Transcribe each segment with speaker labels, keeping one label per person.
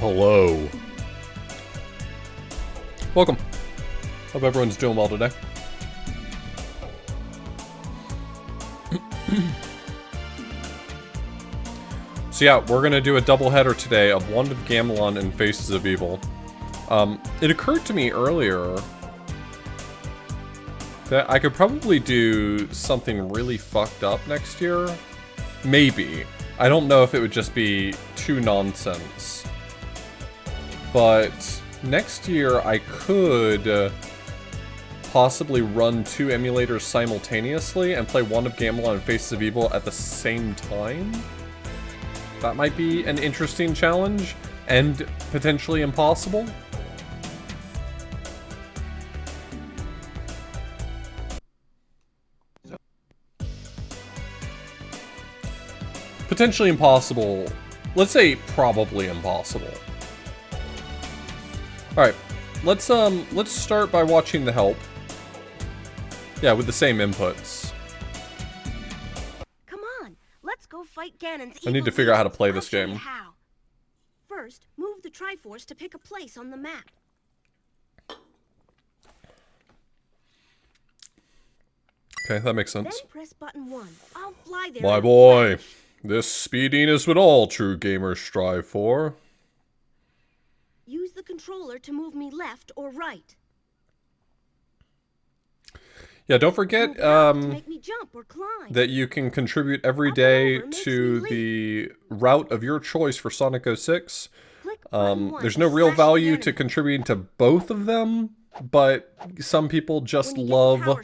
Speaker 1: Hello. Welcome. Hope everyone's doing well today. So yeah, we're gonna do a doubleheader today of Wand of Gamelon and Faces of Evil. It occurred to me earlier that I could probably do something really fucked up next year. Maybe. I don't know if it would just be too nonsense. But next year I could possibly run two emulators simultaneously and play Wand of Gamelon and Faces of Evil at the same time. That might be an interesting challenge and potentially impossible. Potentially impossible. Let's say probably impossible. Alright, let's start by watching the help. Yeah, with the same inputs.
Speaker 2: Come on, let's go fight Ganon's
Speaker 1: I need to figure out how to play this game.
Speaker 2: How. First, move the Triforce to pick a place on the map.
Speaker 1: Okay, that makes sense.
Speaker 2: Then press button 1. I'll fly there.
Speaker 1: My boy, this speeding is what all true gamers strive for.
Speaker 2: Use the controller to move me left or right.
Speaker 1: Yeah, don't forget
Speaker 2: make me jump or climb.
Speaker 1: that you can contribute every day to the route of your choice for Sonic 06. There's no real value to contributing to both of them, but some people just love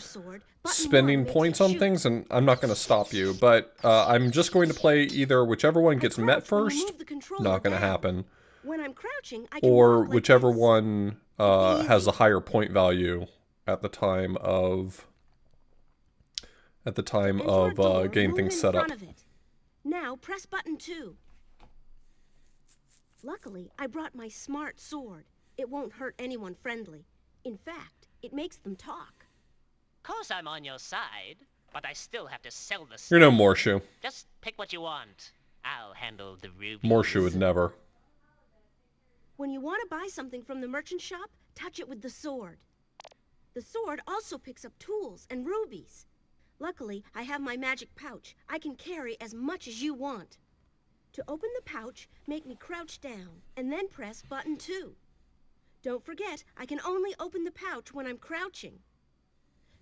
Speaker 1: spending points on things, and I'm not going to stop you. But I'm just going to play either whichever one gets met first, not going to happen,
Speaker 2: when I'm crouching, I can
Speaker 1: or
Speaker 2: walk like
Speaker 1: whichever
Speaker 2: this.
Speaker 1: one has a higher point value at the time of getting things set up.
Speaker 2: Now press button 2. Luckily, I brought my smart sword. It won't hurt anyone friendly. In fact, it makes them talk.
Speaker 3: Course I'm on your side, but I still have to sell the
Speaker 1: You're no Morshu.
Speaker 3: Just pick what you want. I'll handle the rubies.
Speaker 1: Morshu would never.
Speaker 2: When you want to buy something from the merchant shop, touch it with the sword. The sword also picks up tools and rubies. Luckily, I have my magic pouch. I can carry as much as you want. To open the pouch, make me crouch down, and then press button 2. Don't forget, I can only open the pouch when I'm crouching.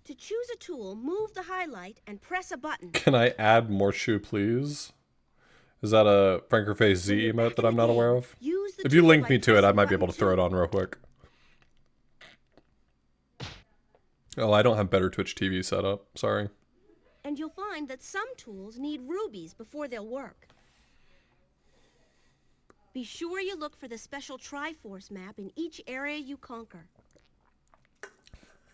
Speaker 2: To choose a tool, move the highlight and press a button.
Speaker 1: Can I add Morshu, please? Is that a Frankerface Z emote that I'm not aware of? If you link me to it, I might be able to throw it on real quick. Oh, I don't have better Twitch TV set up. Sorry.
Speaker 2: And you'll find that some tools need rubies before they'll work. Be sure you look for the special Triforce map in each area you conquer.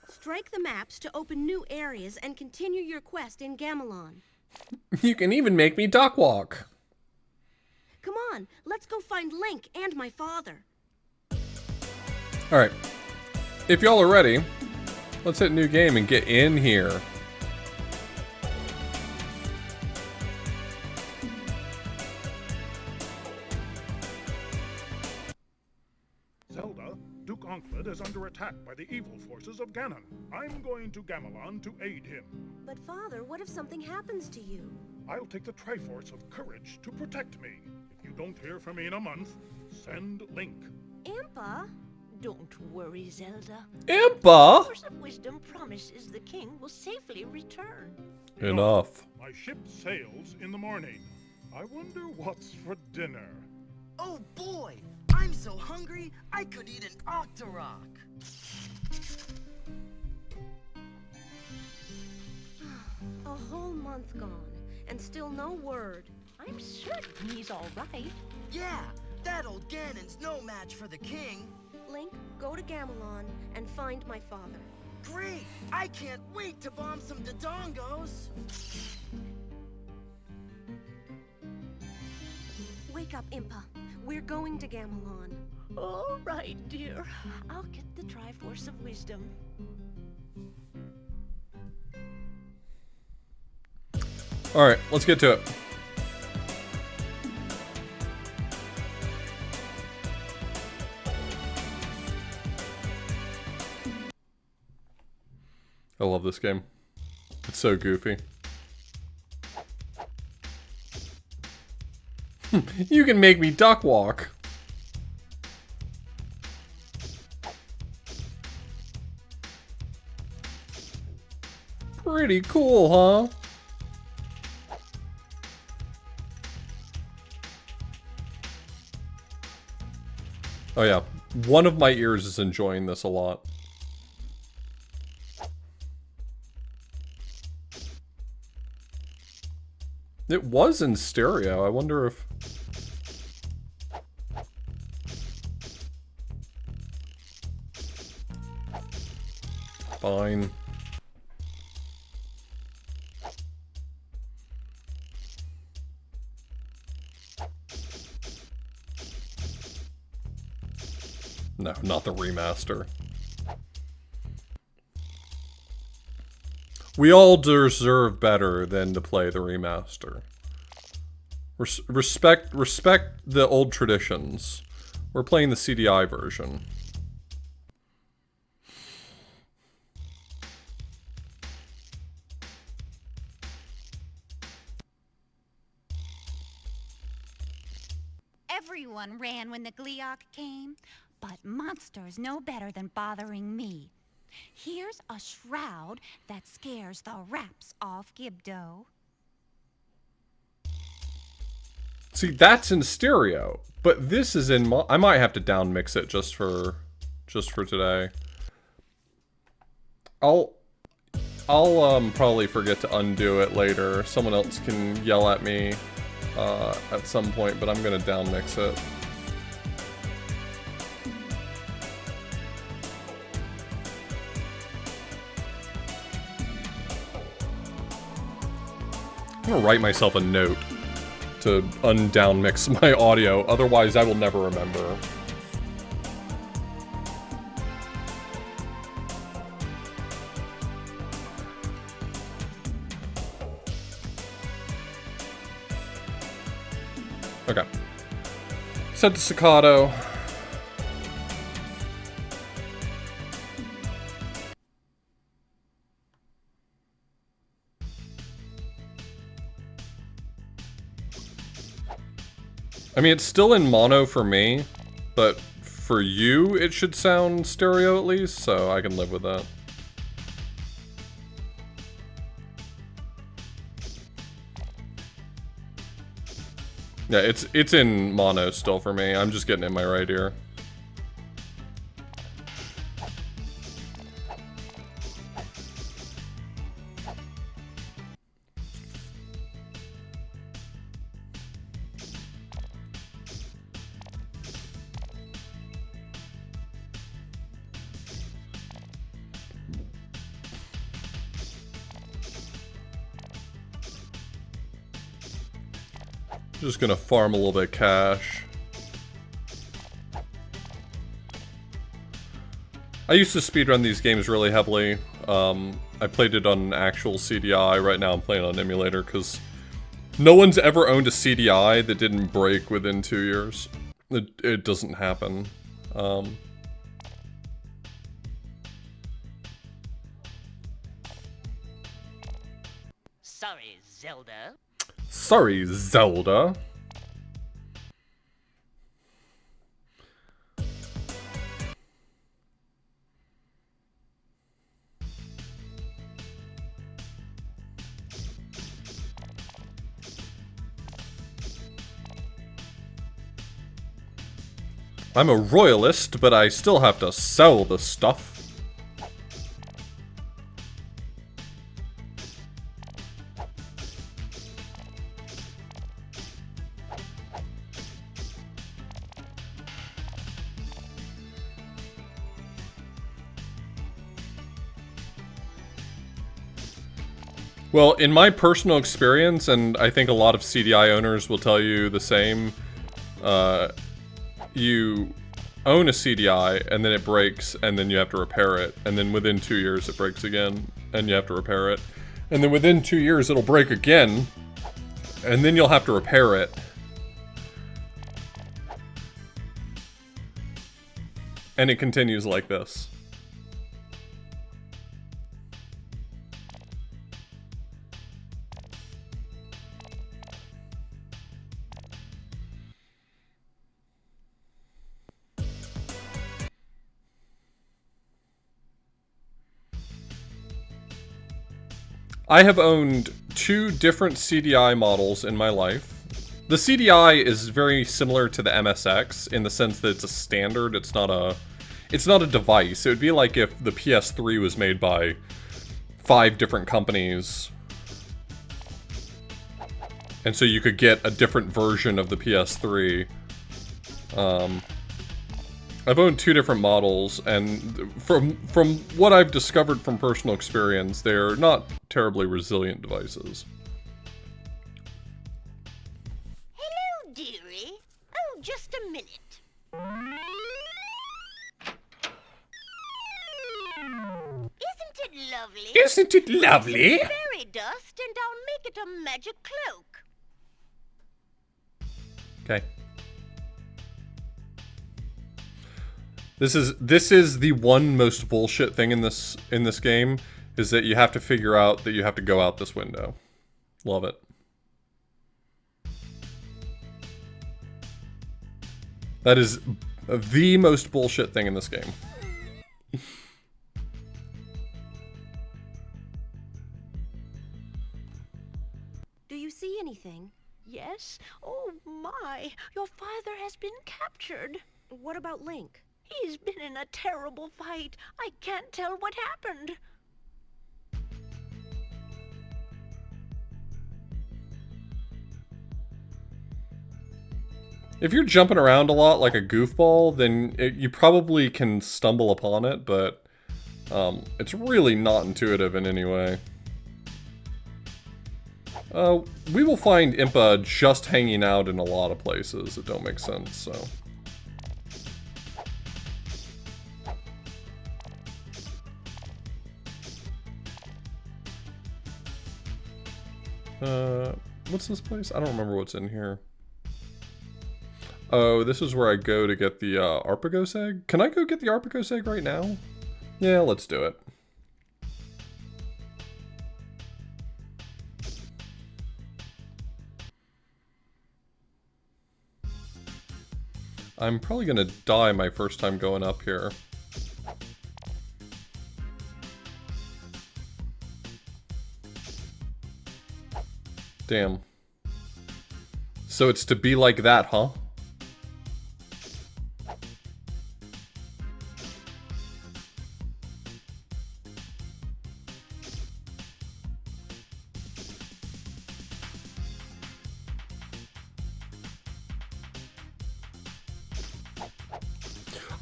Speaker 2: Strike the maps to open new areas and continue your quest in Gamelon.
Speaker 1: You can even make me duck walk.
Speaker 2: Come on, let's go find Link and my father.
Speaker 1: Alright. If y'all are ready, let's hit new game and get in here.
Speaker 4: Zelda, Duke Onkled is under attack by the evil forces of Ganon. I'm going to Gamelon to aid him.
Speaker 2: But father, what if something happens to you?
Speaker 4: I'll take the Triforce of Courage to protect me. If you don't hear from me in a month, send Link.
Speaker 2: Impa?
Speaker 5: Don't worry, Zelda.
Speaker 1: Impa!
Speaker 5: The Force of Wisdom promises the king will safely return.
Speaker 1: Enough.
Speaker 4: My ship sails in the morning. I wonder what's for dinner.
Speaker 6: Oh boy! I'm so hungry, I could eat an Octorok!
Speaker 2: A whole month gone, and still no word.
Speaker 5: I'm certain he's all right.
Speaker 6: Yeah, that old Ganon's no match for the king.
Speaker 2: Link, go to Gamelon and find my father.
Speaker 6: Great! I can't wait to bomb some Dodongos!
Speaker 2: Wake up, Impa. We're going to Gamelon.
Speaker 5: All right, dear. I'll get the Triforce of Wisdom.
Speaker 1: Alright, let's get to it. love this game. It's so goofy. You can make me duck walk. Pretty cool, huh? Oh yeah, one of my ears is enjoying this a lot. It was in stereo. I wonder if... Fine. No, not the remaster. We all deserve better than to play the remaster. Respect the old traditions. We're playing the CDI version.
Speaker 7: Everyone ran when the Gleeok came, but monsters know better than bothering me. Here's a shroud that scares the wraps off Gibdo.
Speaker 1: See, that's in stereo, but this is in I might have to down mix it just for today. I'll probably forget to undo it later. Someone else can yell at me at some point, but I'm gonna down mix it. I'm gonna write myself a note to undown mix my audio, otherwise I will never remember. Okay. Set to staccato. I mean, it's still in mono for me, but for you, it should sound stereo at least, so I can live with that. Yeah, it's in mono still for me. I'm just getting in my right ear. Just gonna farm a little bit of cash. I used to speedrun these games really heavily. I played it on an actual CDI. Right now I'm playing on emulator because no one's ever owned a CDI that didn't break within 2 years. It doesn't happen.
Speaker 3: Sorry, Zelda.
Speaker 1: Sorry, Zelda. I'm a royalist, but I still have to sell the stuff. Well, in my personal experience, and I think a lot of CDI owners will tell you the same, you own a CDI, and then it breaks, and then you have to repair it, and then within 2 years it breaks again, and you have to repair it, and then within 2 years it'll break again, and then you'll have to repair it. And it continues like this. I have owned 2 different CDI models in my life. The CDI is very similar to the MSX in the sense that it's a standard, it's not a device. It would be like if the PS3 was made by 5 different companies. And so you could get a different version of the PS3. I've owned 2 different models, and from what I've discovered from personal experience, they're not terribly resilient devices.
Speaker 5: Hello, dearie. Oh, just a minute. Isn't it lovely?
Speaker 1: Isn't it lovely?
Speaker 5: Fairy dust, and I'll make it a magic cloak.
Speaker 1: Okay. This is the one most bullshit thing in this game, is that you have to figure out that you have to go out this window. Love it. That is the most bullshit thing in this game.
Speaker 2: Do you see anything?
Speaker 5: Yes? Oh, my. Your father has been captured.
Speaker 2: What about Link?
Speaker 5: He's been in a terrible fight. I can't tell what happened.
Speaker 1: If you're jumping around a lot like a goofball, then you probably can stumble upon it, but it's really not intuitive in any way. We will find Impa just hanging out in a lot of places that don't make sense, so... what's this place? I don't remember what's in here. Oh, this is where I go to get the Arpagos egg? Can I go get the Arpagos egg right now? Yeah, let's do it. I'm probably gonna die my first time going up here. Damn. So it's to be like that, huh?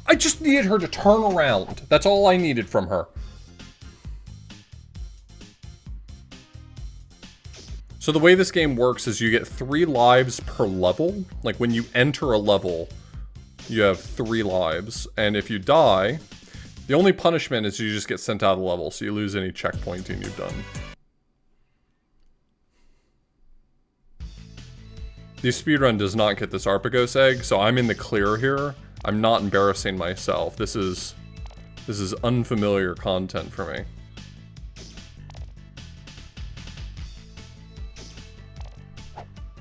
Speaker 1: I just needed her to turn around. That's all I needed from her. So the way this game works is you get 3 lives per level. Like when you enter a level, you have 3 lives. And if you die, the only punishment is you just get sent out of the level. So you lose any checkpointing you've done. The speedrun does not get this Arpagos egg, so I'm in the clear here. I'm not embarrassing myself. This is unfamiliar content for me.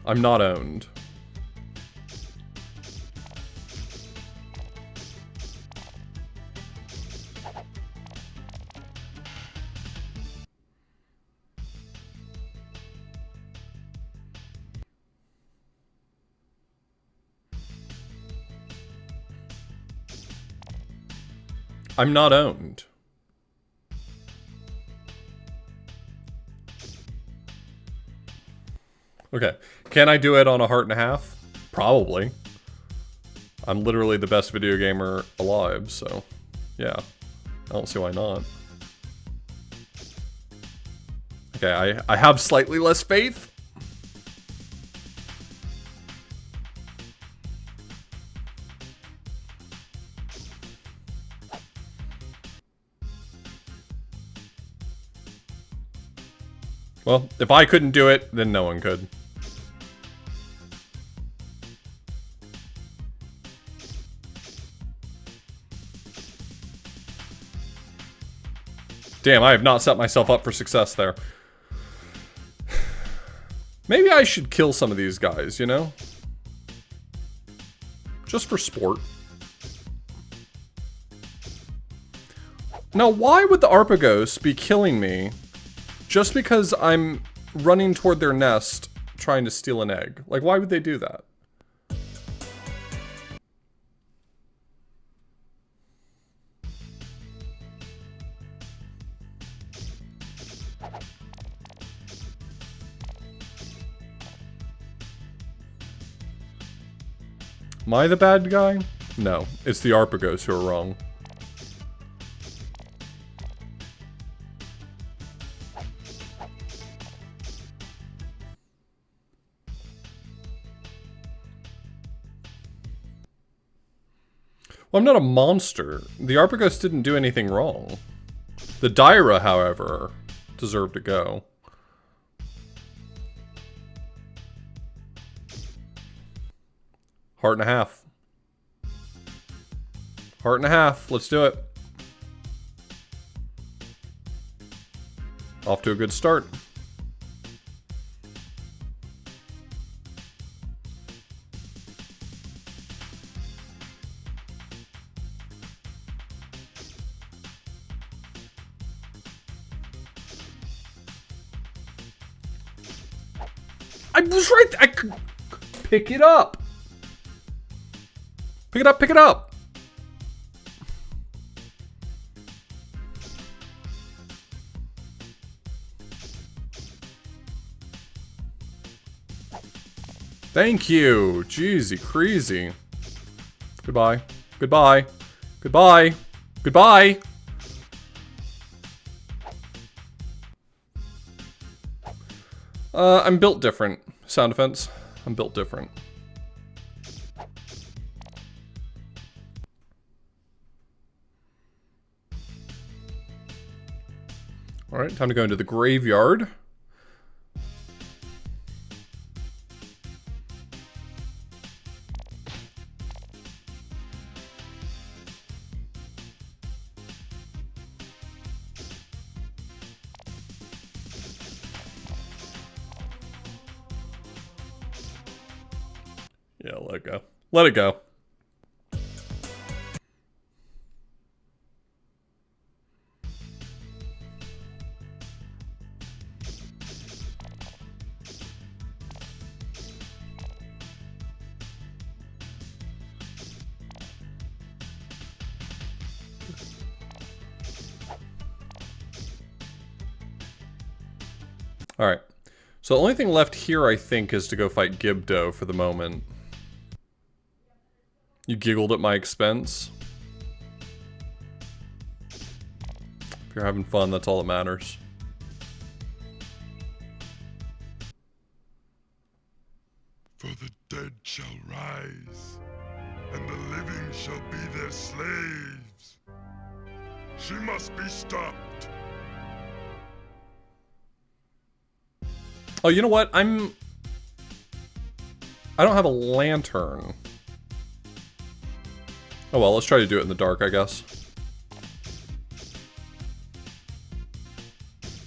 Speaker 1: I'm not owned. I'm not owned. Okay, can I do it on a heart and a half? Probably. I'm literally the best video gamer alive, so yeah. I don't see why not. Okay, I have slightly less faith. Well, if I couldn't do it, then no one could. Damn, I have not set myself up for success there. Maybe I should kill some of these guys, you know? Just for sport. Now, why would the Arpagos be killing me just because I'm running toward their nest trying to steal an egg. Like, why would they do that? Am I the bad guy? No, it's the Arpagos who are wrong. Well, I'm not a monster. The Arpagos didn't do anything wrong. The Daira, however, deserved to go. Heart and a half. Heart and a half. Let's do it. Off to a good start. I was right. I could pick it up. Pick it up. Pick it up. Thank you. Jeezy crazy. Goodbye. Goodbye. Goodbye. Goodbye. I'm built different. Sound effects. I'm built different. Alright, time to go into the graveyard. Yeah, let it go. Let it go. Alright. So the only thing left here, I think, is to go fight Gibdo for the moment. You giggled at my expense. If you're having fun, that's all that matters.
Speaker 8: For the dead shall rise, and the living shall be their slaves. She must be stopped.
Speaker 1: Oh, you know what? I don't have a lantern. Oh well, let's try to do it in the dark, I guess.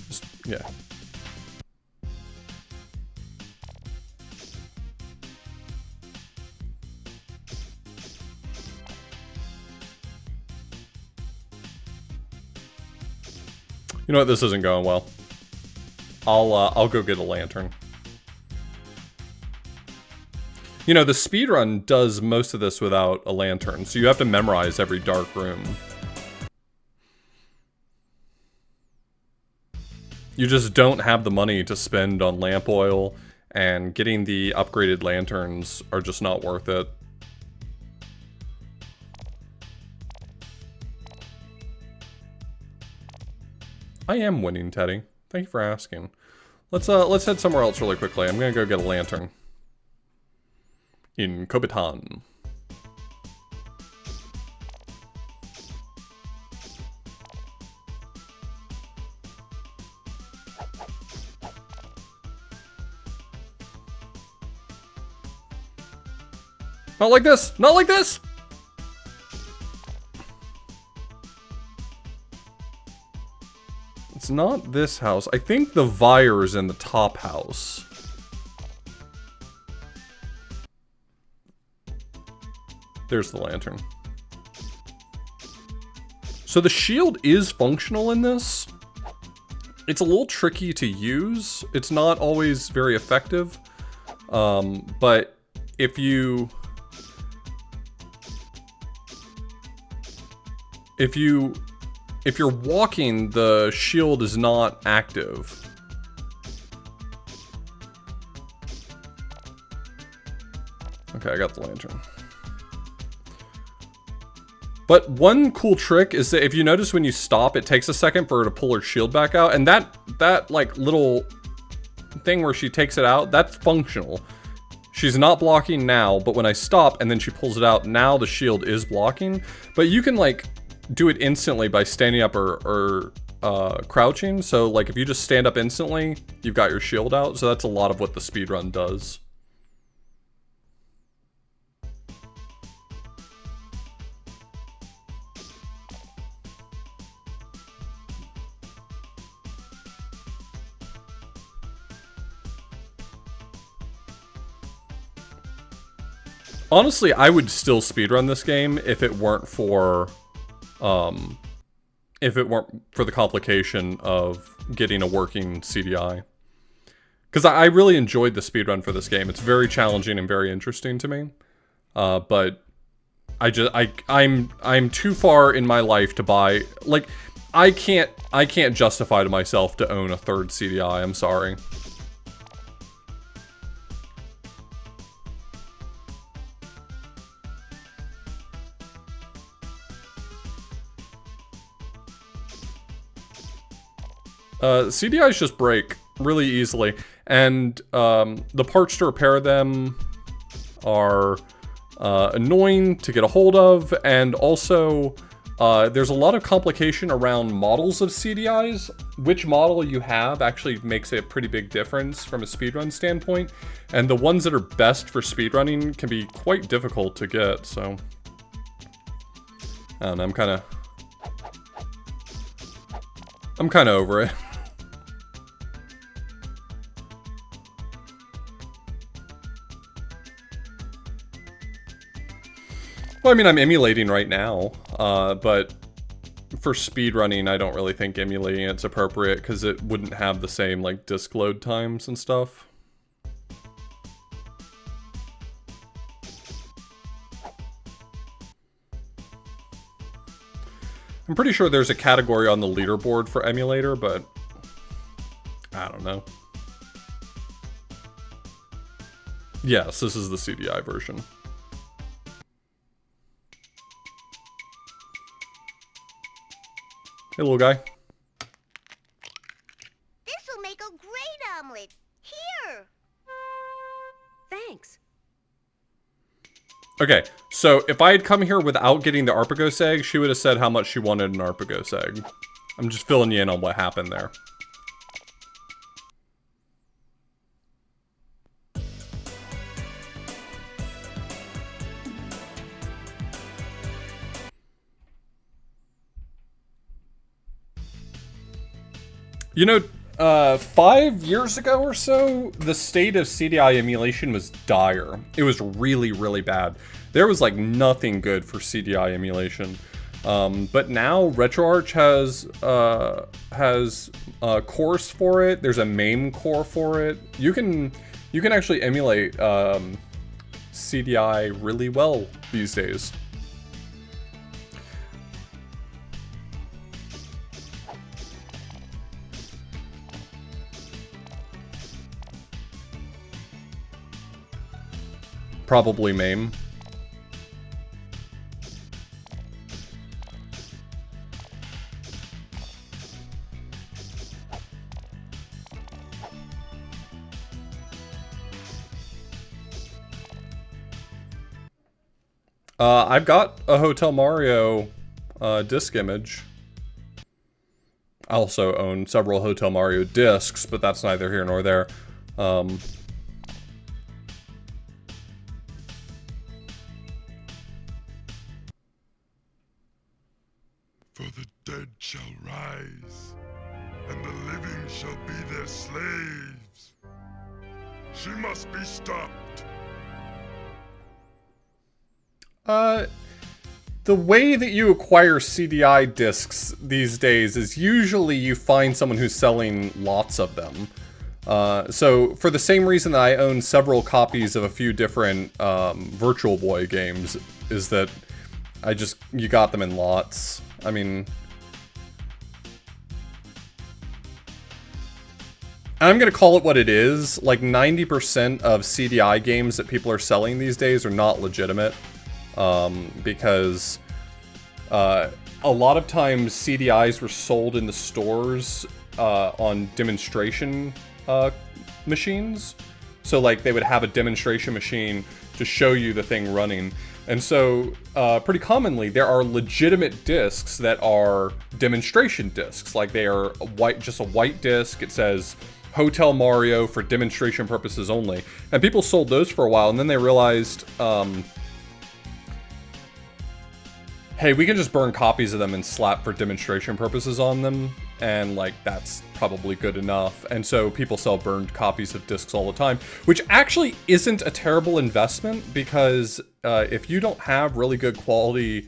Speaker 1: Just, yeah. You know what? This isn't going well. I'll go get a lantern. You know, the speedrun does most of this without a lantern, so you have to memorize every dark room. You just don't have the money to spend on lamp oil, and getting the upgraded lanterns are just not worth it. I am winning, Teddy. Thank you for asking. Let's head somewhere else really quickly. I'm gonna go get a lantern. In Kobitan. Not like this! Not like this! It's not this house. I think the Vire's in the top house. There's the lantern. So the shield is functional in this. It's a little tricky to use. It's not always very effective. But if you're walking, the shield is not active. Okay, I got the lantern. But one cool trick is that if you notice when you stop, it takes a second for her to pull her shield back out. And that like little thing where she takes it out, that's functional. She's not blocking now, but when I stop and then she pulls it out, now the shield is blocking. But you can like do it instantly by standing up or crouching. So like if you just stand up instantly, you've got your shield out. So that's a lot of what the speedrun does. Honestly, I would still speedrun this game if it weren't for the complication of getting a working CDI. Because I really enjoyed the speedrun for this game. It's very challenging and very interesting to me. But I'm too far in my life to buy, like, I can't justify to myself to own a third CDI, I'm sorry. CDIs just break really easily, and the parts to repair them are annoying to get a hold of, and also there's a lot of complication around models of CDIs. Which model you have actually makes a pretty big difference from a speedrun standpoint, and the ones that are best for speedrunning can be quite difficult to get, so I don't know, I'm kinda over it. Well, I mean, I'm emulating right now, but for speedrunning, I don't really think emulating it's appropriate because it wouldn't have the same, like, disk load times and stuff. I'm pretty sure there's a category on the leaderboard for emulator, but I don't know. Yes, this is the CDI version. Hey, little guy.
Speaker 2: This'll make a great omelet. Here. Thanks.
Speaker 1: Okay, so if I had come here without getting the Arpagos egg, she would have said how much she wanted an Arpagos egg. I'm just filling you in on what happened there. You know, 5 years ago or so, the state of CDI emulation was dire. It was really, really bad. There was like nothing good for CDI emulation. But now RetroArch has cores for it. There's a MAME core for it. You can actually emulate CDI really well these days. Probably MAME. I've got a Hotel Mario disc image. I also own several Hotel Mario discs, but that's neither here nor there.
Speaker 8: For the dead shall rise, and the living shall be their slaves. She must be stopped.
Speaker 1: the way that you acquire CDI discs these days is usually you find someone who's selling lots of them. So for the same reason that I own several copies of a few different Virtual Boy games, is that you got them in lots. I mean, I'm gonna call it what it is. Like 90% of CDI games that people are selling these days are not legitimate. Because a lot of times CDIs were sold in the stores on demonstration machines. So like they would have a demonstration machine to show you the thing running. And so pretty commonly there are legitimate discs that are demonstration discs. Like they are just a white disc. It says Hotel Mario for demonstration purposes only. And people sold those for a while, and then they realized, hey, we can just burn copies of them and slap for demonstration purposes on them, and like that's probably good enough. And so people sell burned copies of discs all the time, which actually isn't a terrible investment, because if you don't have really good quality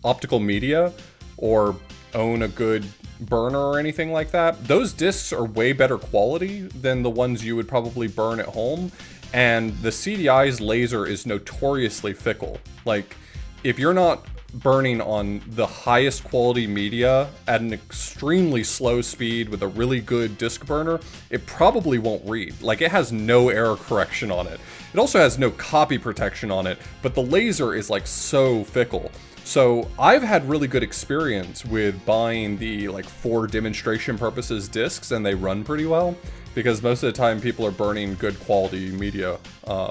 Speaker 1: optical media or own a good burner or anything like that, those discs are way better quality than the ones you would probably burn at home. And the CDI's laser is notoriously fickle. Like, if you're not burning on the highest quality media at an extremely slow speed with a really good disc burner, it probably won't read. Like, it has no error correction on it. It also has no copy protection on it, but the laser is like so fickle. So I've had really good experience with buying the like for demonstration purposes discs, and they run pretty well, because most of the time people are burning good quality media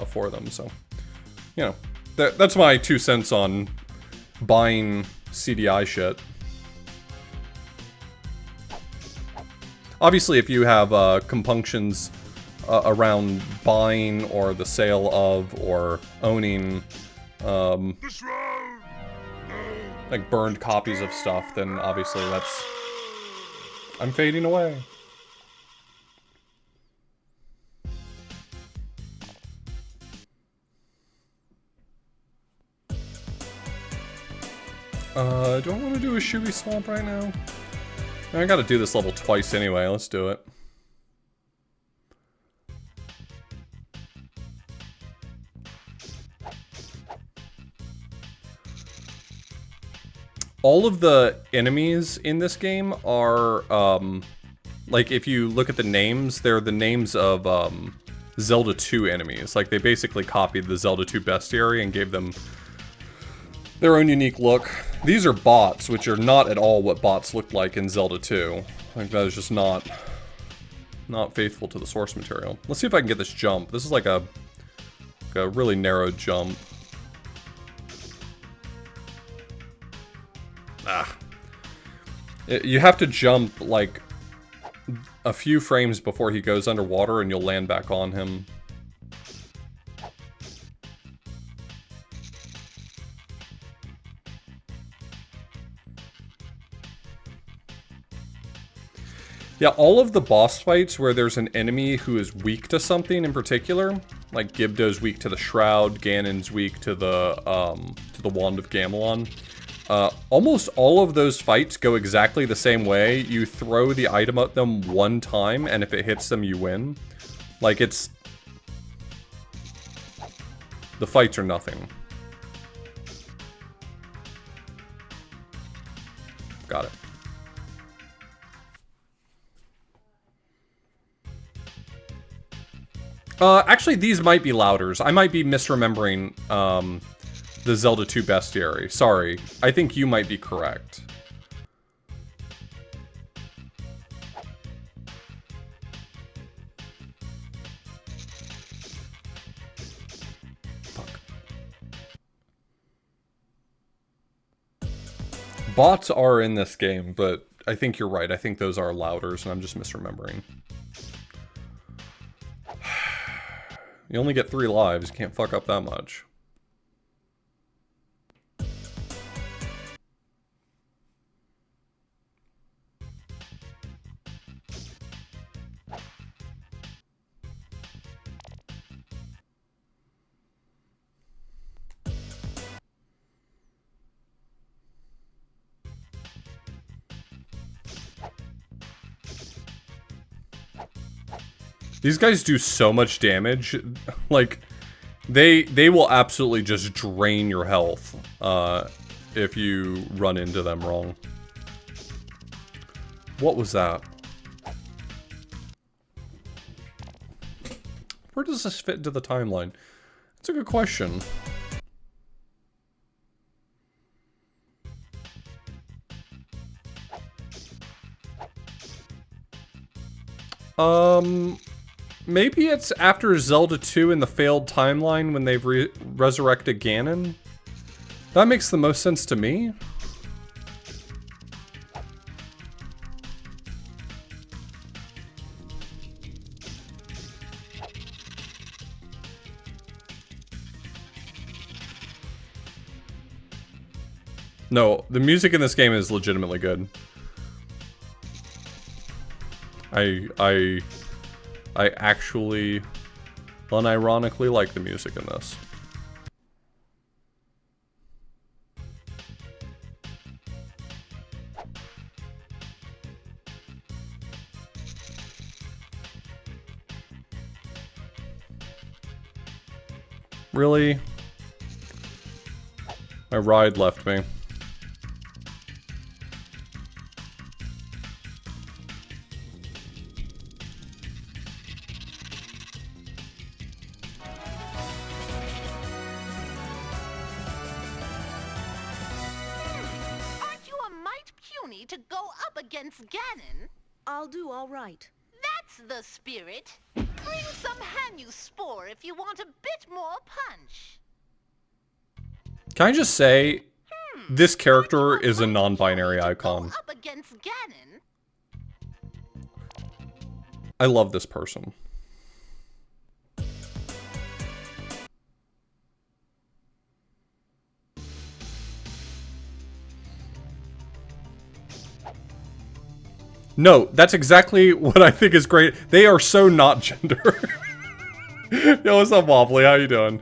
Speaker 1: for them. So, you know, that's my 2 cents on buying CDI shit. Obviously, if you have compunctions around buying or the sale of or owning like burned copies of stuff, then obviously that's... I'm fading away. Do I want to do a Shoey Swamp right now? I gotta do this level twice anyway, let's do it. All of the enemies in this game are, like, if you look at the names, they're the names of, Zelda 2 enemies. Like, they basically copied the Zelda 2 bestiary and gave them their own unique look. These are bots, which are not at all what bots looked like in Zelda 2. Like, that is just not faithful to the source material. Let's see if I can get this jump. This is like a really narrow jump. You have to jump, like, a few frames before he goes underwater, and you'll land back on him. Yeah, all of the boss fights where there's an enemy who is weak to something in particular, like Gibdo's weak to the Shroud, Ganon's weak to the Wand of Gamelon. Almost all of those fights go exactly the same way. You throw the item at them one time, and if it hits them, you win. Like, it's... The fights are nothing. Got it. Actually, these might be Louders. I might be misremembering, the Zelda 2 bestiary. Sorry. I think you might be correct. Fuck. Bots are in this game, but I think you're right. I think those are Louders, and I'm just misremembering. You only get 3 lives. You can't fuck up that much. These guys do so much damage. Like, they will absolutely just drain your health if you run into them wrong. What was that? Where does this fit into the timeline? That's a good question. Maybe it's after Zelda 2 in the failed timeline when they've resurrected Ganon? That makes the most sense to me. No, the music in this game is legitimately good. I actually unironically like the music in this. Really? My ride left me.
Speaker 5: To go up against Ganon?
Speaker 2: I'll do all right.
Speaker 5: That's the spirit. Bring some Hanyu Spore if you want a bit more punch.
Speaker 1: Can I just say, this character is a non-binary icon.
Speaker 5: Go up against Ganon?
Speaker 1: I love this person. No, that's exactly what I think is great. They are so not gender. Yo, what's up, Wobbly? How you doing?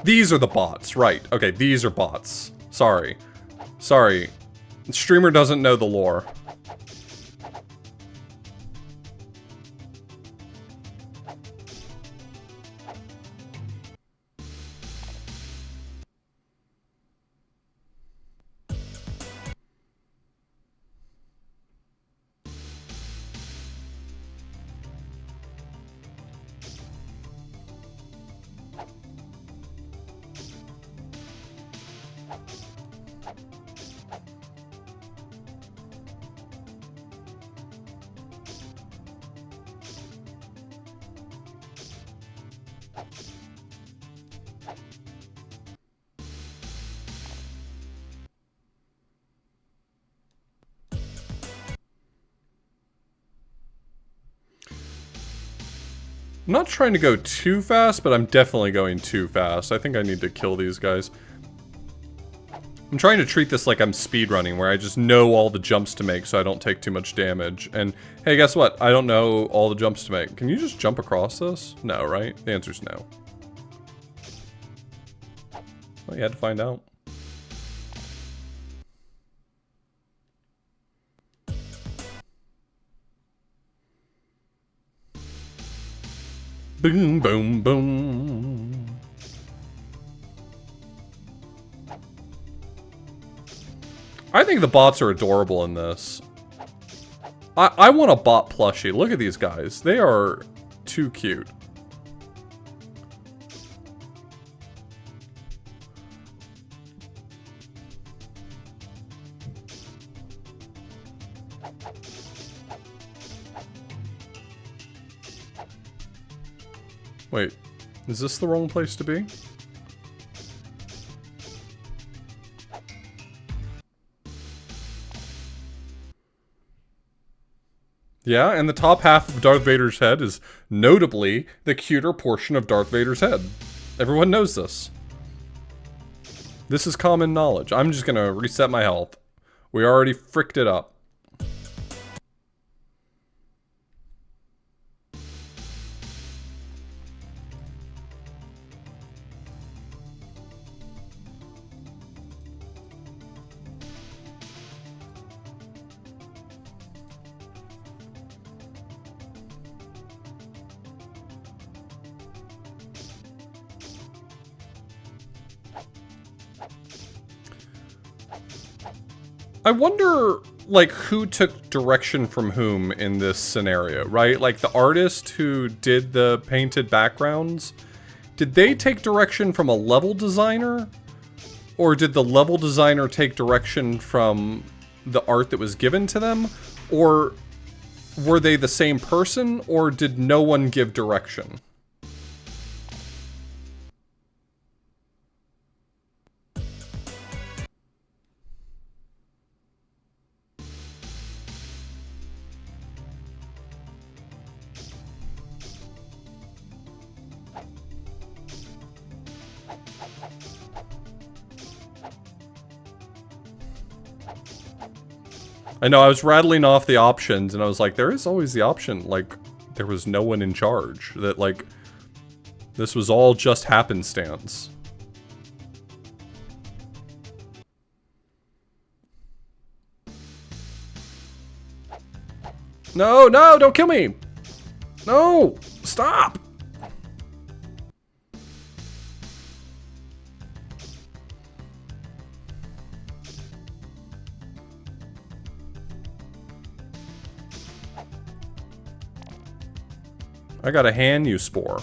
Speaker 1: These are the bots, right. Okay, these are bots. Sorry. Sorry. The streamer doesn't know the lore. I'm not trying to go too fast, but I'm definitely going too fast. I think I need to kill these guys. I'm trying to treat this like I'm speedrunning, where I just know all the jumps to make so I don't take too much damage. And, hey, guess what? I don't know all the jumps to make. Can you just jump across this? No, right? The answer's no. Well, you had to find out. Boom, boom, boom. I think the bots are adorable in this. I want a bot plushie. Look at these guys. They are too cute. Wait, is this the wrong place to be? Yeah, and the top half of Darth Vader's head is notably the cuter portion of Darth Vader's head. Everyone knows this. This is common knowledge. I'm just gonna reset my health. We already fricked it up. I wonder, like, who took direction from whom in this scenario, right? Like, the artist who did the painted backgrounds, did they take direction from a level designer? Or did the level designer take direction from the art that was given to them? Or were they the same person, or did no one give direction? I know, I was rattling off the options, and I was like, there is always the option, like, there was no one in charge. That, like, this was all just happenstance. No, no, don't kill me! No! Stop! I got a Hanyu spore.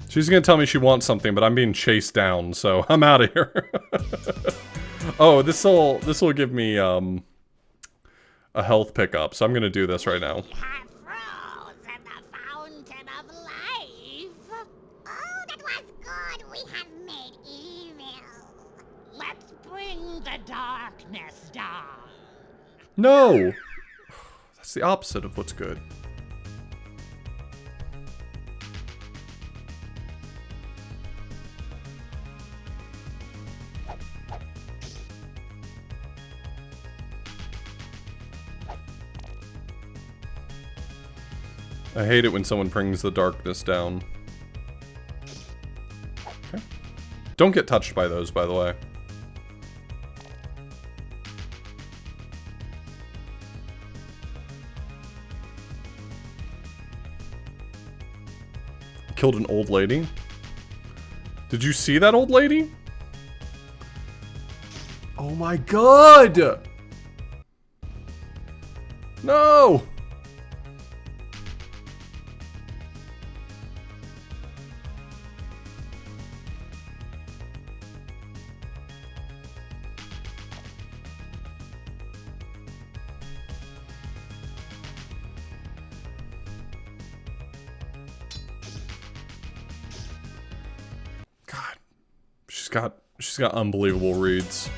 Speaker 1: She's gonna tell me she wants something, but I'm being chased down, so I'm out of here. Oh, this'll give me a health pickup, so I'm gonna do this right now.
Speaker 5: Have frozen the fountain of life. Oh, that was good. We have made evil. Let's bring the darkness down.
Speaker 1: No! That's the opposite of what's good. I hate it when someone brings the darkness down. Okay. Don't get touched by those, by the way. Killed an old lady. Did you see that old lady? Oh my god! No! She's got unbelievable reads.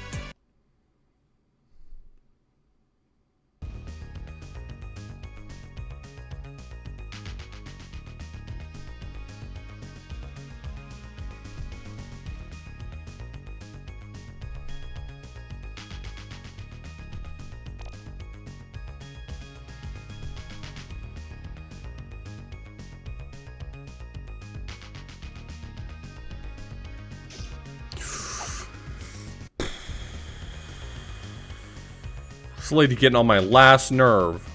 Speaker 1: This lady getting on my last nerve.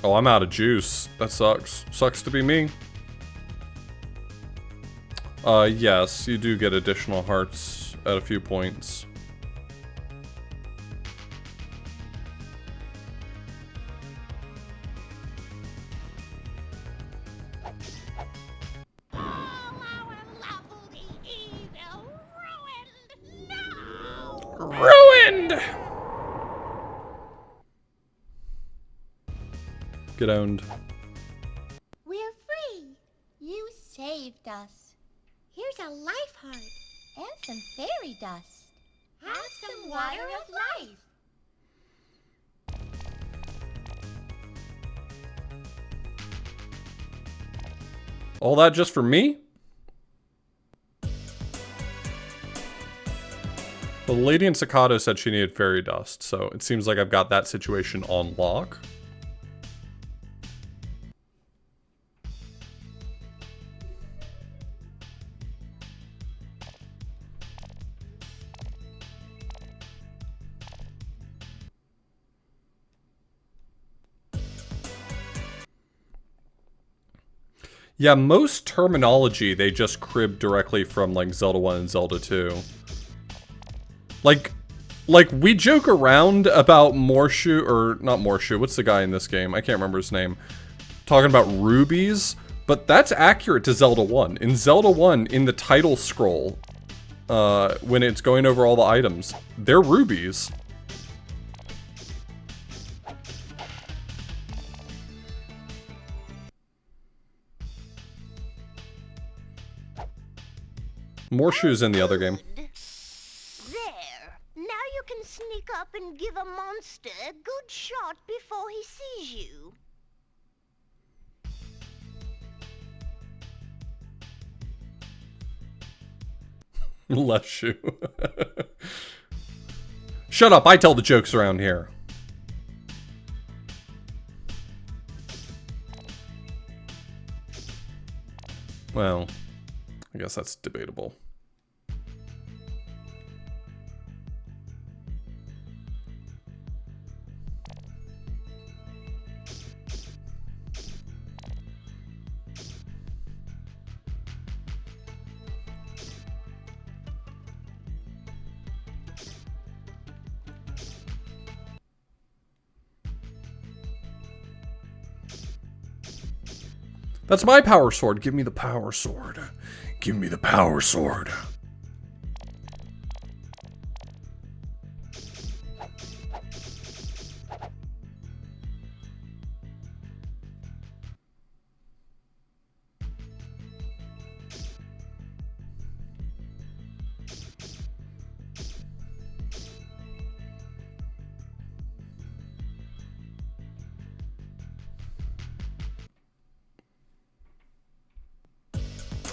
Speaker 1: Oh, I'm out of juice. That sucks. Sucks to be me. Yes, you do get additional hearts at a few points. Ruined! Get owned.
Speaker 9: We're free. You saved us. Here's a life heart and some fairy dust. Have some water of life.
Speaker 1: All that just for me? Well, the lady in Staccato said she needed fairy dust, so it seems like I've got that situation on lock. Yeah, most terminology they just crib directly from like Zelda 1 and Zelda 2. Like we joke around about Morshu, or not Morshu, what's the guy in this game? I can't remember his name. Talking about rubies, but that's accurate to Zelda 1. In Zelda 1, in the title scroll, when it's going over all the items, they're rubies. Morshu's in the other game.
Speaker 5: There. Now you can sneak up and give a monster a good shot before he sees you.
Speaker 1: Left shoe. Shut up, I tell the jokes around here. Well, I guess that's debatable. That's my power sword. Give me the power sword. Give me the power sword.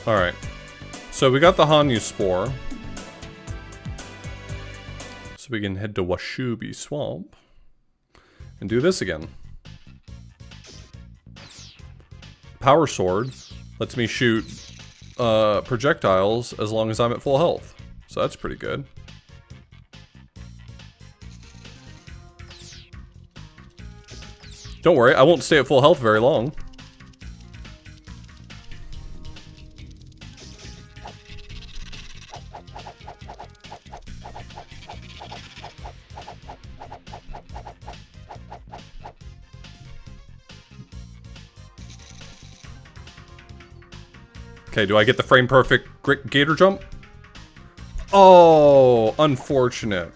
Speaker 1: Alright. So we got the Hanyu Spore. So we can head to Washubi Swamp. And do this again. Power Sword lets me shoot projectiles as long as I'm at full health. So that's pretty good. Don't worry, I won't stay at full health very long. Okay, do I get the frame perfect gator jump? Oh, unfortunate.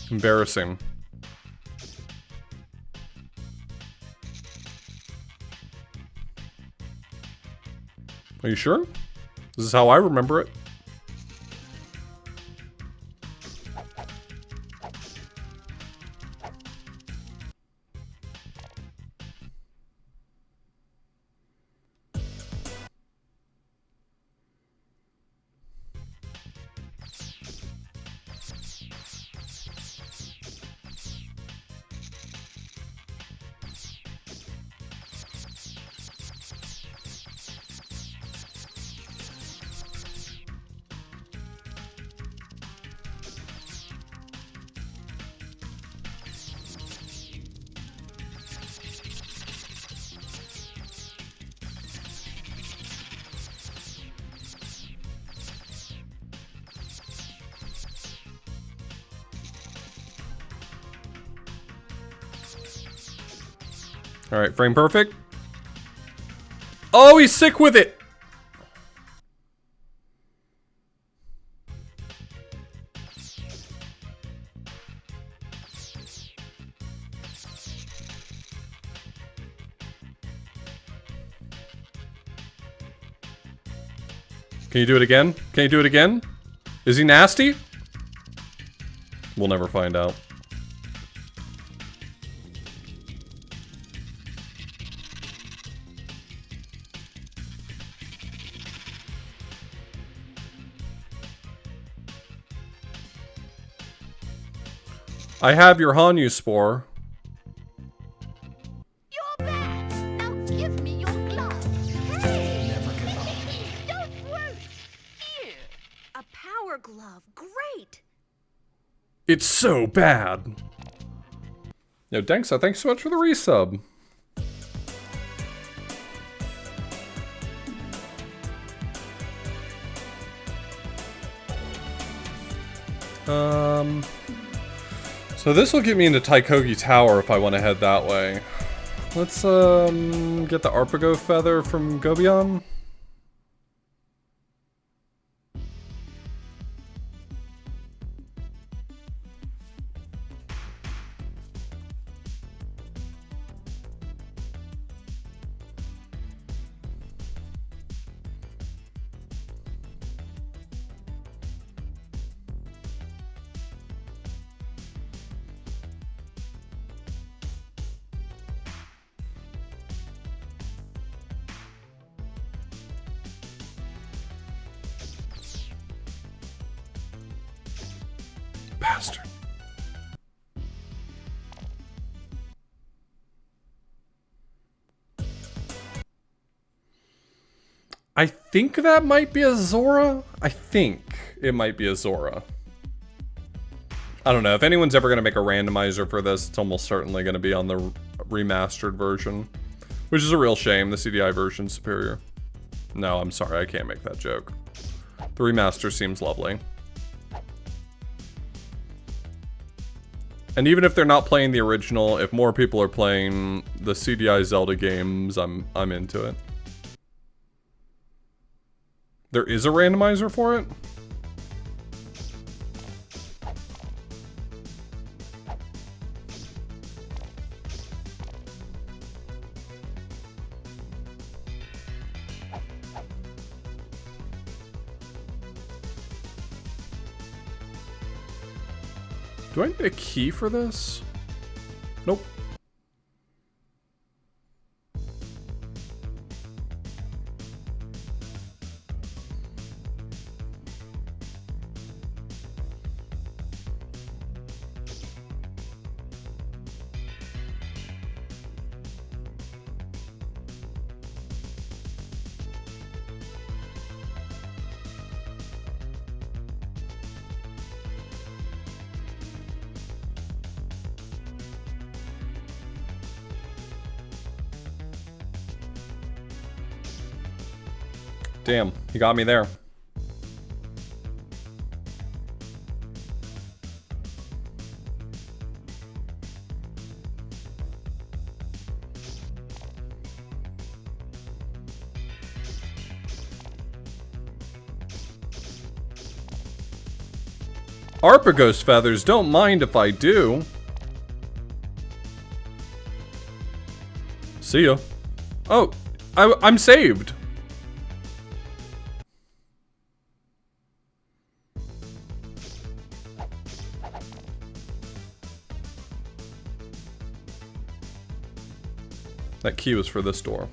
Speaker 1: Embarrassing. Are you sure? This is how I remember it. Alright, frame perfect. Oh, he's sick with it! Can you do it again? Can you do it again? Is he nasty? We'll never find out. I have your Hanyu Spore.
Speaker 5: You're bad. Now give me your glove. Hey! Never give up. Don't worry. Here.
Speaker 2: A power glove. Great.
Speaker 1: It's so bad. Yo, Denksa, thanks so much for the resub. So this will get me into Taikogi Tower if I want to head that way. Let's, get the Arpago Feather from Gobion. Bastard. I think that might be a Zora. I think it might be a Zora. I don't know. If anyone's ever going to make a randomizer for this, it's almost certainly going to be on the remastered version. Which is a real shame. The CDI version's superior. No, I'm sorry. I can't make that joke. The remaster seems lovely. And even if they're not playing the original, if more people are playing the CDI Zelda games, I'm into it. There is a randomizer for it? Do I need a key for this? Nope. Damn, you got me there. Arpagos feathers, don't mind if I do. See ya. Oh, I'm saved. That key was for this door.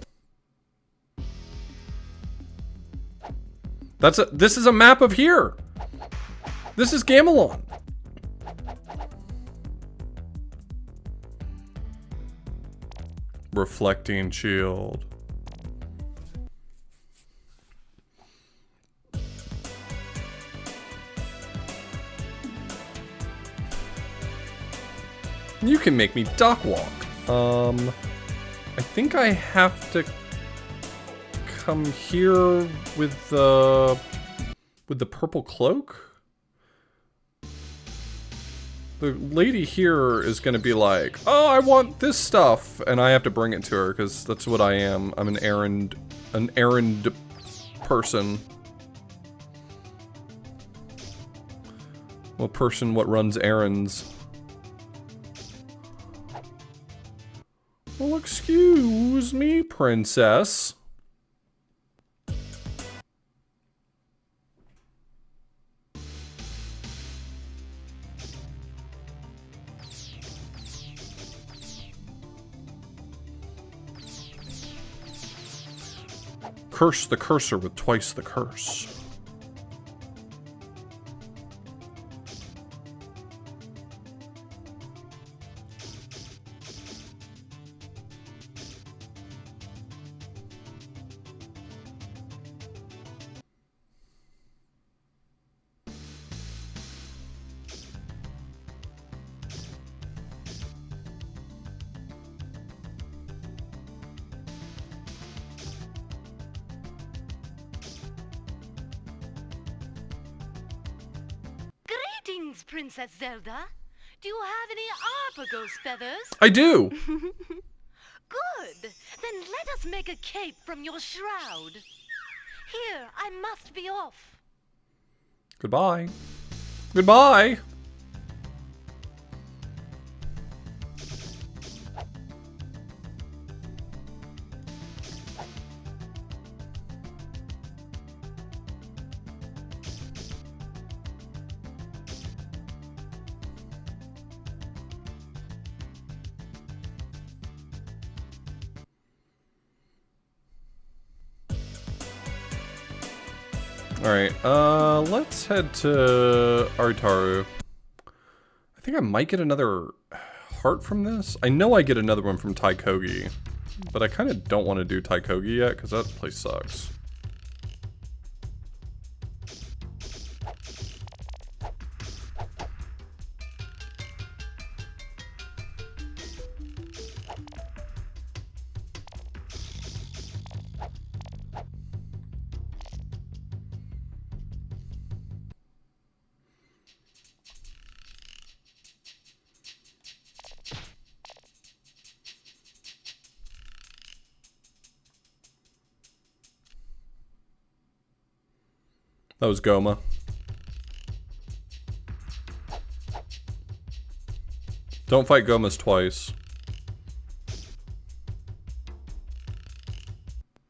Speaker 1: This is a map of here. This is Gamelon. Reflecting shield. You can make me duck walk. I think I have to come here with the purple cloak. The lady here is gonna be like, "Oh, I want this stuff," and I have to bring it to her because that's what I am. I'm an errand person. Well, person what runs errands. Well, excuse me, princess. Curse the cursor with twice the curse.
Speaker 10: Greetings, Princess Zelda. Do you have any Arpagos feathers?
Speaker 1: I do!
Speaker 10: Good. Then let us make a cape from your shroud. Here, I must be off.
Speaker 1: Goodbye. Goodbye! Alright, let's head to Artaru. I think I might get another heart from this. I know I get another one from Taikogi, but I kind of don't want to do Taikogi yet, because that place sucks. That was Goma. Don't fight Gomas twice.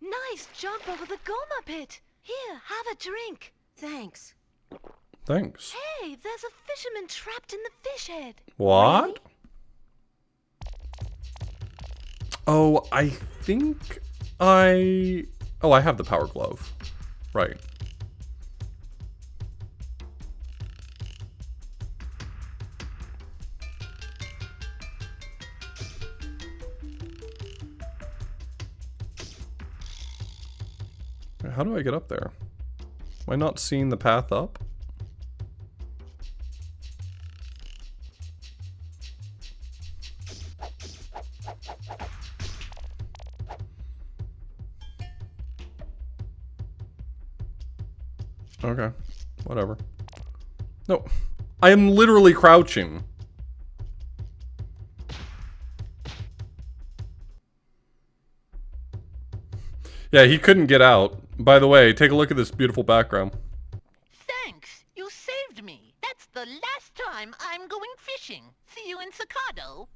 Speaker 10: Nice jump over the Goma pit. Here, have a drink.
Speaker 2: Thanks.
Speaker 1: Thanks.
Speaker 10: Hey, there's a fisherman trapped in the fish head.
Speaker 1: What?
Speaker 2: Really?
Speaker 1: Oh, I think I... Oh, I have the power glove. Right. How do I get up there? Am I not seeing the path up? Okay, whatever. No, I am literally crouching. Yeah, he couldn't get out. By the way, take a look at this beautiful background.
Speaker 5: Thanks. You saved me. That's the last time I'm going fishing. See you in Sakado.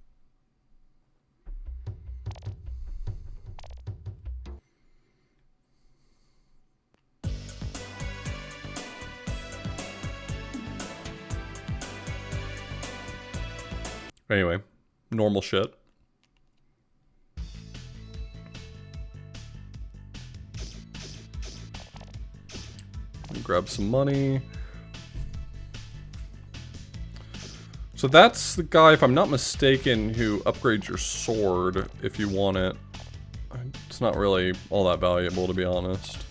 Speaker 1: Anyway, normal shit. Grab some money. So that's the guy, if I'm not mistaken, who upgrades your sword if you want it. It's not really all that valuable, to be honest.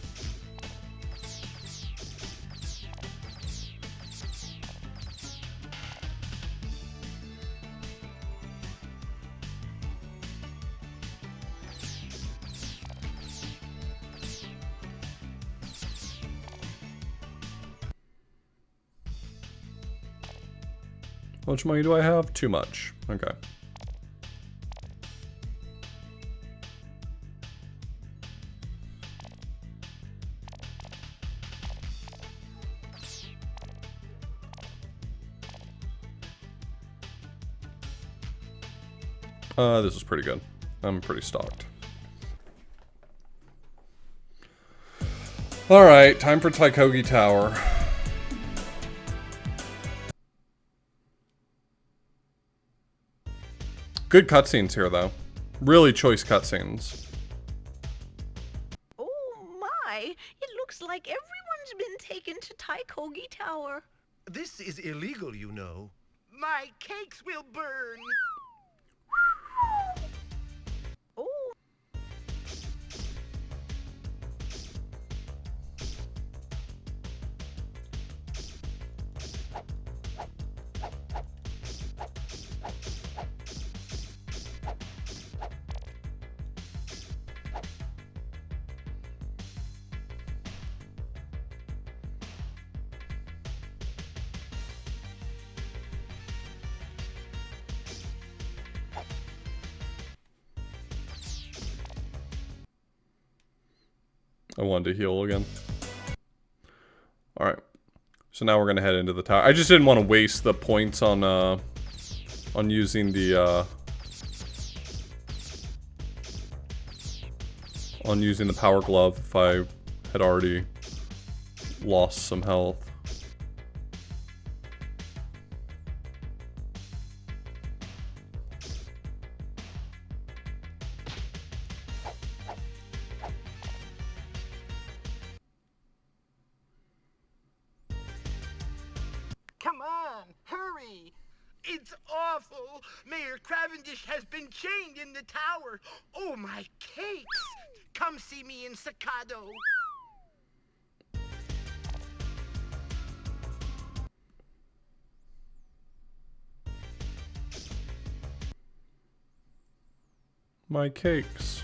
Speaker 1: How much money do I have? Too much. Okay. This is pretty good. I'm pretty stocked. Alright, time for Taikogi Tower. Good cutscenes here, though. Really choice cutscenes.
Speaker 11: Oh my! It looks like everyone's been taken to Taikogi Tower.
Speaker 12: This is illegal, you know.
Speaker 6: My cakes will burn.
Speaker 11: Oh.
Speaker 1: I wanted to heal again. Alright. So now we're gonna head into the tower. I just didn't want to waste the points on using the power glove if I had already lost some health.
Speaker 6: Come on, hurry! It's awful! Mayor Cavendish has been chained in the tower! Oh, my cakes! Come see me in Sakado!
Speaker 1: My cakes.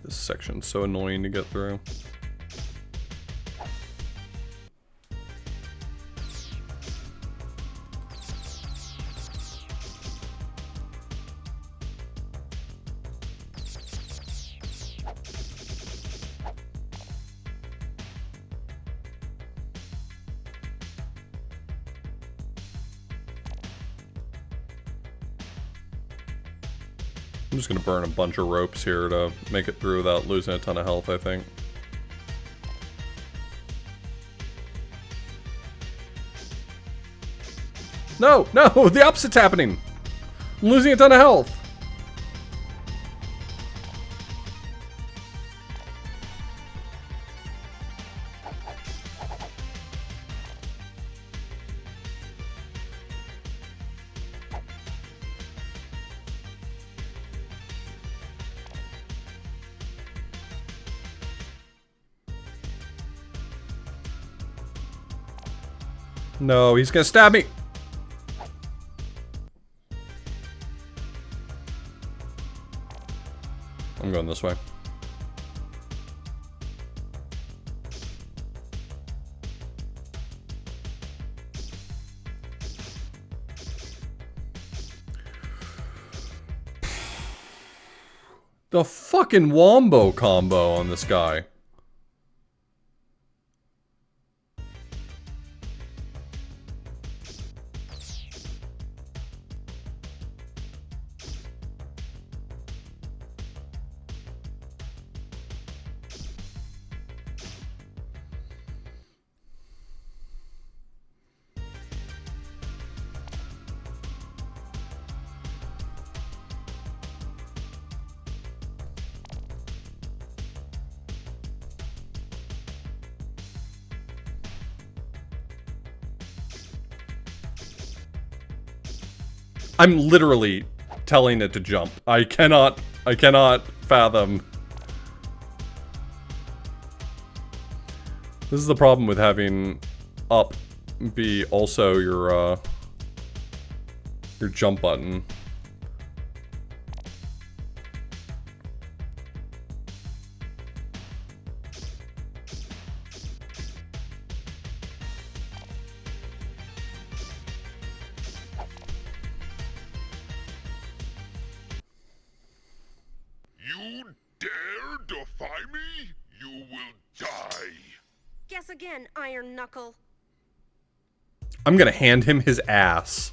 Speaker 1: This section's so annoying to get through. I'm just gonna burn a bunch of ropes here to make it through without losing a ton of health, I think. No! No! The opposite's happening! I'm losing a ton of health! No, he's gonna stab me! I'm going this way. The fucking wombo combo on this guy. I'm literally telling it to jump. I cannot fathom. This is the problem with having up be also your jump button.
Speaker 2: Guess again, Iron Knuckle.
Speaker 1: I'm gonna hand him his ass.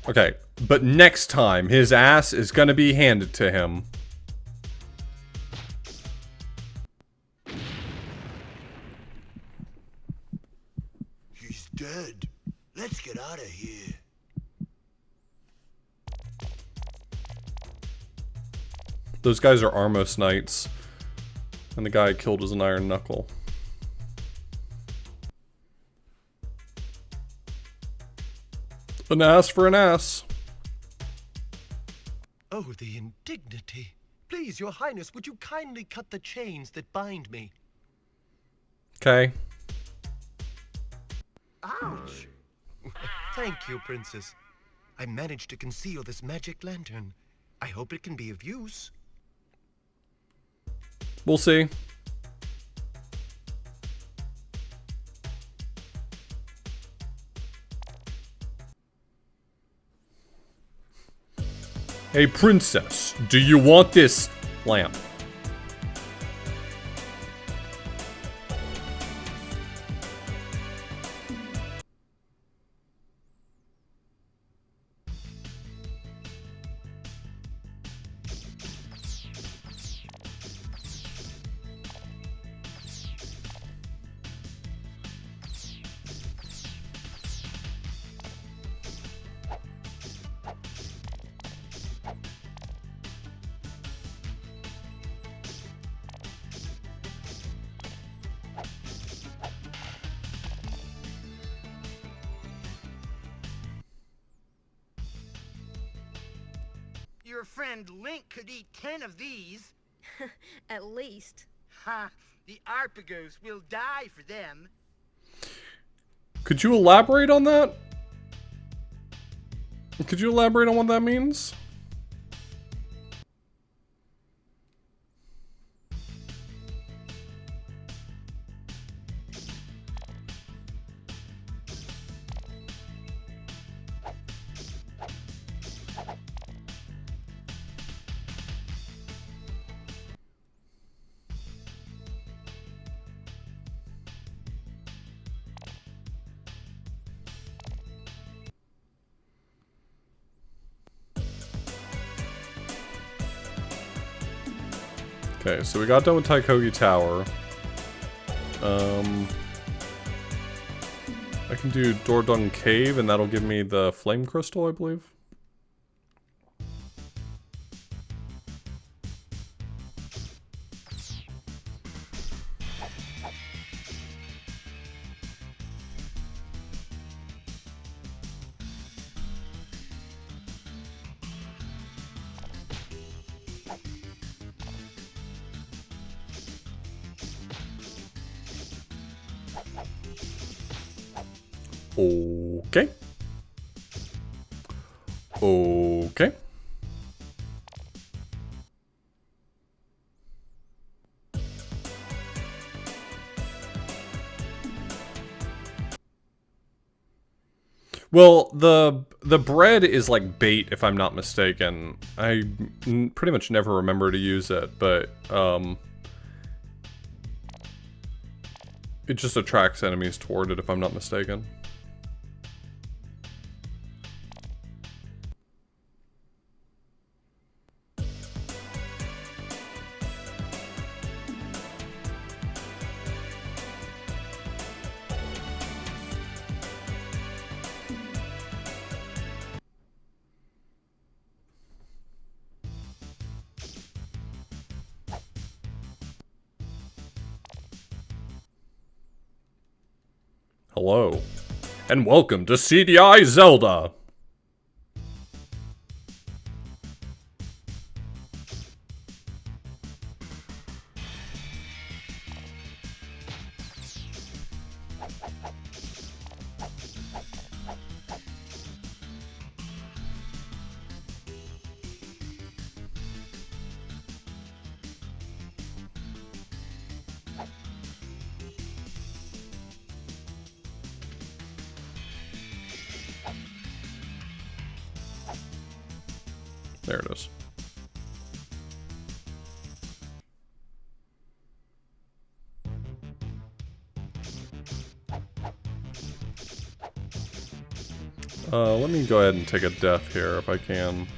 Speaker 1: Okay, but next time his ass is gonna be handed to him.
Speaker 13: He's dead. Let's get out of here.
Speaker 1: Those guys are Armos Knights. And the guy I killed was an Iron Knuckle. An ass for an ass.
Speaker 12: Oh, the indignity. Please, Your Highness, would you kindly cut the chains that bind me?
Speaker 1: Okay.
Speaker 6: Ouch!
Speaker 12: Thank you, Princess. I managed to conceal this magic lantern. I hope it can be of use.
Speaker 1: We'll see. Hey, princess, do you want this lamp?
Speaker 6: Your friend Link could eat 10 of these.
Speaker 2: At least.
Speaker 6: Ha! The Arpagos will die for them.
Speaker 1: Could you elaborate on that? Could you elaborate on what that means? Okay, so we got done with Taikogi Tower. I can do Dordung Cave, and that'll give me the Flame Crystal, I believe. Okay. Okay. Well, the bread is like bait, if I'm not mistaken. I pretty much never remember to use it, but it just attracts enemies toward it, if I'm not mistaken. Hello, and welcome to CDI Zelda! There it is. Let me go ahead and take a death here if I can.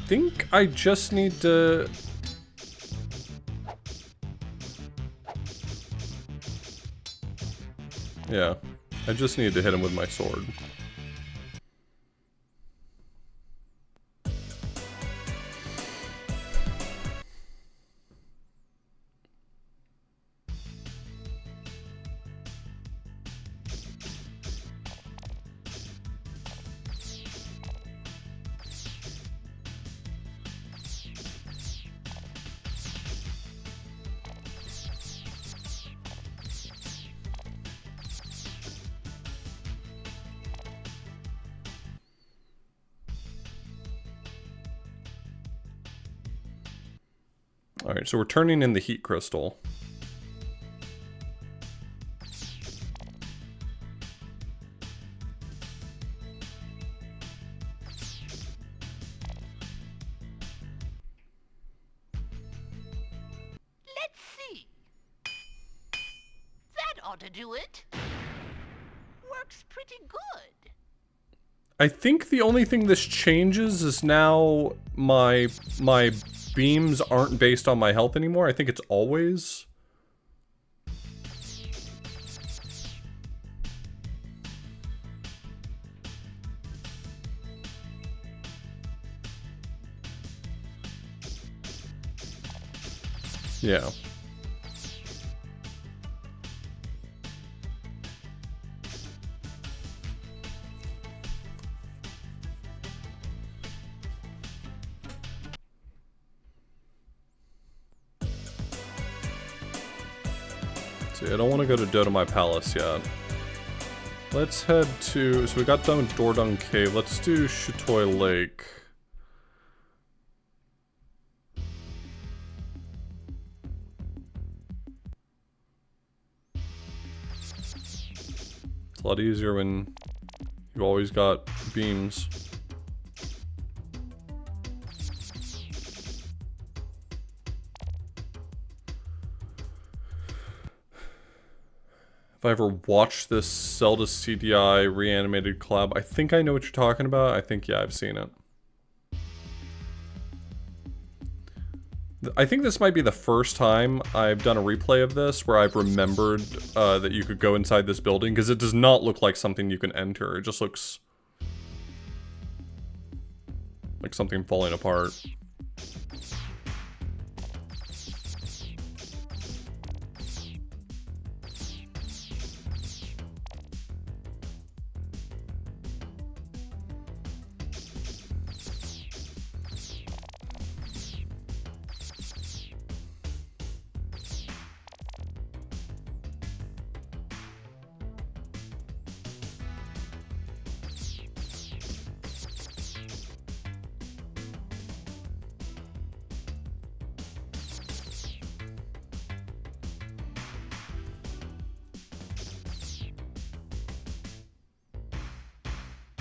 Speaker 1: think I just need to... Yeah, I just need to hit him with my sword. Alright, so we're turning in the heat crystal.
Speaker 10: Let's see. That ought to do it. Works pretty good.
Speaker 1: I think the only thing this changes is now my beams aren't based on my health anymore. I think it's always. Yeah. See, I don't want to go to Dodomai Palace yet. Let's head to... So we got done with Dordung Cave. Let's do Shutoy Lake. It's a lot easier when you've always got beams. If I ever watched this Zelda CDI reanimated collab, I think I know what you're talking about. I think, yeah, I've seen it. I think this might be the first time I've done a replay of this where I've remembered that you could go inside this building, because it does not look like something you can enter. It just looks like something falling apart.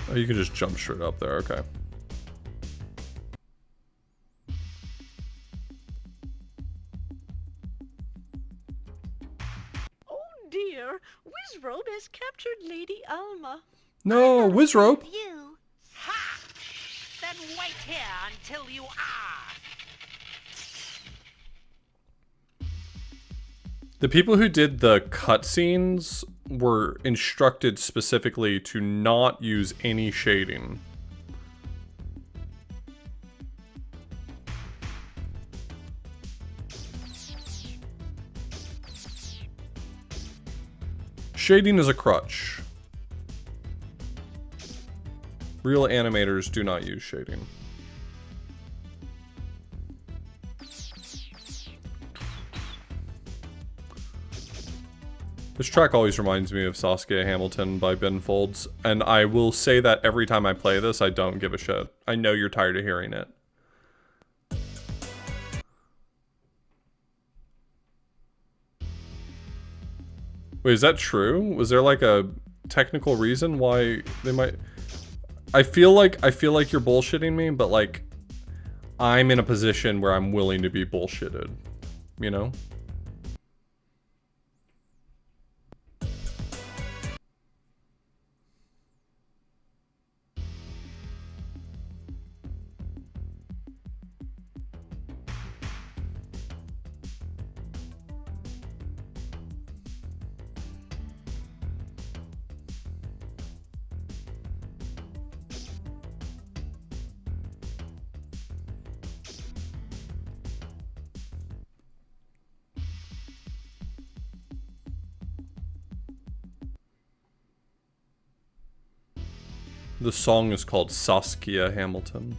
Speaker 1: Oh, you can just jump straight up there, okay.
Speaker 11: Oh dear, Wizrobe has captured Lady Alma.
Speaker 1: No, Wizrobe!
Speaker 10: You. Ha! Then wait here until you are.
Speaker 1: The people who did the cutscenes were instructed specifically to not use any shading. Shading is a crutch. Real animators do not use shading. This track always reminds me of Saskia Hamilton by Ben Folds, and I will say that every time I play this, I don't give a shit. I know you're tired of hearing it. Wait, is that true? Was there like a technical reason why they might... I feel like you're bullshitting me, but like, I'm in a position where I'm willing to be bullshitted, you know? The song is called Saskia Hamilton.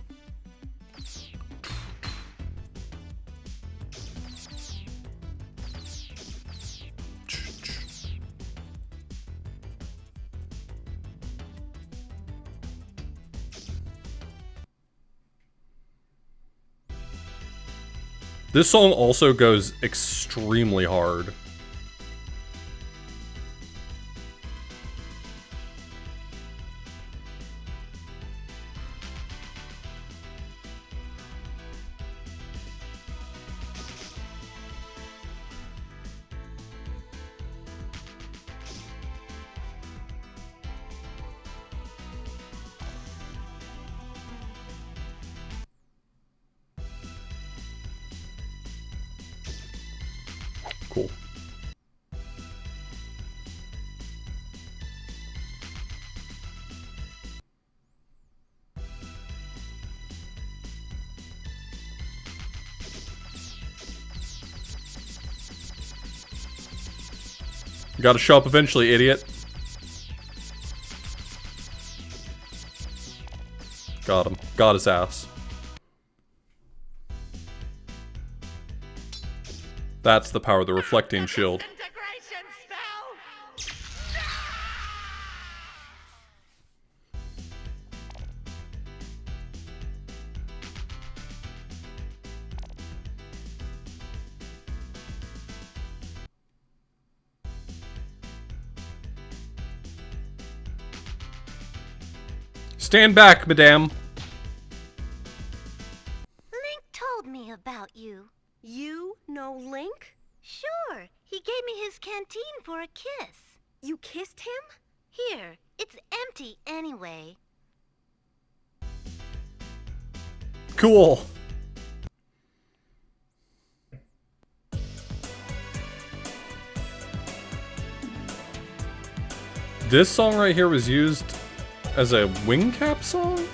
Speaker 1: This song also goes extremely hard. Cool. You gotta show up eventually, idiot. Got him. Got his ass. That's the power of the reflecting shield. Stand back, madame.
Speaker 10: Link told me about you.
Speaker 2: You know Link?
Speaker 10: Sure, he gave me his canteen for a kiss.
Speaker 2: You kissed him?
Speaker 10: Here, it's empty anyway.
Speaker 1: Cool. This song right here was used as a wing cap song?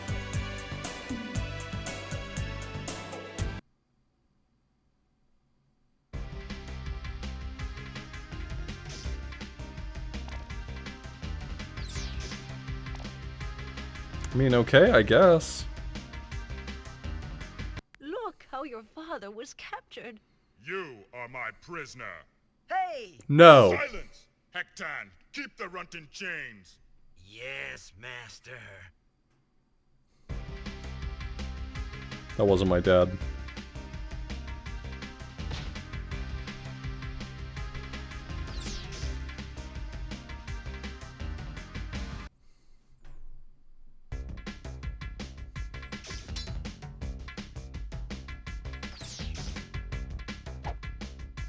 Speaker 1: I mean, okay, I guess.
Speaker 11: Look how your father was captured.
Speaker 8: You are my prisoner.
Speaker 6: Hey!
Speaker 1: No.
Speaker 8: Silence! Hectan, keep the runt in chains.
Speaker 6: Yes, master.
Speaker 1: That wasn't my dad.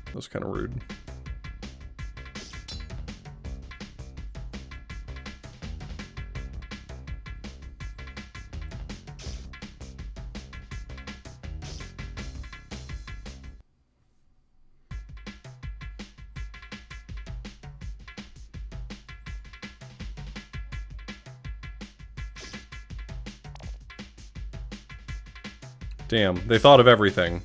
Speaker 1: That was kind of rude. Damn, they thought of everything.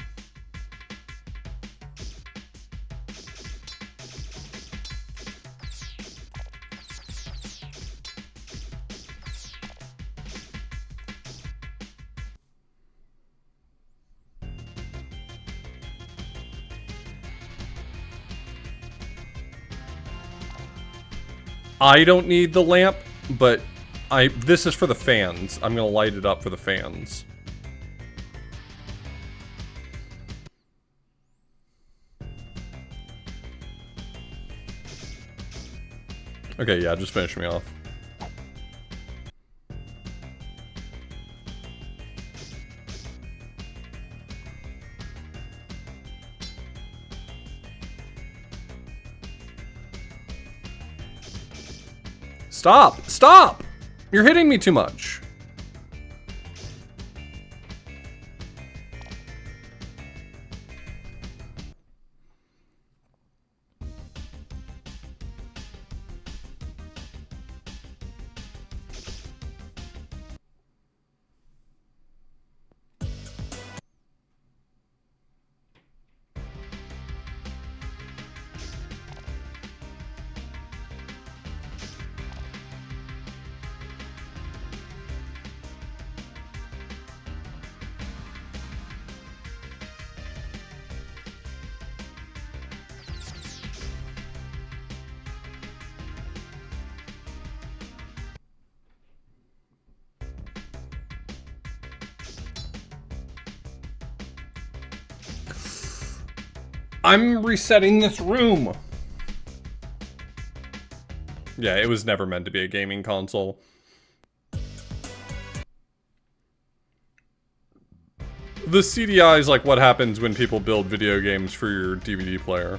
Speaker 1: I don't need the lamp, but this is for the fans. I'm gonna light it up for the fans. Okay, yeah, just finish me off. Stop! Stop! You're hitting me too much. I'm resetting this room. Yeah, it was never meant to be a gaming console. The CDI is like what happens when people build video games for your DVD player.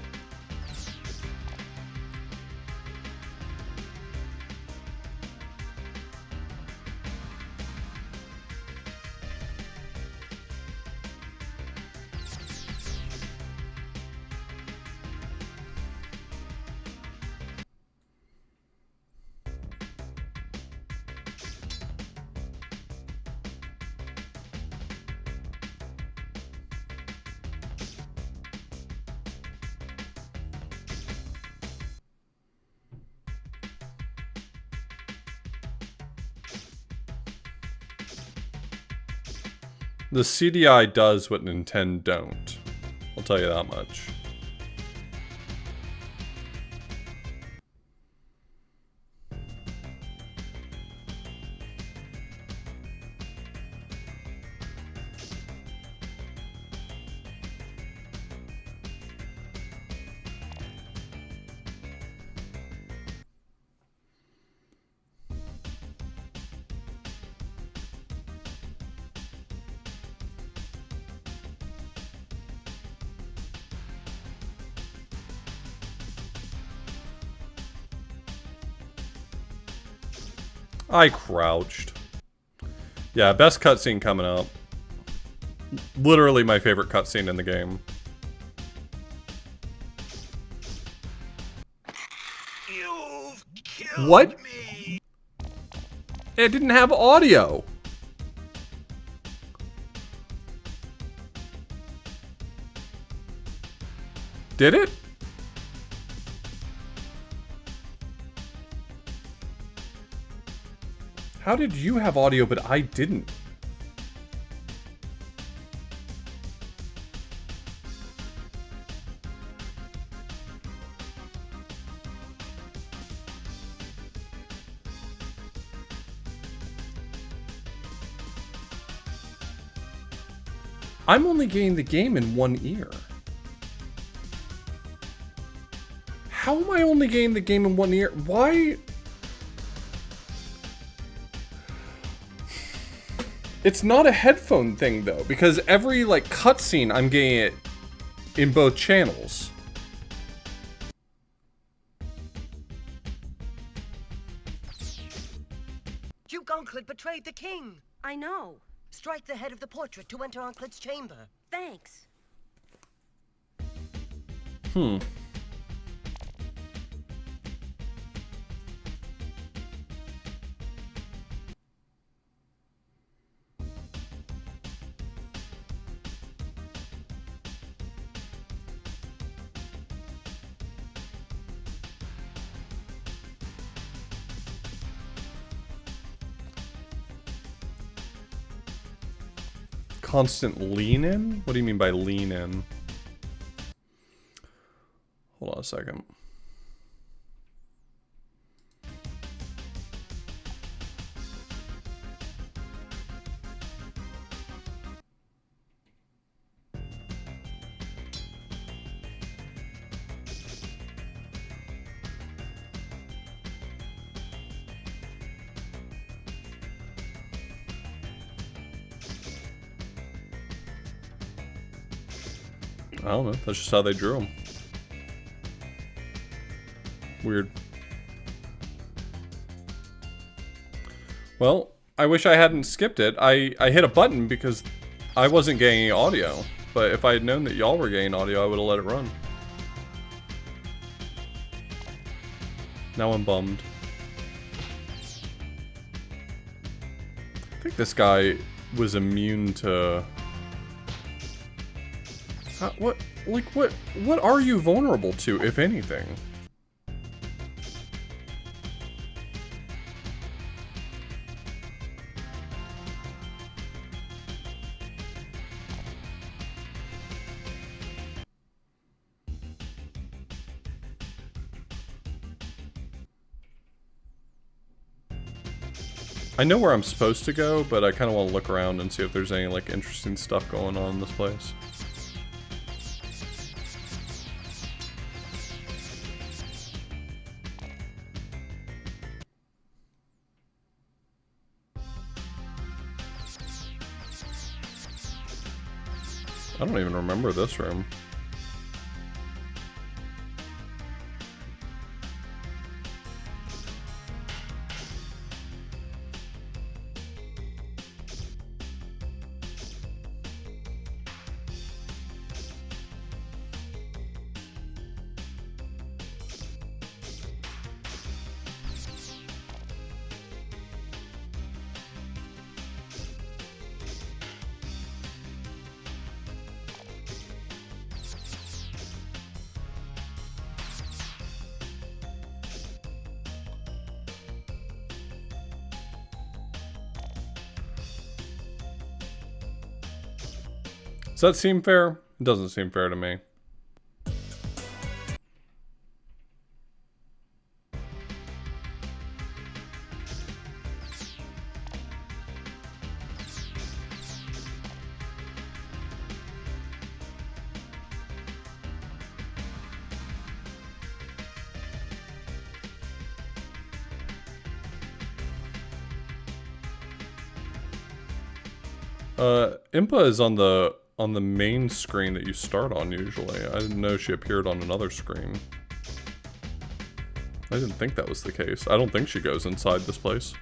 Speaker 1: The CDI does what Nintendo don't. I'll tell you that much. I crouched. Yeah, best cutscene coming up. Literally my favorite cutscene in the game.
Speaker 6: You've killed
Speaker 1: What?
Speaker 6: me.
Speaker 1: It didn't have audio. Did it? How did you have audio but I didn't? I'm only getting the game in one ear. How am I only getting the game in one ear? Why? It's not a headphone thing though, because every like cutscene I'm getting it in both channels.
Speaker 14: Duke Onklet betrayed the king.
Speaker 2: I know.
Speaker 14: Strike the head of the portrait to enter Onklet's chamber.
Speaker 2: Thanks.
Speaker 1: Constant lean in? What do you mean by lean in? Hold on a second. I don't know. That's just how they drew them. Weird. Well, I wish I hadn't skipped it. I hit a button because I wasn't getting any audio. But if I had known that y'all were getting audio, I would have let it run. Now I'm bummed. I think this guy was immune to... What are you vulnerable to, if anything? I know where I'm supposed to go, but I kind of want to look around and see if there's any, like, interesting stuff going on in this place. I don't even remember this room. Does that seem fair? It doesn't seem fair to me. Impa is on the main screen that you start on usually. I didn't know she appeared on another screen. I didn't think that was the case. I don't think she goes inside this place.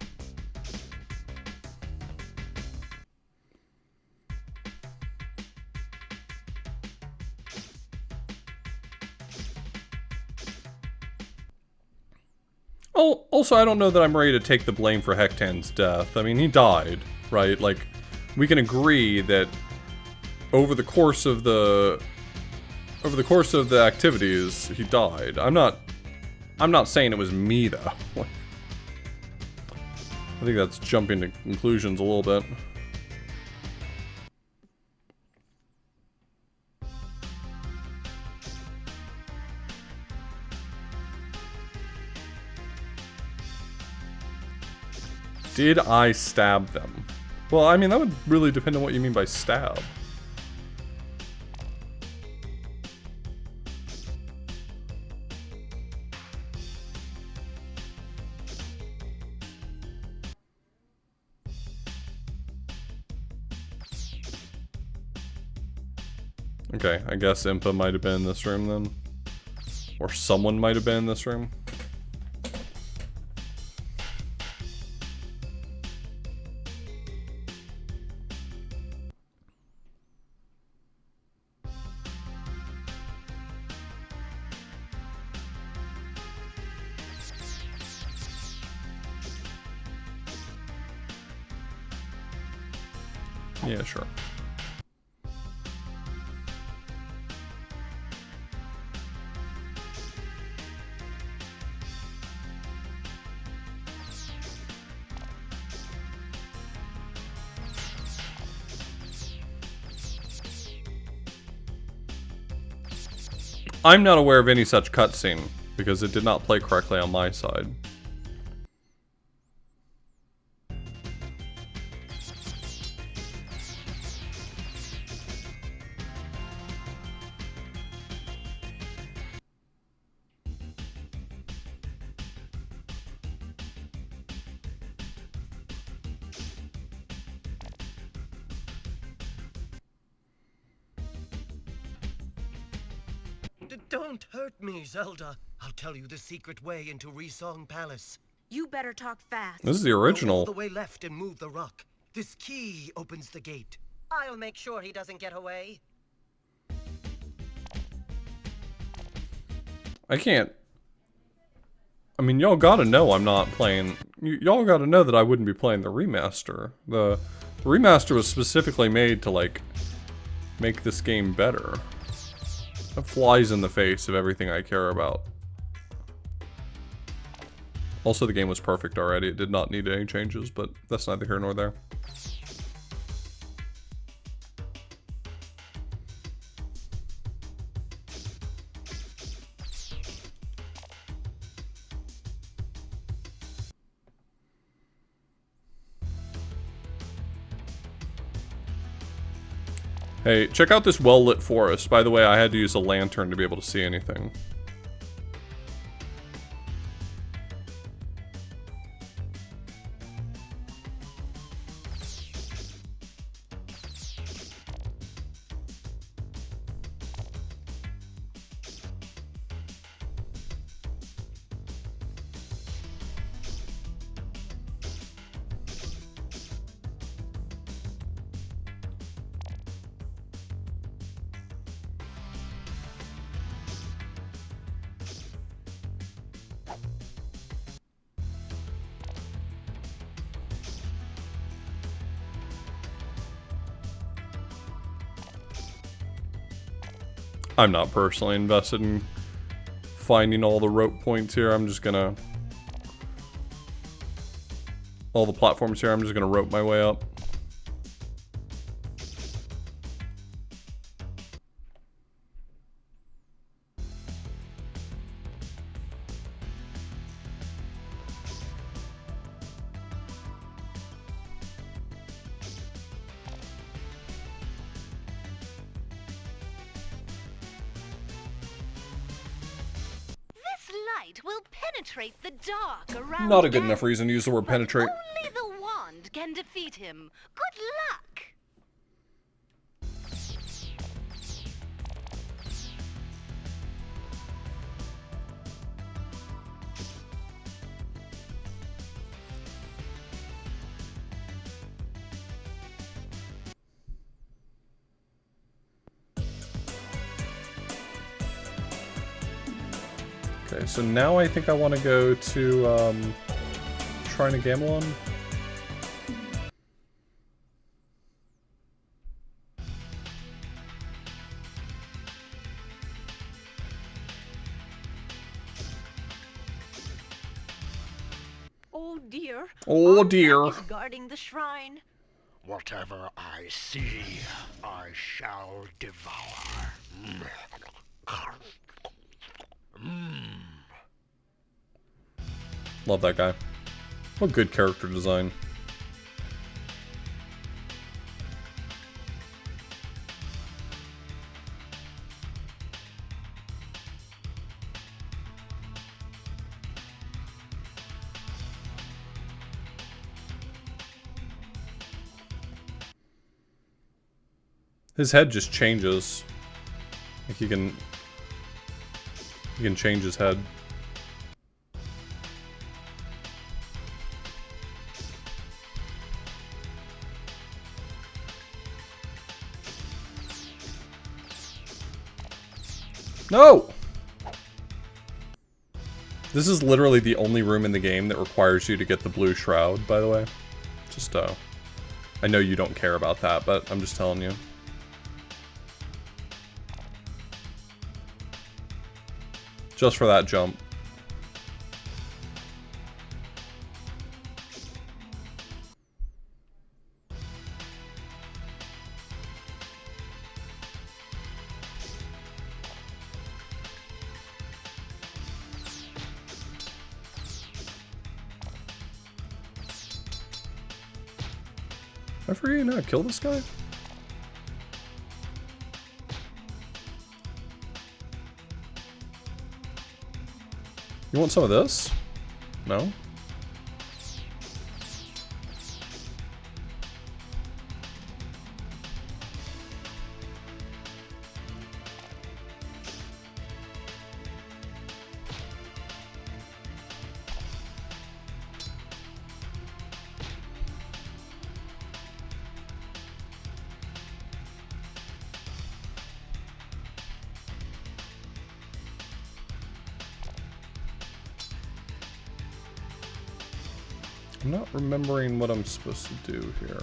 Speaker 1: Oh, also, I don't know that I'm ready to take the blame for Hectan's death. I mean, he died, right? Like, we can agree that over the course of the activities, he died. I'm not saying it was me though. I think that's jumping to conclusions a little bit. Did I stab them? Well, I mean, that would really depend on what you mean by stab. Okay, I guess Impa might have been in this room then. Or someone might have been in this room. Yeah, sure. I'm not aware of any such cutscene, because it did not play correctly on my side.
Speaker 12: Don't hurt me, Zelda. I'll tell you the secret way into Resong Palace.
Speaker 2: You better talk fast.
Speaker 1: This is the
Speaker 12: Go
Speaker 1: original.
Speaker 12: all the way left and move the rock. This key opens the gate.
Speaker 14: I'll make sure he doesn't get away.
Speaker 1: I can't. I mean, y'all gotta know I'm not playing. Y'all gotta know that I wouldn't be playing the remaster. The remaster was specifically made to, like, make this game better. That flies in the face of everything I care about. Also, the game was perfect already. It did not need any changes, but that's neither here nor there. Hey, check out this well-lit forest. By the way, I had to use a lantern to be able to see anything. I'm not personally invested in finding all the rope points here. I'm just gonna... all the platforms here, I'm just gonna rope my way up.
Speaker 10: Will penetrate the dark around.
Speaker 1: Not a good enough reason to use the word penetrate.
Speaker 10: Only the wand can defeat him. Good luck.
Speaker 1: Okay, so now I think I want to go to Shrine of Gamelon.
Speaker 11: Oh dear.
Speaker 1: Oh dear.
Speaker 11: Is guarding the shrine.
Speaker 13: Whatever I see, I shall devour.
Speaker 1: Love that guy. What good character design. His head just changes. Like he can change his head. No! This is literally the only room in the game that requires you to get the blue shroud, by the way. Just, I know you don't care about that, but I'm just telling you. Just for that jump. I forget you know how to kill this guy? You want some of this? No? I'm not remembering what I'm supposed to do here.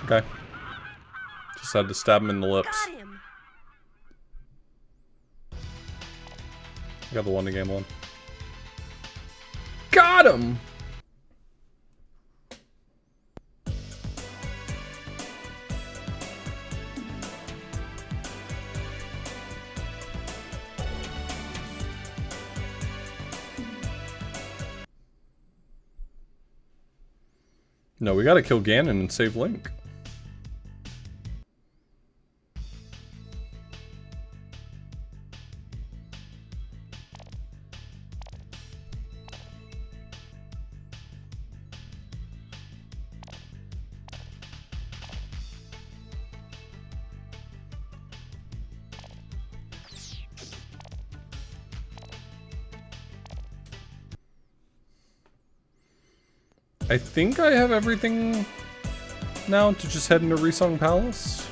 Speaker 1: Okay. Just had to stab him in the lips.
Speaker 10: Got him.
Speaker 1: I got the one to game one. Got him! No, we gotta kill Ganon and save Link. I think I have everything now to just head into Resong Palace.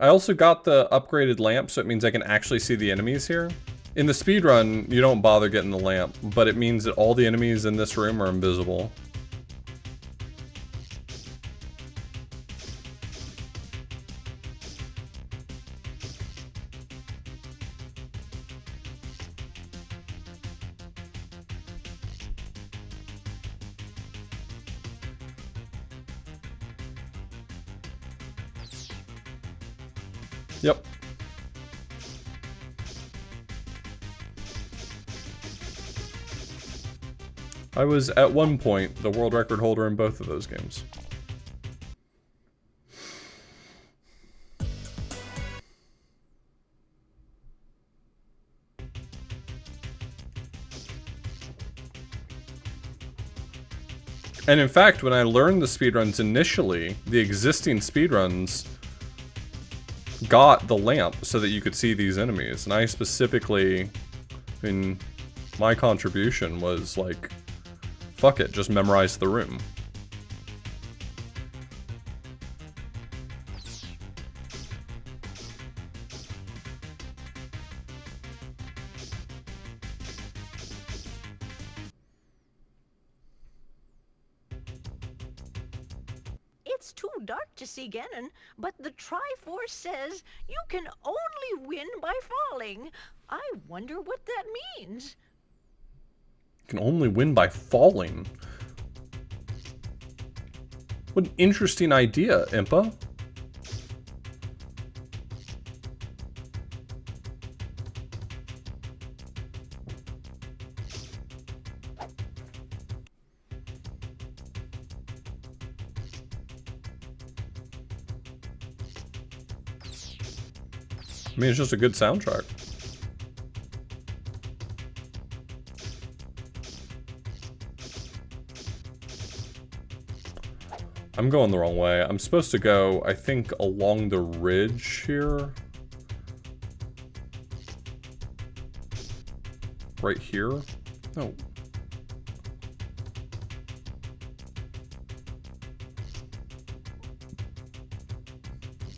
Speaker 1: I also got the upgraded lamp, so it means I can actually see the enemies here. In the speedrun, you don't bother getting the lamp, but it means that all the enemies in this room are invisible. Yep. I was at one point the world record holder in both of those games. And in fact, when I learned the speedruns initially, the existing speedruns got the lamp so that you could see these enemies. And I specifically, I mean, my contribution was like, fuck it, just memorize the room.
Speaker 11: It's too dark to see Ganon, but the Triforce says you can only win by falling. I wonder what that means.
Speaker 1: You can only win by falling. What an interesting idea, Impa. I mean, it's just a good soundtrack. I'm going the wrong way. I'm supposed to go, I think, along the ridge here. Right here? No.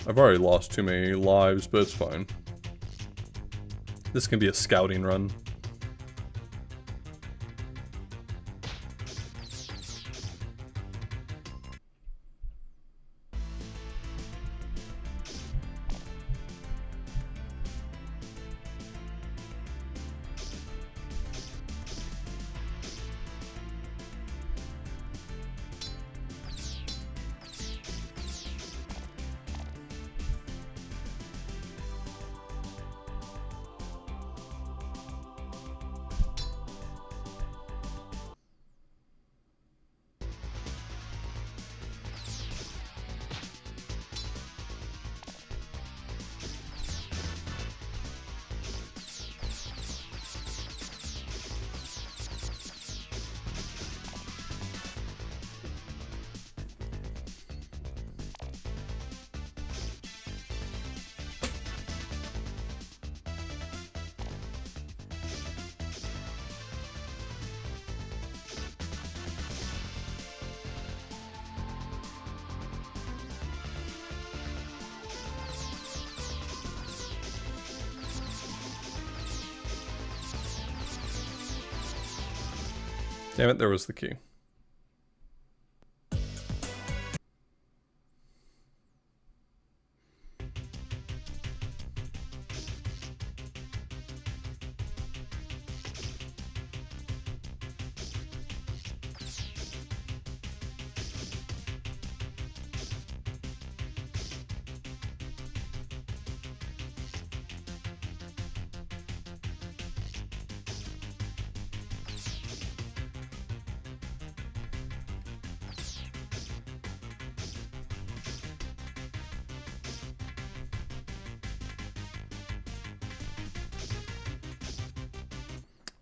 Speaker 1: I've already lost too many lives, but it's fine. This can be a scouting run. Damn it, there was the key.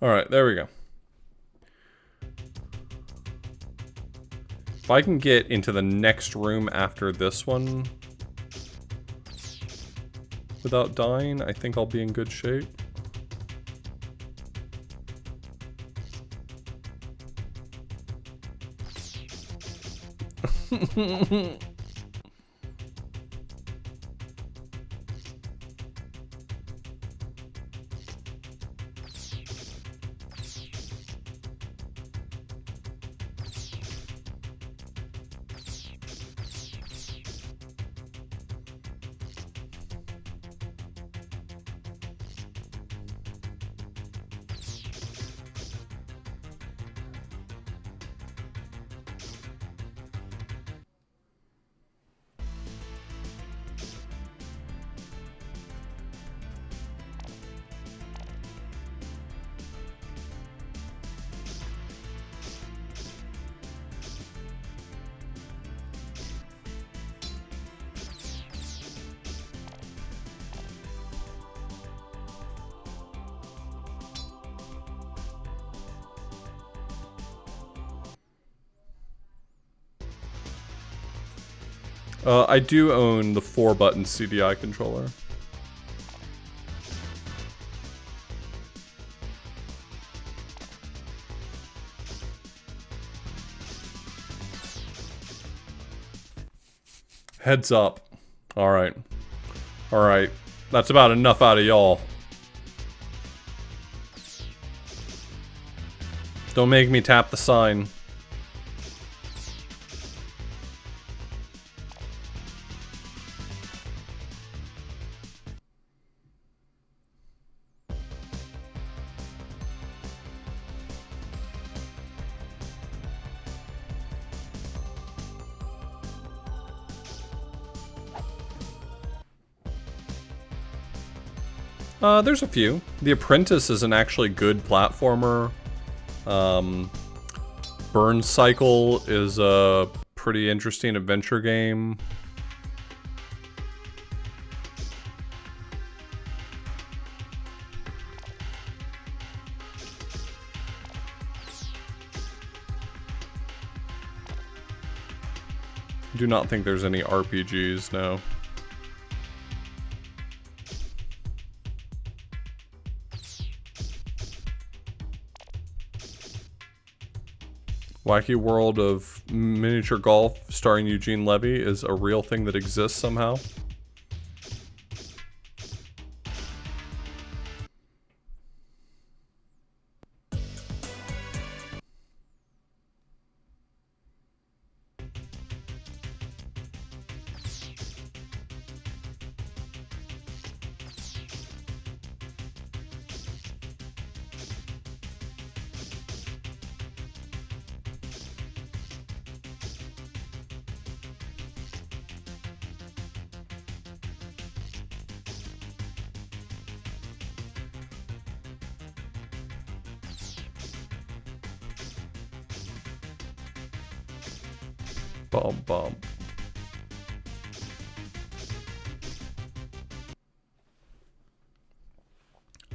Speaker 1: Alright, there we go. If I can get into the next room after this one without dying, I think I'll be in good shape. I do own the 4-button CDI controller. Heads up. Alright. Alright. That's about enough out of y'all. Don't make me tap the sign. There's a few. The Apprentice is an actually good platformer. Burn Cycle is a pretty interesting adventure game. I do not think there's any RPGs, no. Wacky World of Miniature Golf starring Eugene Levy is a real thing that exists somehow. Bum bum.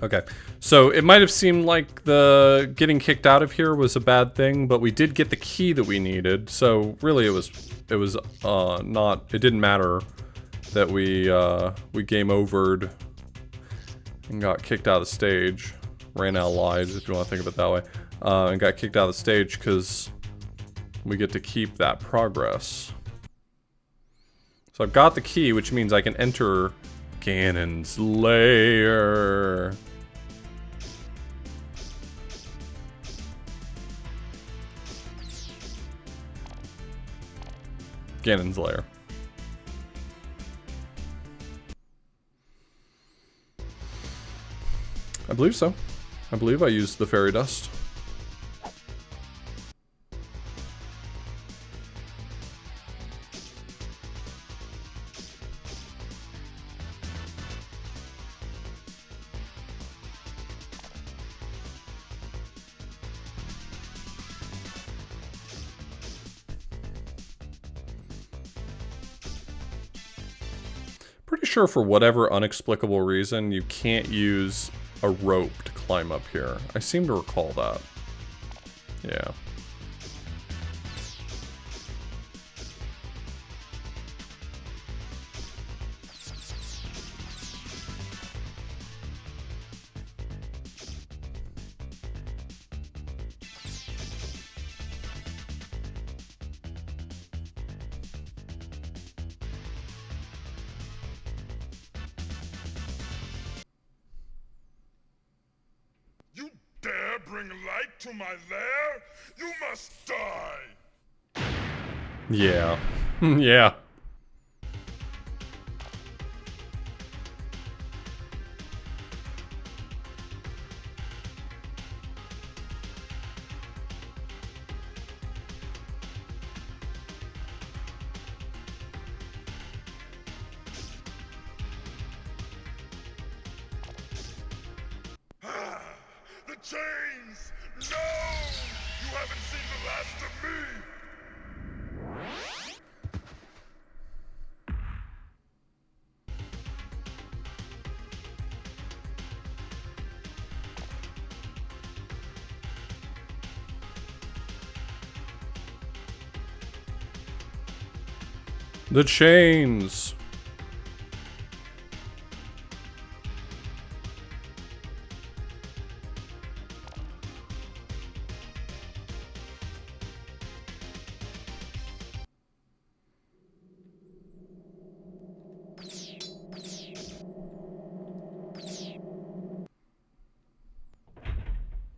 Speaker 1: Okay, so it might have seemed like the getting kicked out of here was a bad thing, but we did get the key that we needed. So really, it was not. It didn't matter that we game overed and got kicked out of the stage, ran out of lives if you want to think of it that way, and got kicked out of the stage because we get to keep that progress. So I've got the key, which means I can enter Ganon's lair. Ganon's lair. I believe so. I believe I used the fairy dust. Pretty sure for whatever unexplicable reason, you can't use a rope to climb up here. I seem to recall that. Yeah.
Speaker 8: Dare bring light to my lair? You must die!
Speaker 1: Yeah. Yeah.
Speaker 8: The chains! No! You haven't seen the last of me!
Speaker 1: The chains.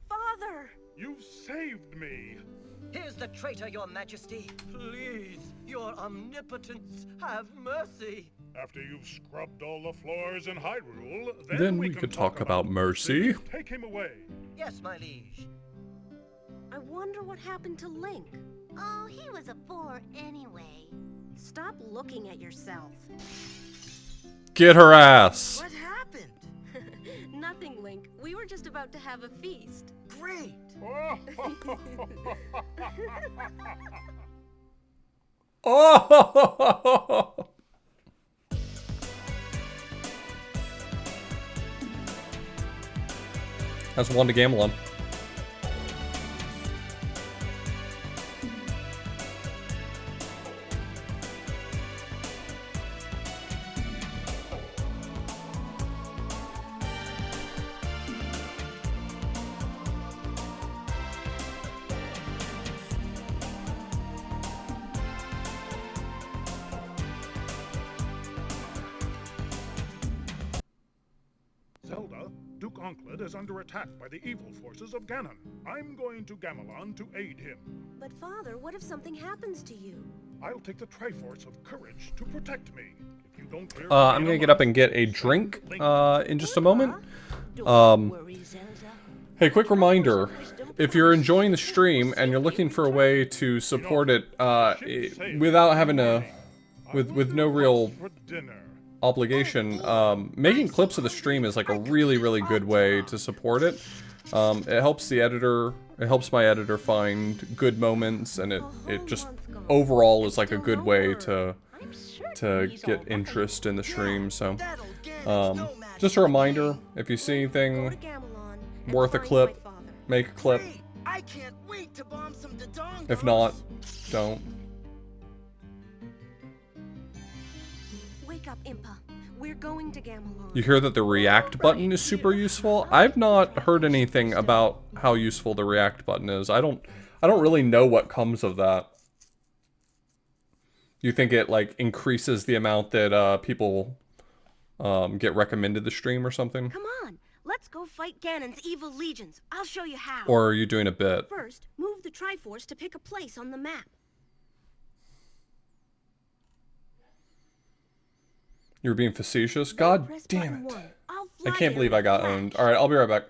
Speaker 2: Father!
Speaker 4: You saved me!
Speaker 14: Here's the traitor, your majesty.
Speaker 12: Please, your omnipotence, have mercy.
Speaker 4: After you've scrubbed all the floors in Hyrule,
Speaker 1: Then
Speaker 4: we
Speaker 1: we
Speaker 4: can
Speaker 1: could talk about mercy.
Speaker 4: Take him away.
Speaker 14: Yes, my liege.
Speaker 2: I wonder what happened to Link.
Speaker 9: Oh, he was a bore anyway.
Speaker 2: Stop looking at yourself.
Speaker 1: Get her ass.
Speaker 2: What happened? Nothing, Link. We were just about to have a feast.
Speaker 14: Great.
Speaker 1: Oh! That's one to Gamelon.
Speaker 4: Zelda, Duke Onklet is under attack by the evil forces of Ganon. I'm going to Gamelon to aid him.
Speaker 2: But Father, what if something happens to you?
Speaker 4: I'll take the Triforce of Courage to protect me. If you don't clear
Speaker 1: I'm gonna get up and get a drink in just a moment. Hey, quick reminder, if you're enjoying the stream and you're looking for a way to support it without having to, with no real obligation, making clips of the stream is like a really, really good way to support it. It helps the editor, it helps my editor find good moments, and it just overall is like a good way to get interest in the stream. So just a reminder, if you see anything worth a clip, make a clip.
Speaker 6: I can't wait to bomb some Dodongos.
Speaker 1: If not, don't.
Speaker 2: Wake up, Impa. We're going to Gamelon.
Speaker 1: You hear that the react button is super useful? I've not heard anything about how useful the react button is. I don't really know what comes of that. You think it like increases the amount that people get recommended the stream or something?
Speaker 2: Come on, let's go fight Ganon's evil legions. I'll show you how.
Speaker 1: Or are you doing a bit?
Speaker 2: First, move the Triforce to pick a place on the map.
Speaker 1: You're being facetious? God damn it. I can't believe I got owned. Alright, I'll be right back.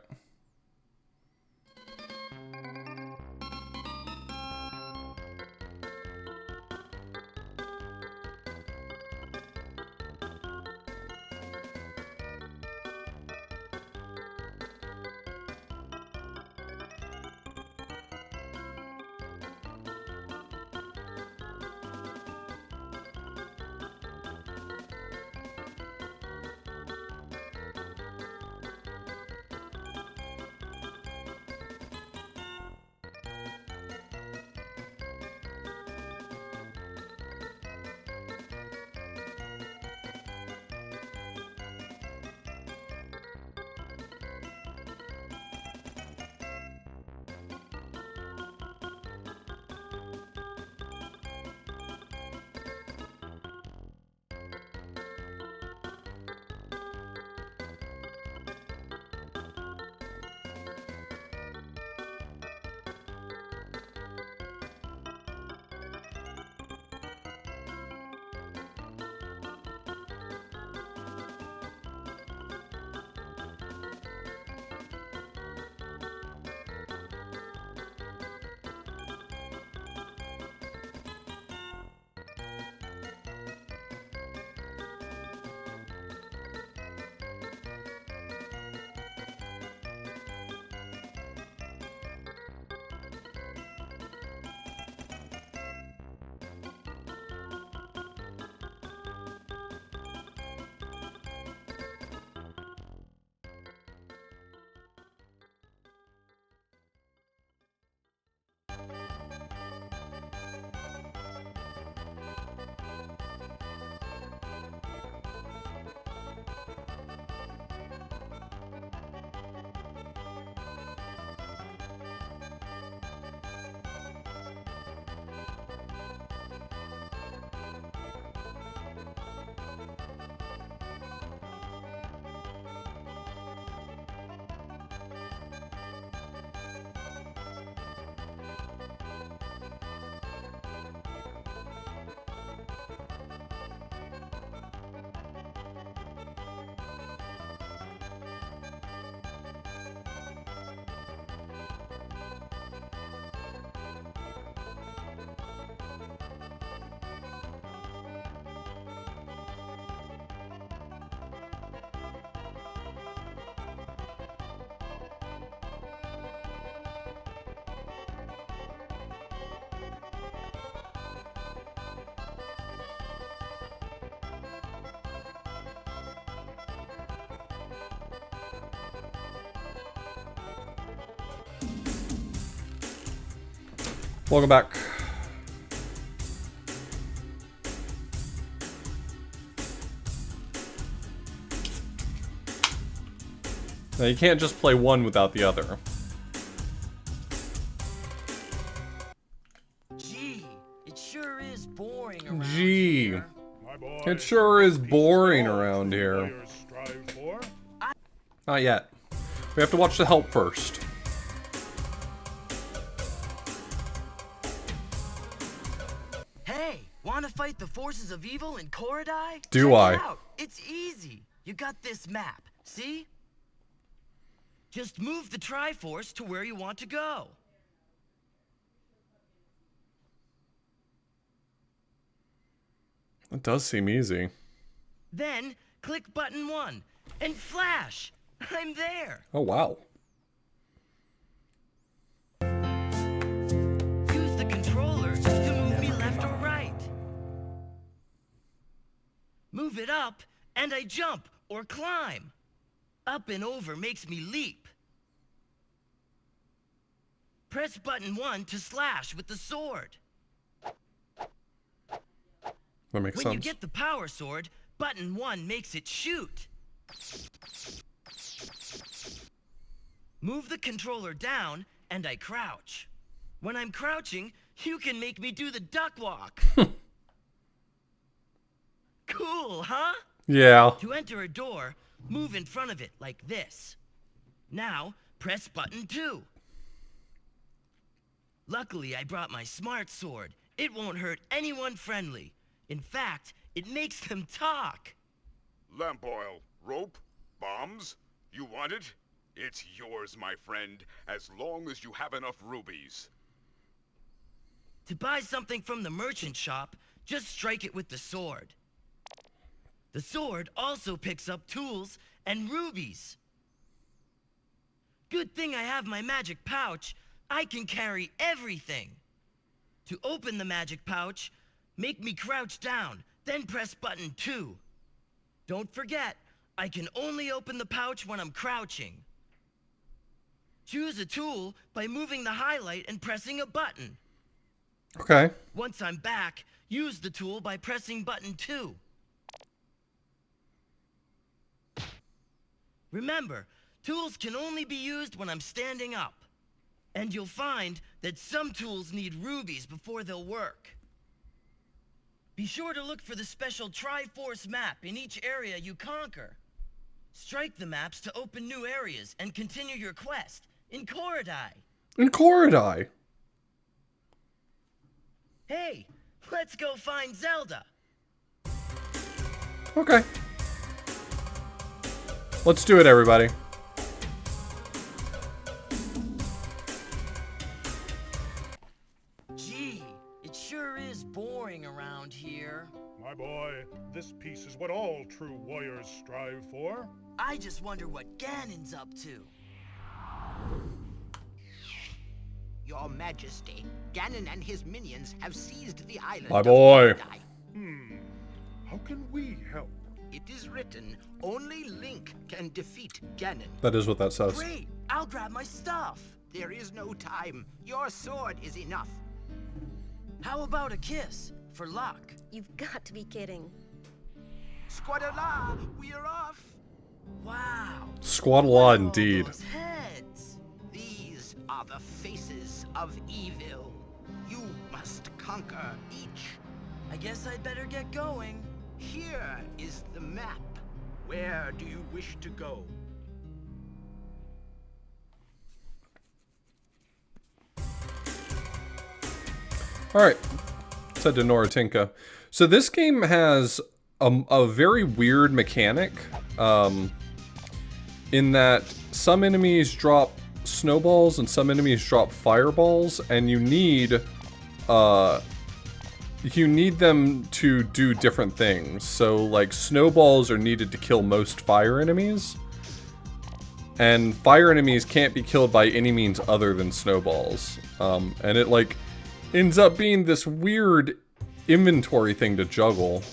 Speaker 1: Welcome back. Now you can't just play one without the other.
Speaker 14: Gee, it sure is boring around
Speaker 1: Gee.
Speaker 14: here.
Speaker 4: My boy,
Speaker 1: It sure is
Speaker 4: peace
Speaker 1: boring
Speaker 4: all
Speaker 1: around
Speaker 4: true
Speaker 1: here.
Speaker 4: warriors strive for.
Speaker 1: Not yet. We have to watch the help first.
Speaker 14: Hey, want to fight the forces of evil in Korodai?
Speaker 1: Do
Speaker 14: Check
Speaker 1: I?
Speaker 14: it out. It's easy. You got this map. See? Just move the Triforce to where you want to go.
Speaker 1: It does seem easy.
Speaker 14: Then click button 1 and flash. I'm there.
Speaker 1: Oh, wow.
Speaker 14: Use the controller to move me left or right. Move it up and I jump or climb. Up and over makes me leap. Press button 1 to slash with the sword.
Speaker 1: That makes
Speaker 14: When
Speaker 1: sense.
Speaker 14: you get the power sword, button 1 makes it shoot. Move the controller down and I crouch. When I'm crouching, you can make me do the duck walk. Cool, huh?
Speaker 1: Yeah.
Speaker 14: To enter a door, move in front of it like this. Now, press button 2. Luckily, I brought my smart sword. It won't hurt anyone friendly. In fact, it makes them talk.
Speaker 8: Lamp oil, rope, bombs? You want it? It's yours, my friend, as long as you have enough rubies.
Speaker 14: To buy something from the merchant shop, just strike it with the sword. The sword also picks up tools and rubies. Good thing I have my magic pouch. I can carry everything. To open the magic pouch, make me crouch down, then press button 2. Don't forget, I can only open the pouch when I'm crouching. Choose a tool by moving the highlight and pressing a button.
Speaker 1: Okay.
Speaker 14: Once I'm back, use the tool by pressing button 2. Remember, tools can only be used when I'm standing up. And you'll find that some tools need rubies before they'll work. Be sure to look for the special Triforce map in each area you conquer. Strike the maps to open new areas and continue your quest in Korodai.
Speaker 1: In Korodai.
Speaker 14: Hey, let's go find Zelda.
Speaker 1: Okay. Let's do it, everybody.
Speaker 14: Gee, it sure is boring around here.
Speaker 4: My boy, this peace is what all true warriors strive for.
Speaker 14: I just wonder what Ganon's up to.
Speaker 6: Your Majesty, Ganon and his minions have seized the island.
Speaker 1: My
Speaker 6: of
Speaker 1: boy.
Speaker 6: Korodai.
Speaker 4: How can we help?
Speaker 6: It is written, only Link can defeat Ganon.
Speaker 1: That is what that says.
Speaker 14: Great, I'll grab my stuff.
Speaker 6: There is no time. Your sword is enough.
Speaker 14: How about a kiss, for luck?
Speaker 2: You've got to be kidding.
Speaker 6: Squadala, we are off.
Speaker 14: Wow.
Speaker 1: Squad-a-lot indeed.
Speaker 14: Those heads.
Speaker 6: These are the faces of evil. You must conquer each.
Speaker 14: I guess I'd better get going.
Speaker 6: Here is the map. Where do you wish to go?
Speaker 1: Alright. Said to Noratinka. So this game has a very weird mechanic. In that some enemies drop snowballs and some enemies drop fireballs, and you need them to do different things. So like snowballs are needed to kill most fire enemies, and fire enemies can't be killed by any means other than snowballs. And it like ends up being this weird inventory thing to juggle.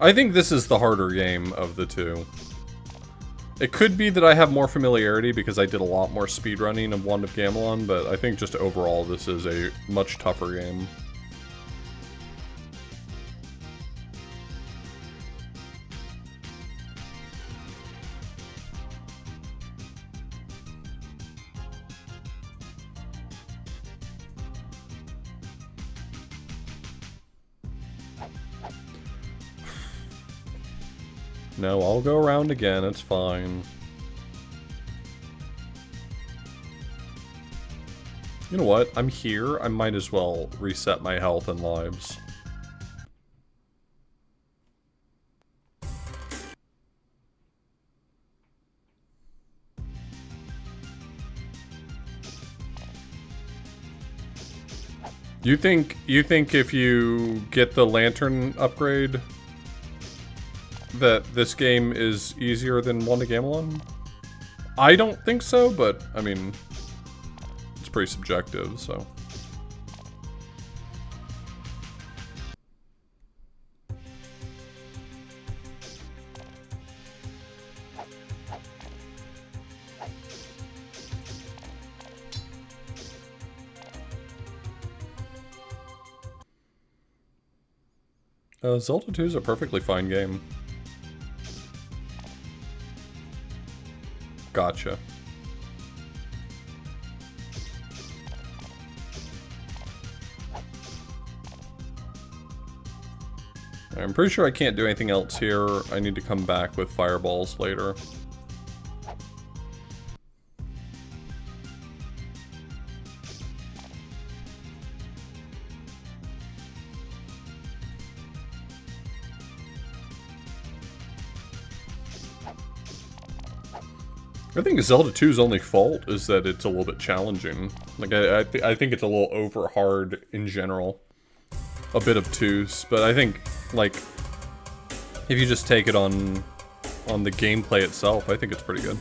Speaker 1: I think this is the harder game of the two. It could be that I have more familiarity because I did a lot more speedrunning of Wand of Gamelon, but I think just overall this is a much tougher game. No, I'll go around again, it's fine. You know what? I'm here. I might as well reset my health and lives. You think if you get the lantern upgrade that this game is easier than Wand of Gamelon? I don't think so, but I mean, it's pretty subjective, so. Zelda 2 is a perfectly fine game. Gotcha. I'm pretty sure I can't do anything else here. I need to come back with fireballs later. I think Zelda 2's only fault is that it's a little bit challenging. Like, I think it's a little over hard in general. A bit obtuse, but I think, like, if you just take it on the gameplay itself, I think it's pretty good.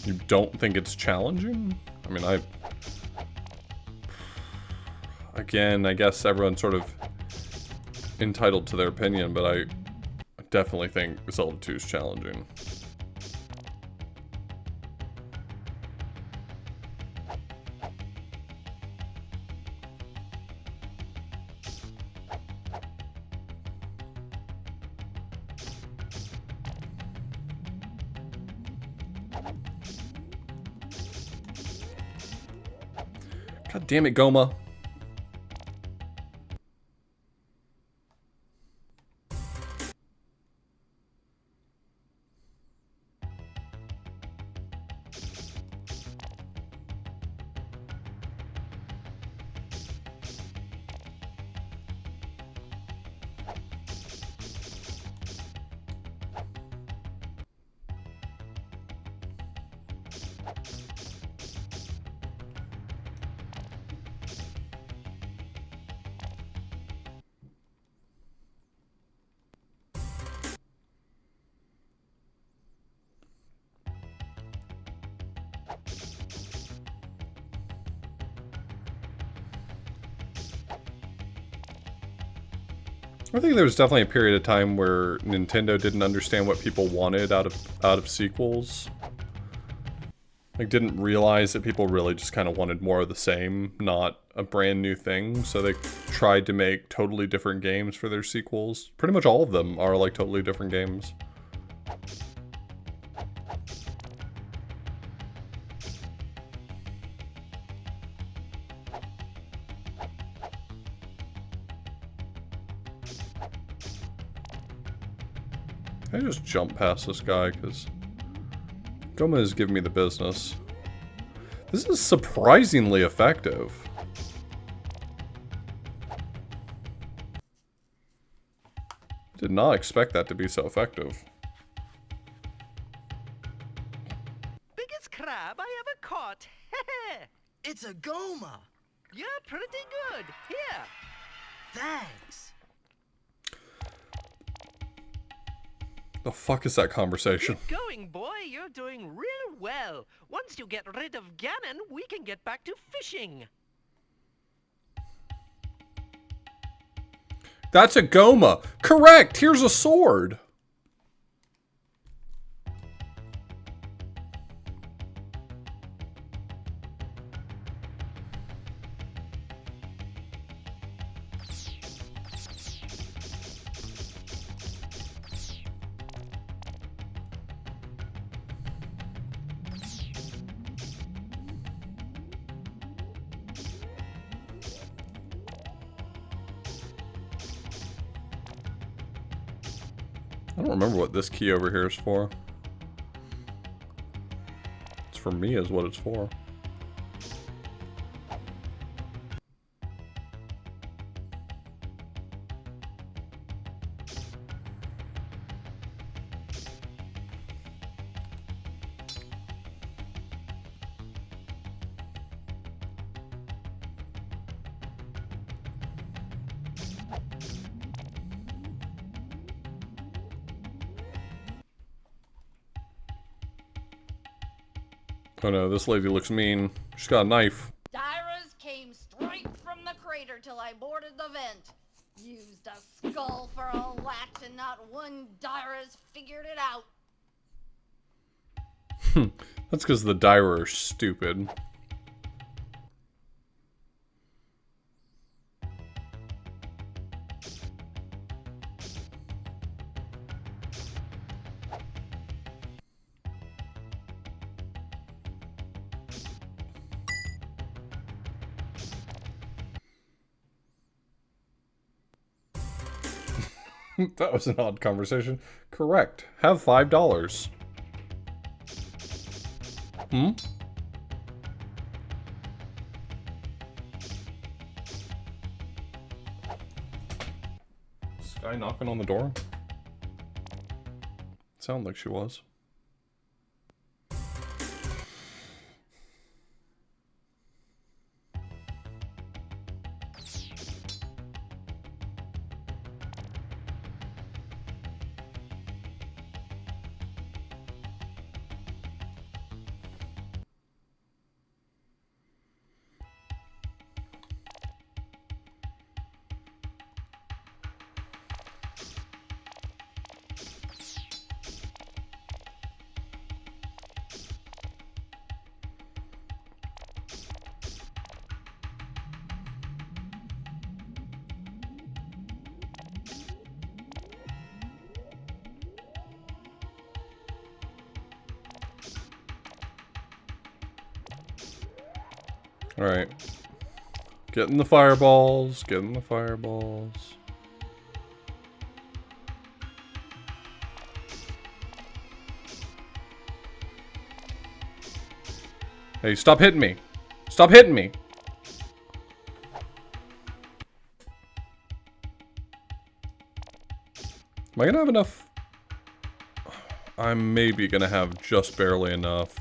Speaker 1: You don't think it's challenging? I mean, again, I guess everyone's sort of entitled to their opinion, but I definitely think Zelda 2 is challenging. God damn it, Goma. I think there was definitely a period of time where Nintendo didn't understand what people wanted out of sequels. Like, didn't realize that people really just kind of wanted more of the same, not a brand new thing. So they tried to make totally different games for their sequels. Pretty much all of them are like totally different games. I just jump past this guy because Goma is giving me the business. This is surprisingly effective. Did not expect that to be so effective.
Speaker 6: Biggest crab I ever caught.
Speaker 14: It's a Goma.
Speaker 6: You're pretty good. Here.
Speaker 14: Thanks.
Speaker 1: The fuck is that conversation?
Speaker 15: Keep going, boy. You're doing real well. Once you get rid of Ganon, we can get back to fishing.
Speaker 1: That's a Goma. Correct. Here's a sword. I don't remember what this key over here is for. It's for me is what it's for. Oh no, this lady looks mean. She's got a knife.
Speaker 16: Dyras came straight from the crater till I boarded the vent. Used a skull for a latch and not one Dyras figured it out.
Speaker 1: That's because the Dyra are stupid. That was an odd conversation. Correct. Have $5. Hmm? Is this guy knocking on the door? Sounded like she was. Alright. Getting the fireballs. Getting the fireballs. Hey, stop hitting me. Stop hitting me. Am I gonna have enough? I'm maybe gonna have just barely enough.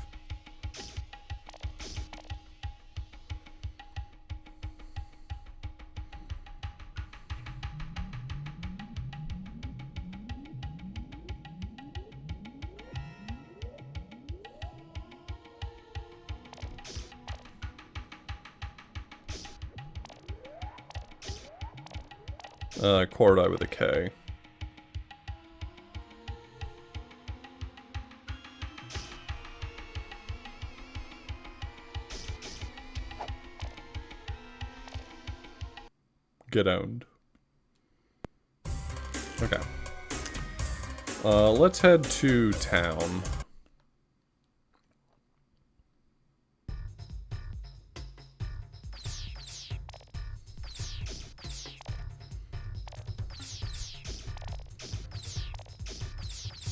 Speaker 1: Cordai with a K. Get owned. Okay. Let's head to town.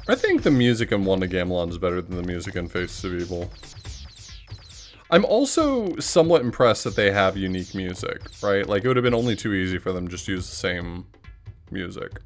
Speaker 1: I think the music in Wanda Gamelon is better than the music in Faces of Evil. I'm also somewhat impressed that they have unique music, right? Like, it would have been only too easy for them to just use the same music.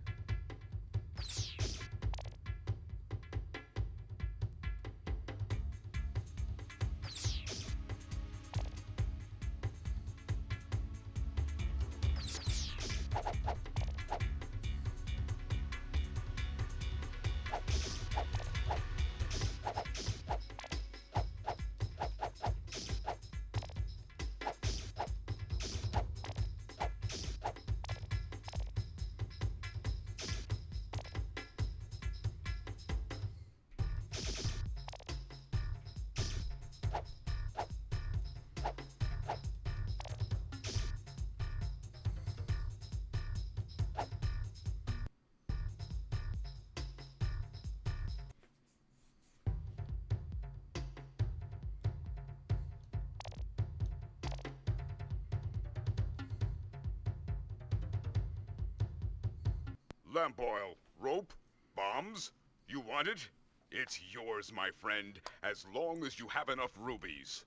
Speaker 8: Lamp oil, rope, bombs. You want it? It's yours, my friend, as long as you have enough rubies.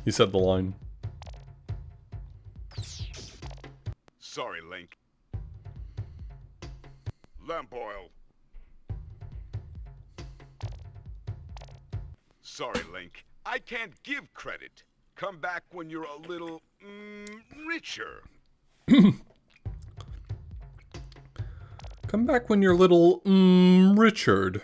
Speaker 1: He said the line.
Speaker 8: Sorry, Link. Lamp oil. Sorry, Link. I can't give credit. Come back when you're a little, richer.
Speaker 1: Come back when you're little, Richard.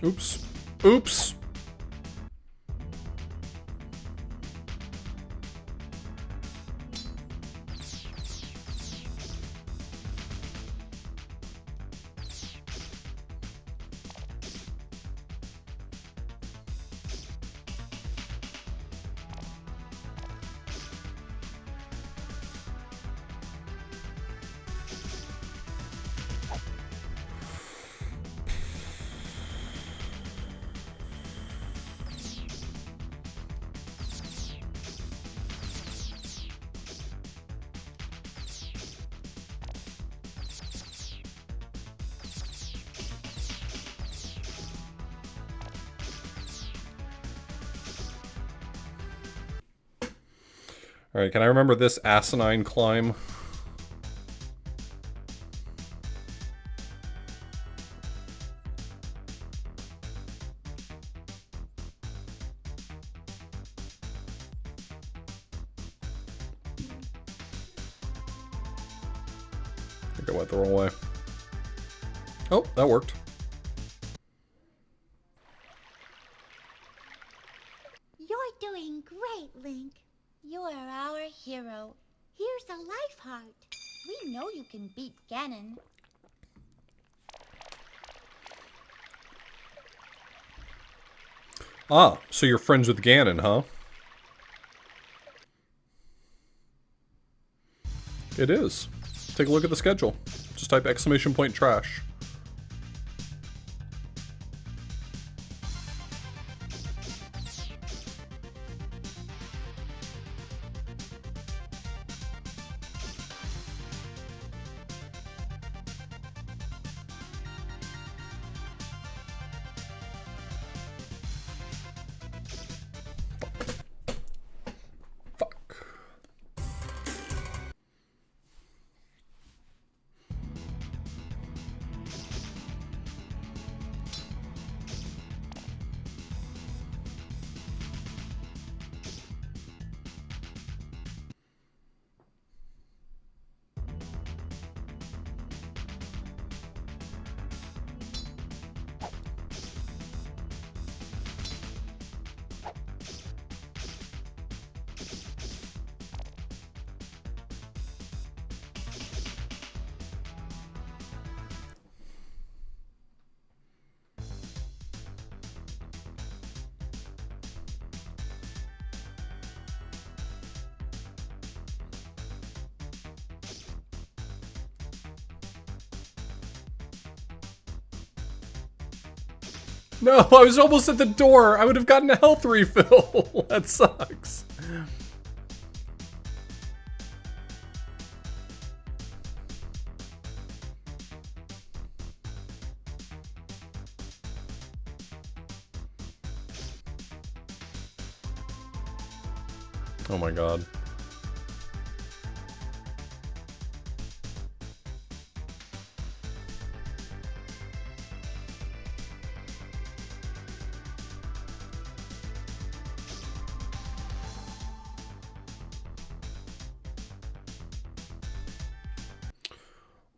Speaker 1: Oops. Oops! Alright, can I remember this asinine climb? I think I went the wrong way. Oh, that worked.
Speaker 9: You're doing great, Link. You are our hero. Here's a life heart. We know you can beat Ganon.
Speaker 1: Ah, so you're friends with Ganon, huh? It is. Take a look at the schedule. Just type !trash. No, I was almost at the door. I would have gotten a health refill. That sucks. Oh my god.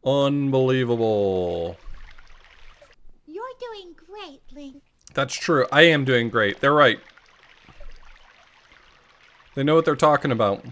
Speaker 1: Unbelievable.
Speaker 9: You're doing great, Link.
Speaker 1: That's true. I am doing great. They're right. They know what they're talking about.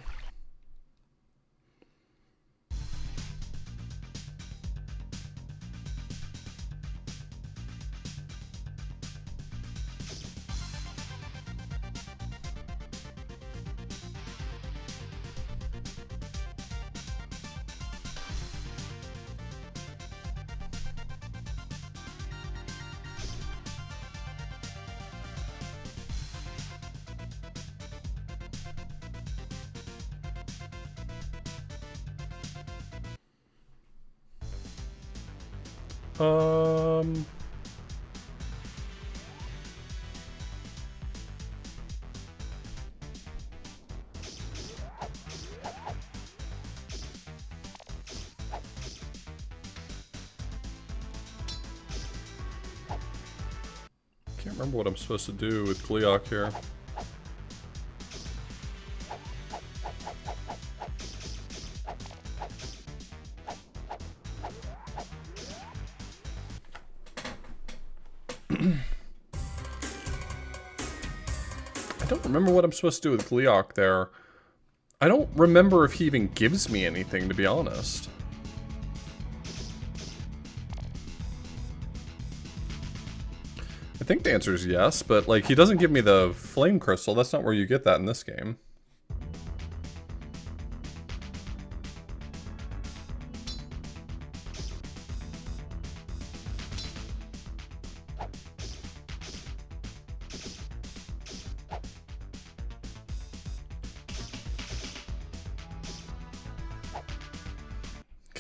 Speaker 1: Can't remember what I'm supposed to do with Gleeok here. I don't remember what I'm supposed to do with Gleeok there. I don't remember if he even gives me anything, to be honest. I think the answer is yes, but like he doesn't give me the flame crystal. That's not where you get that in this game.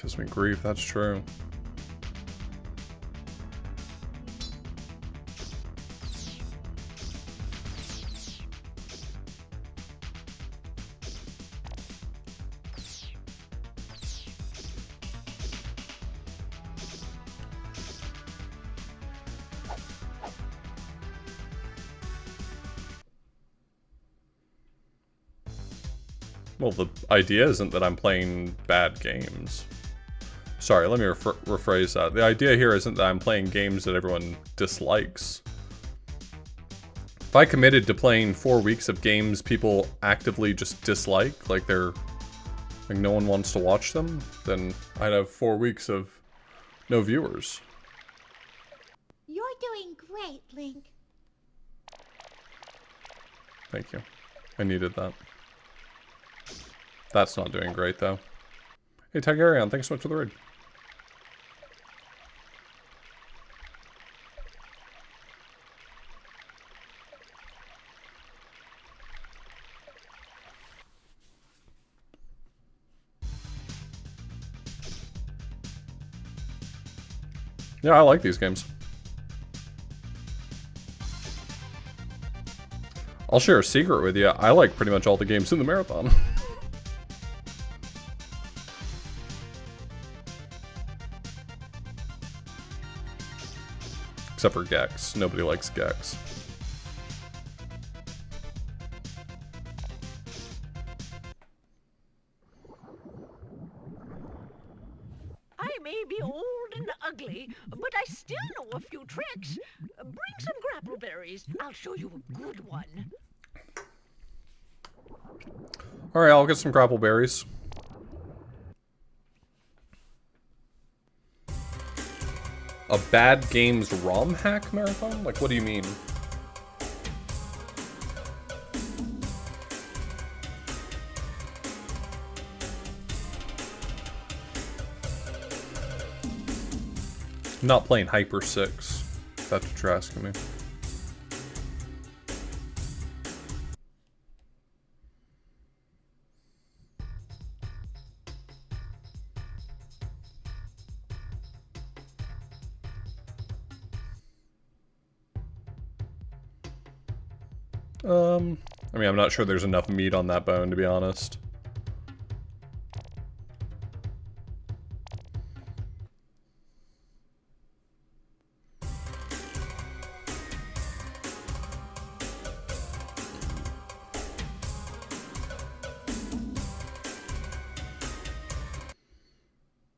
Speaker 1: Gives me grief, that's true. Well, the idea isn't that I'm playing bad games. Sorry, let me rephrase that. The idea here isn't that I'm playing games that everyone dislikes. If I committed to playing 4 weeks of games people actively just dislike, like no one wants to watch them, then I'd have 4 weeks of no viewers.
Speaker 9: You're doing great, Link.
Speaker 1: Thank you. I needed that. That's not doing great, though. Hey, Tigerion, thanks so much for the raid. Yeah, I like these games. I'll share a secret with you. I like pretty much all the games in the marathon. Except for Gex. Nobody likes Gex.
Speaker 11: I may be old and ugly, but I still know a few tricks. Bring some grapple berries. I'll show you a good one.
Speaker 1: Alright, I'll get some grapple berries. A bad games ROM hack marathon? Like, what do you mean? I'm not playing Hyper 6. If that's what you're asking me. I mean, I'm not sure there's enough meat on that bone, to be honest.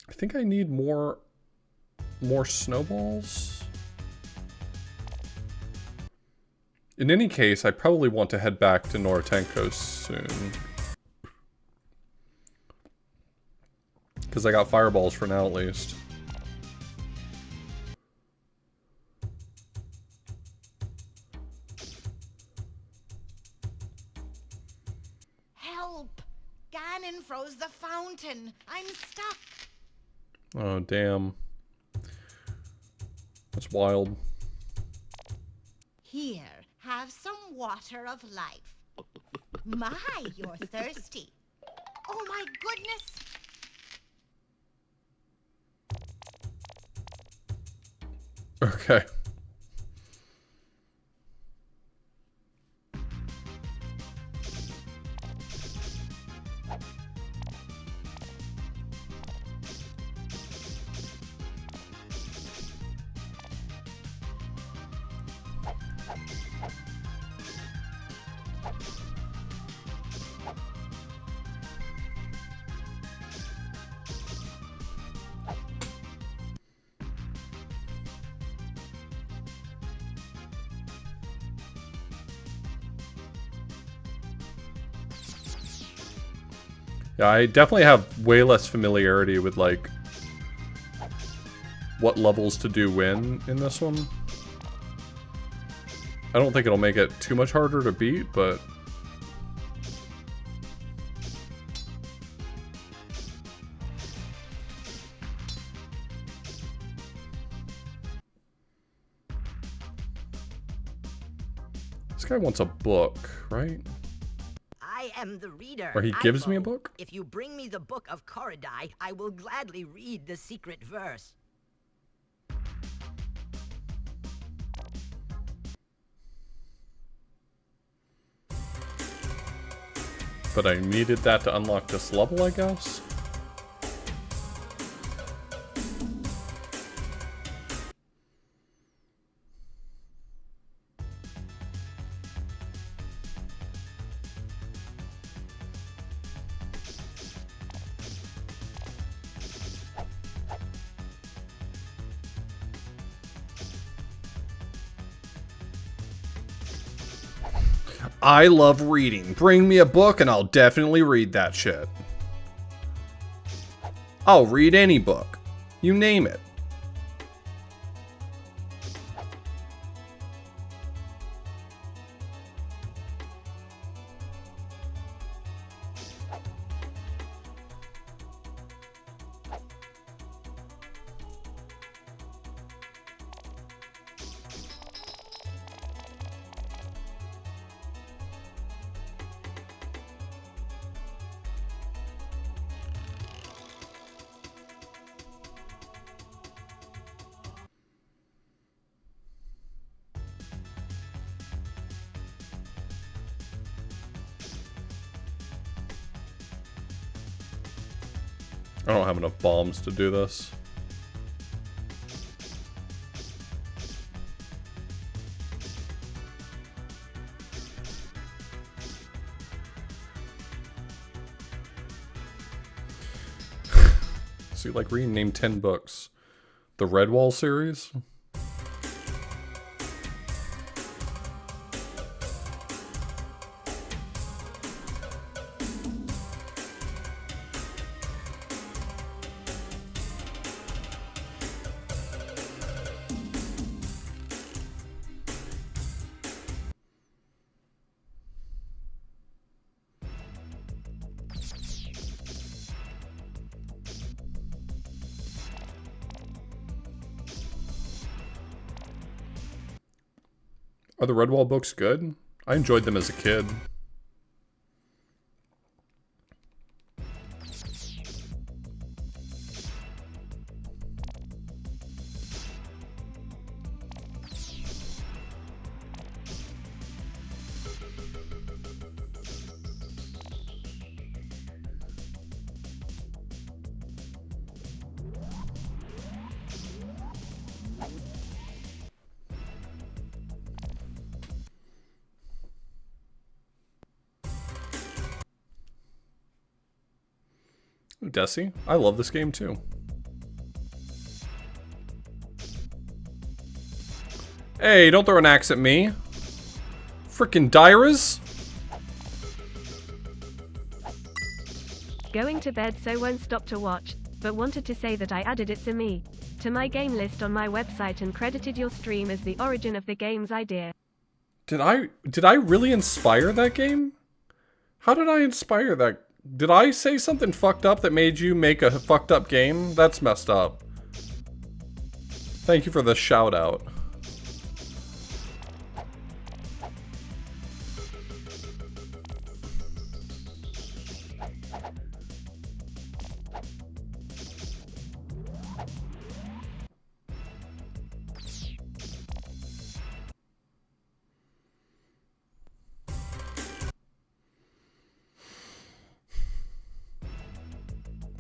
Speaker 1: I think I need more snowballs. In any case, I probably want to head back to Norotenko soon. Because I got fireballs for now, at least.
Speaker 5: Help! Ganon froze the fountain. I'm stuck.
Speaker 1: Oh, damn. That's wild.
Speaker 5: Here, have some water of life. My, you're thirsty. Oh my goodness!
Speaker 1: Okay. Yeah, I definitely have way less familiarity with, like, what levels to do when in this one. I don't think it'll make it too much harder to beat, but... This guy wants a book, right?
Speaker 17: I am the reader.
Speaker 1: Or he gives me a book?
Speaker 17: If you bring me the book of Korodai, I will gladly read the secret verse.
Speaker 1: But I needed that to unlock this level, I guess? I love reading. Bring me a book and I'll definitely read that shit. I'll read any book. You name it. I don't have enough bombs to do this. So you like rename 10 books. The Redwall series? Are the Redwall books good? I enjoyed them as a kid. Desi, I love this game too. Hey, don't throw an axe at me. Frickin' Dyras.
Speaker 18: Going to bed so won't stop to watch, but wanted to say that I added It's a Me to my game list on my website and credited your stream as the origin of the game's idea.
Speaker 1: Did I really inspire that game? How did I inspire that? Did I say something fucked up that made you make a fucked up game? That's messed up. Thank you for the shout out.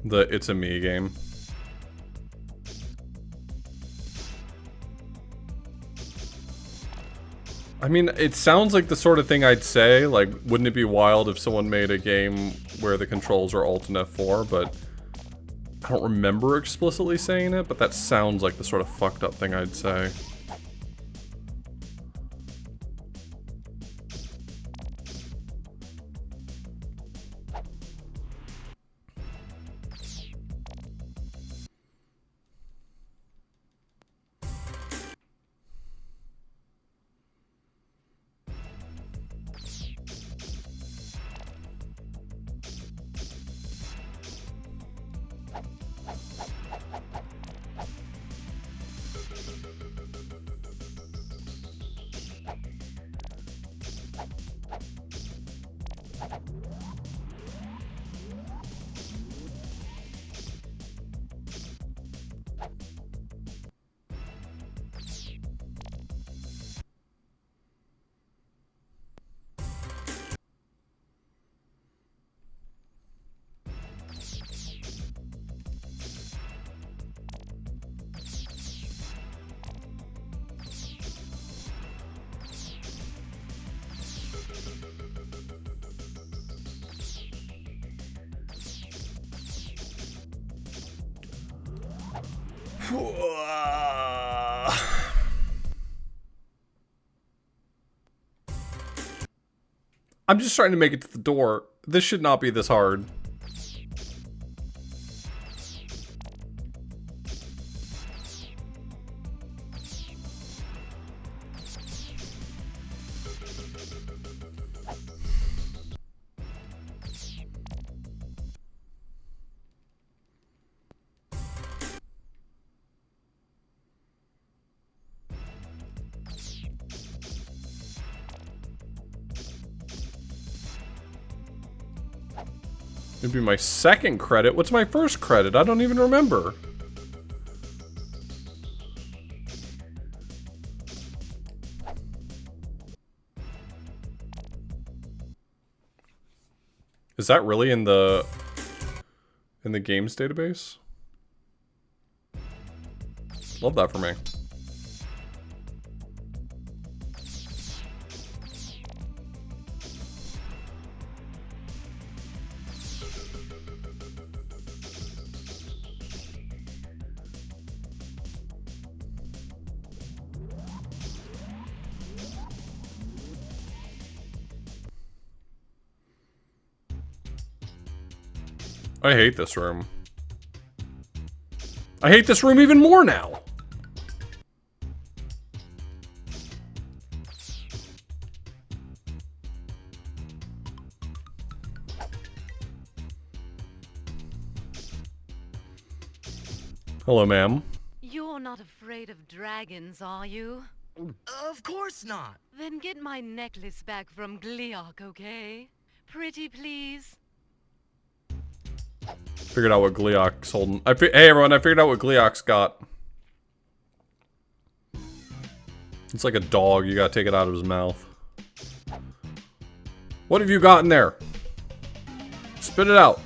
Speaker 1: The It's a Me game. I mean, it sounds like the sort of thing I'd say, like, wouldn't it be wild if someone made a game where the controls are Alt and F4, but I don't remember explicitly saying it, but that sounds like the sort of fucked up thing I'd say. I'm just trying to make it to the door. This should not be this hard. It'd be my second credit. What's my first credit? I don't even remember. Is that really in the games database? Love that for me. I hate this room. I hate this room even more now. Hello, ma'am.
Speaker 10: You're not afraid of dragons, are you?
Speaker 14: Of course not.
Speaker 10: Then get my necklace back from Gleok, okay? Pretty please.
Speaker 1: Figured out what Gleok's holding. Hey everyone, I figured out what Gleok's got. It's like a dog, you gotta take it out of his mouth. What have you got in there? Spit it out.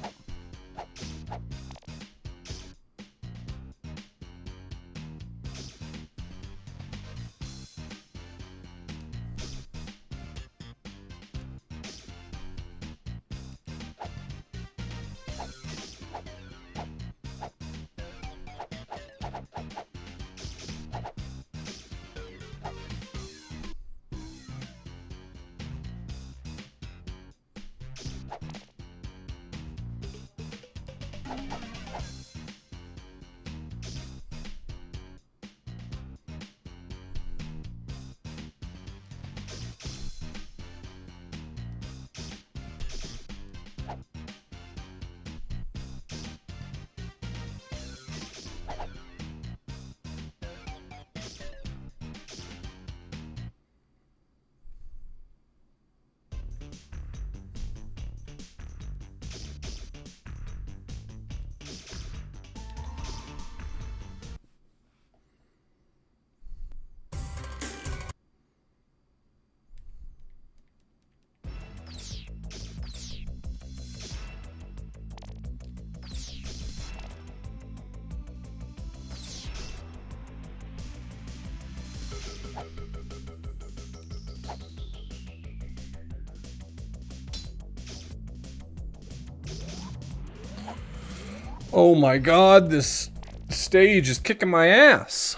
Speaker 1: Oh my god, this stage is kicking my ass.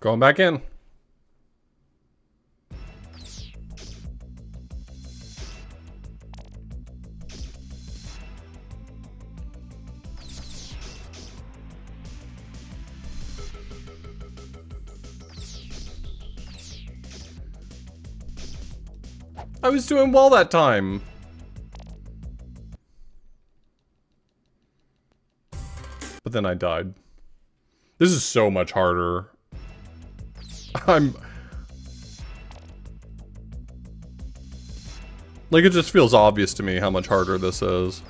Speaker 1: Going back in. I was doing well that time. But then I died. This is so much harder. Like, it just feels obvious to me how much harder this is.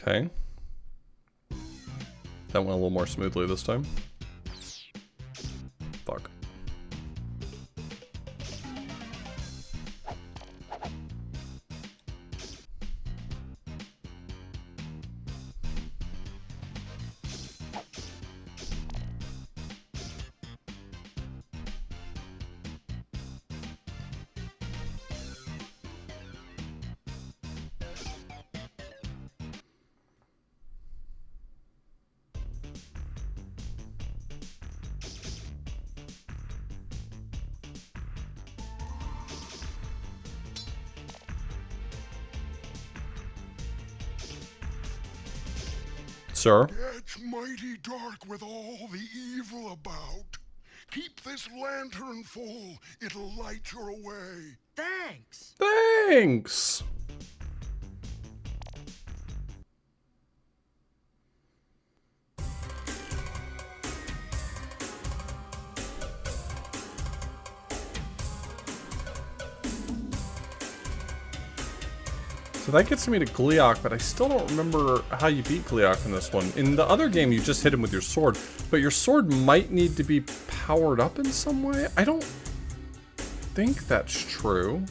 Speaker 1: Okay. That went a little more smoothly this time. Fuck. Sir?
Speaker 8: It's mighty dark with all the evil about. Keep this lantern full. It'll light your way.
Speaker 14: Thanks.
Speaker 1: Thanks. So that gets me to Gleeok, but I still don't remember how you beat Gleeok in this one. In the other game, you just hit him with your sword, but your sword might need to be powered up in some way? I don't think that's true.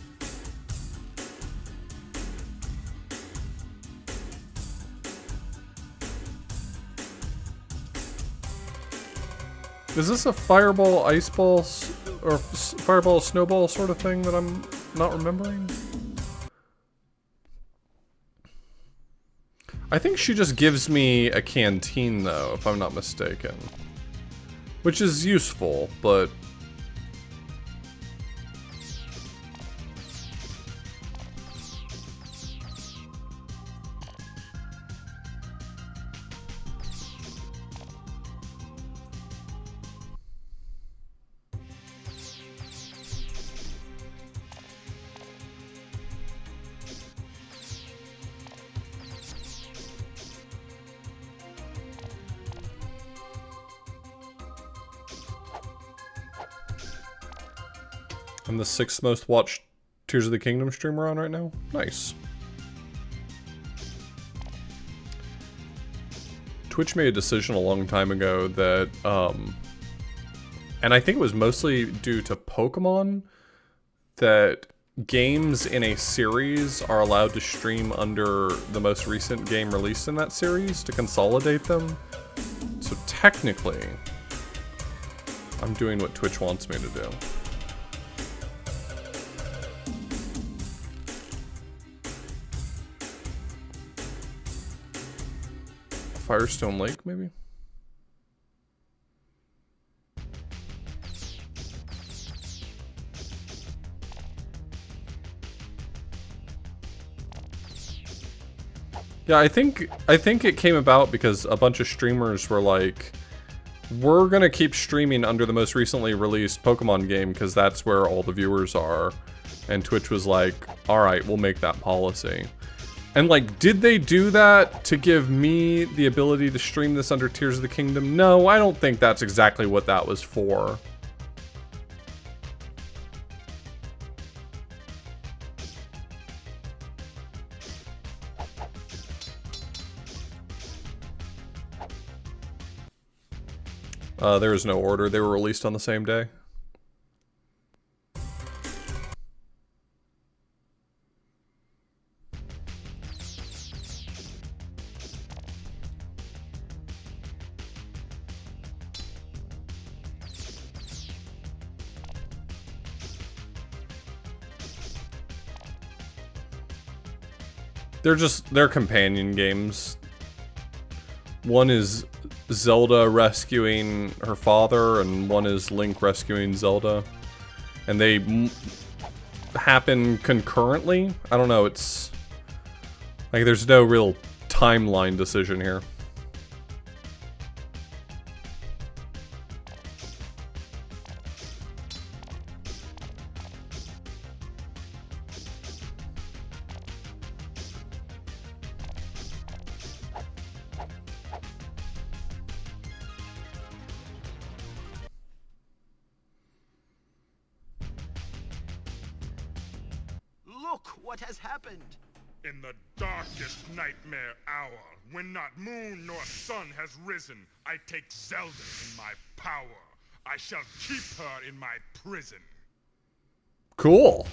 Speaker 1: Is this a fireball, ice ball, or fireball, snowball sort of thing that I'm not remembering? I think she just gives me a canteen, though, if I'm not mistaken. Which is useful, but... I'm the 6th most watched Tears of the Kingdom streamer on right now. Nice. Twitch made a decision a long time ago that, and I think it was mostly due to Pokemon, that games in a series are allowed to stream under the most recent game released in that series to consolidate them. So technically, I'm doing what Twitch wants me to do. Firestone Lake, maybe? Yeah, I think it came about because a bunch of streamers were like, we're gonna keep streaming under the most recently released Pokemon game because that's where all the viewers are. And Twitch was like, alright, we'll make that policy. And like, did they do that to give me the ability to stream this under Tears of the Kingdom? No, I don't think that's exactly what that was for. There is no order. They were released on the same day. They're companion games. One is Zelda rescuing her father, and one is Link rescuing Zelda. And they happen concurrently. I don't know, it's... like, there's no real timeline decision here.
Speaker 6: Look what has happened.
Speaker 4: In the darkest nightmare hour, when not moon nor sun has risen, I take Zelda in my power. I shall keep her in my prison.
Speaker 1: Cool.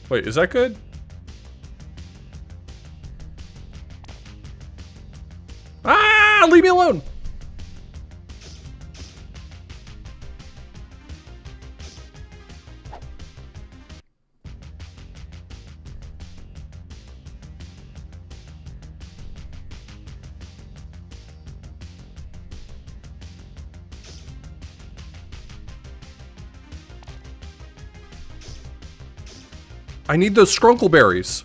Speaker 1: Wait, is that good? Ah, leave me alone. I need those skrunkleberries.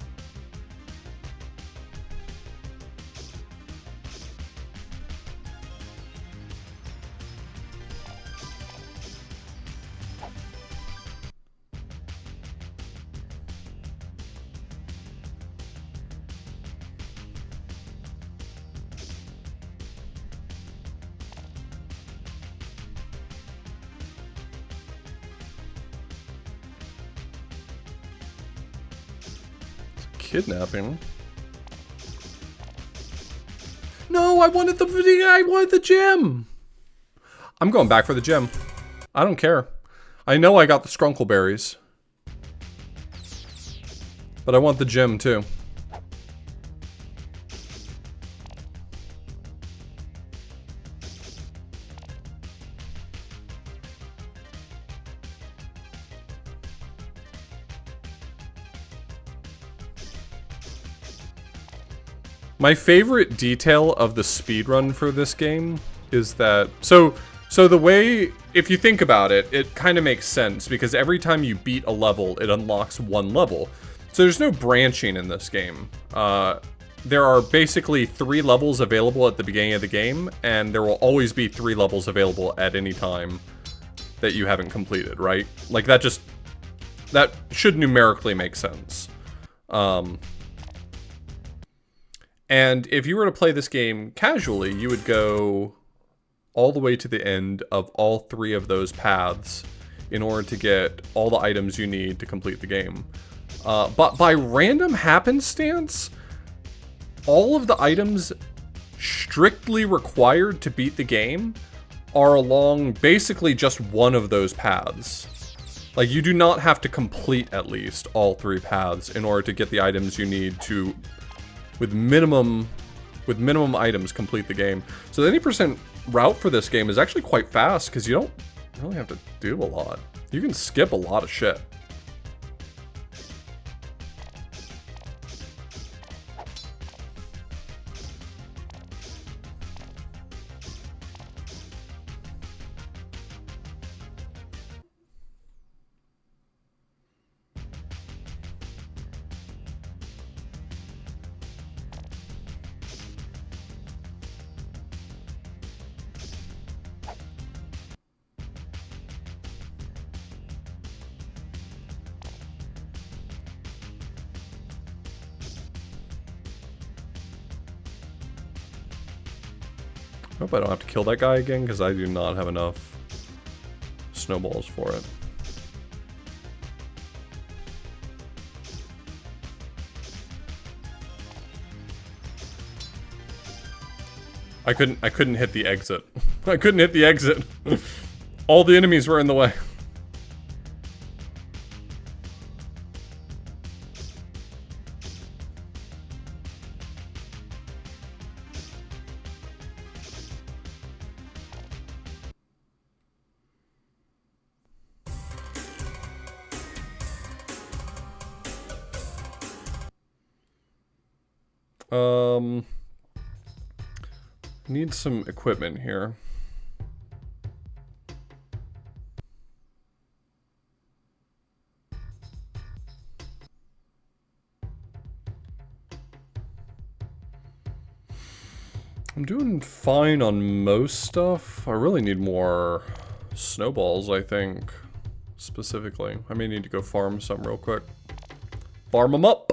Speaker 1: Kidnapping. No, I wanted the gem. I'm going back for the gem. I don't care. I know I got the skrunkleberries. But I want the gem too. My favorite detail of the speedrun for this game is that... So the way... If you think about it, it kind of makes sense, because every time you beat a level, it unlocks one level. So there's no branching in this game. There are basically 3 levels available at the beginning of the game, and there will always be 3 levels available at any time that you haven't completed, right? Like, that should numerically make sense. And if you were to play this game casually, you would go all the way to the end of all 3 of those paths in order to get all the items you need to complete the game. But by random happenstance, all of the items strictly required to beat the game are along basically just one of those paths. Like, you do not have to complete at least all 3 paths in order to get the items you need to, with minimum items, complete the game. So the 80% route for this game is actually quite fast because you don't really have to do a lot. You can skip a lot of shit. Hope I don't have to kill that guy again, because I do not have enough snowballs for it. I couldn't hit the exit. I couldn't hit the exit. All the enemies were in the way. Need some equipment here. I'm doing fine on most stuff. I really need more snowballs, I think, specifically. I may need to go farm some real quick. Farm them up!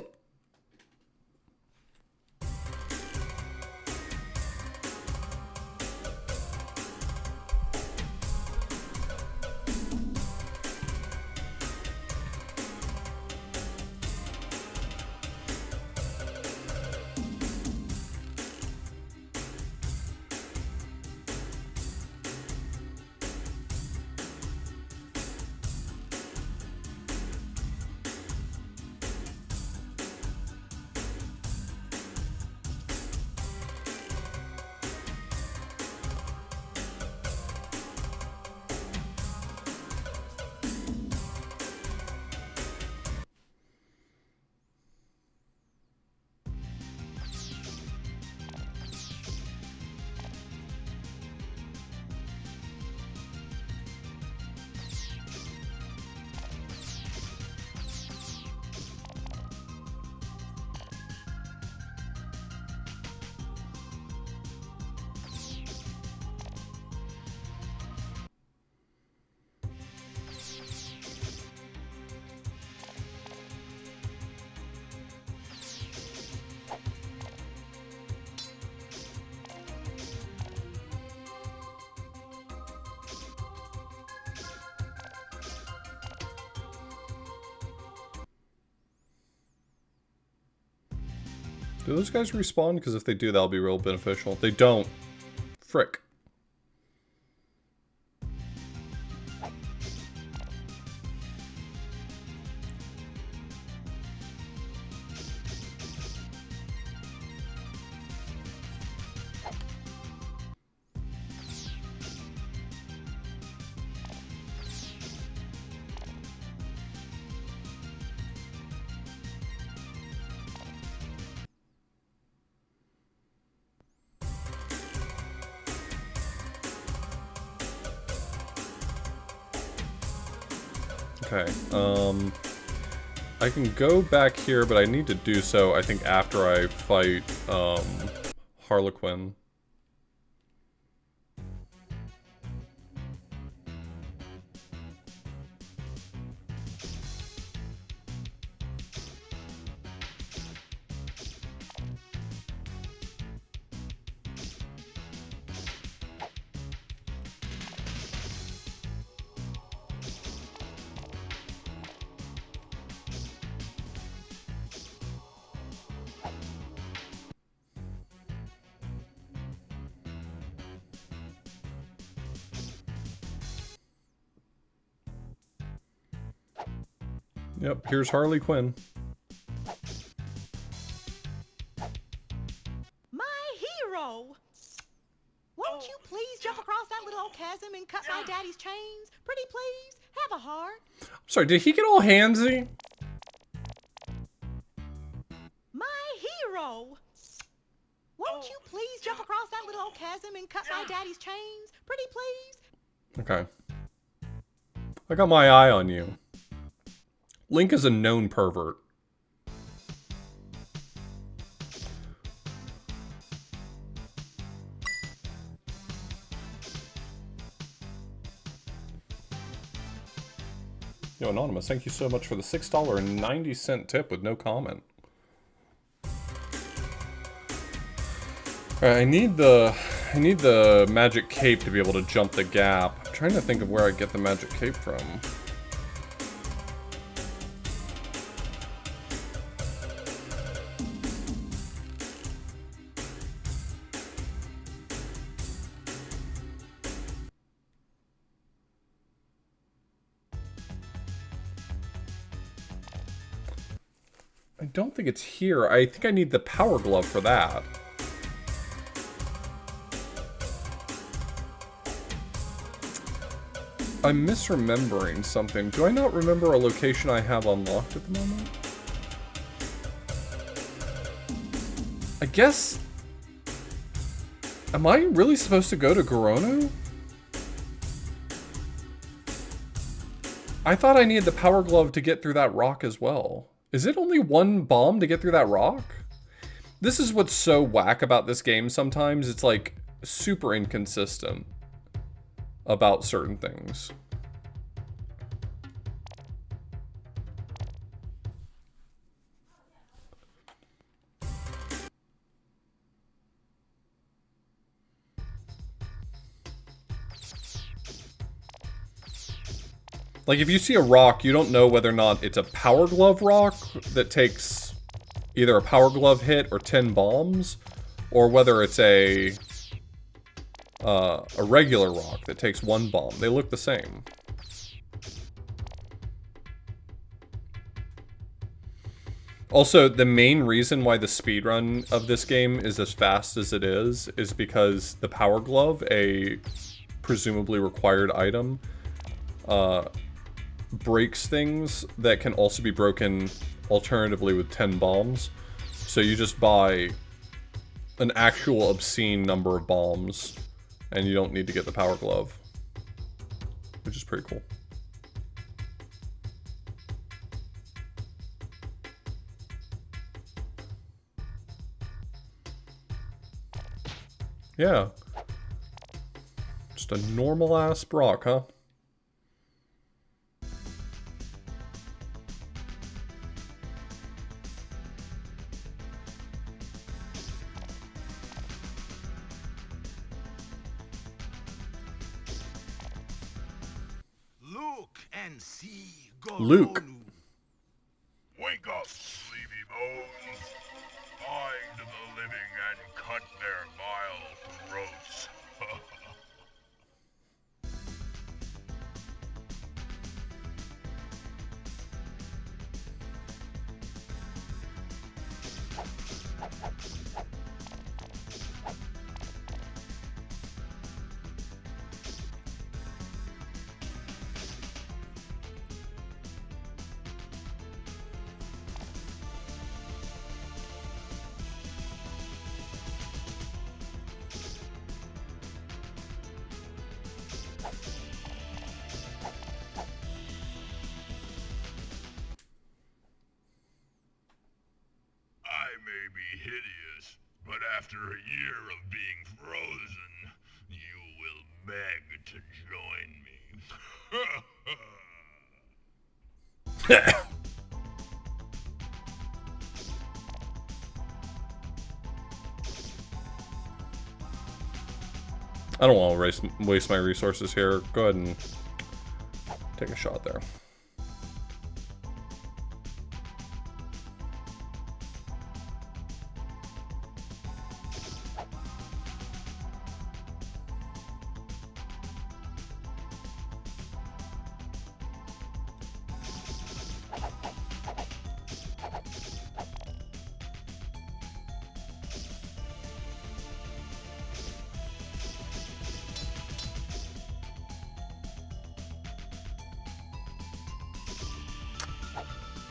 Speaker 1: Do those guys respawn? Because if they do, that'll be real beneficial. They don't. Frick. Okay, I can go back here, but I need to do so, I think, after I fight, Harlequin. Yep, here's Harley Quinn.
Speaker 19: My hero! Won't you please jump across that little old chasm and cut my daddy's chains? Pretty please, have a heart.
Speaker 1: Sorry, did he get all handsy?
Speaker 19: My hero! Won't you please jump across that little old chasm and cut my daddy's chains? Pretty please.
Speaker 1: Okay. I got my eye on you. Link is a known pervert. Yo, Anonymous, thank you so much for the $6.90 tip with no comment. Alright, I need the magic cape to be able to jump the gap. I'm trying to think of where I get the magic cape from. I don't think it's here. I think I need the power glove for that. I'm misremembering something. Do I not remember a location I have unlocked at the moment? I guess... Am I really supposed to go to Gorono? I thought I needed the power glove to get through that rock as well. Is it only one bomb to get through that rock? This is what's so whack about this game sometimes. It's like super inconsistent about certain things. Like, if you see a rock, you don't know whether or not it's a power glove rock that takes either a power glove hit or 10 bombs, or whether it's a regular rock that takes 1 bomb. They look the same. Also, the main reason why the speedrun of this game is as fast as it is because the power glove, a presumably required item, breaks things that can also be broken alternatively with 10 bombs. So you just buy an actual obscene number of bombs and you don't need to get the power glove, which is pretty cool. Yeah. Just a normal ass Brock, huh? Luke.
Speaker 8: Wake up, sleepy bones. Bind the living and cut their vile throats. Hideous, but after a year of being frozen, you will beg to join me.
Speaker 1: I don't want to waste my resources here. Go ahead and take a shot there.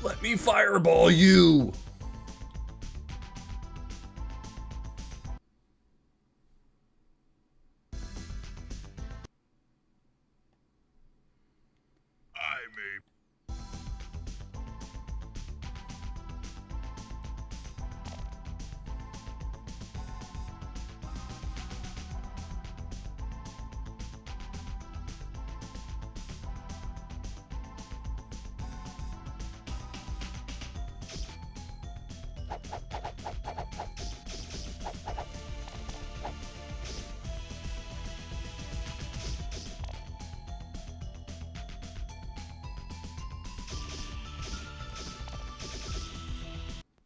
Speaker 1: Let me fireball you!
Speaker 8: I may...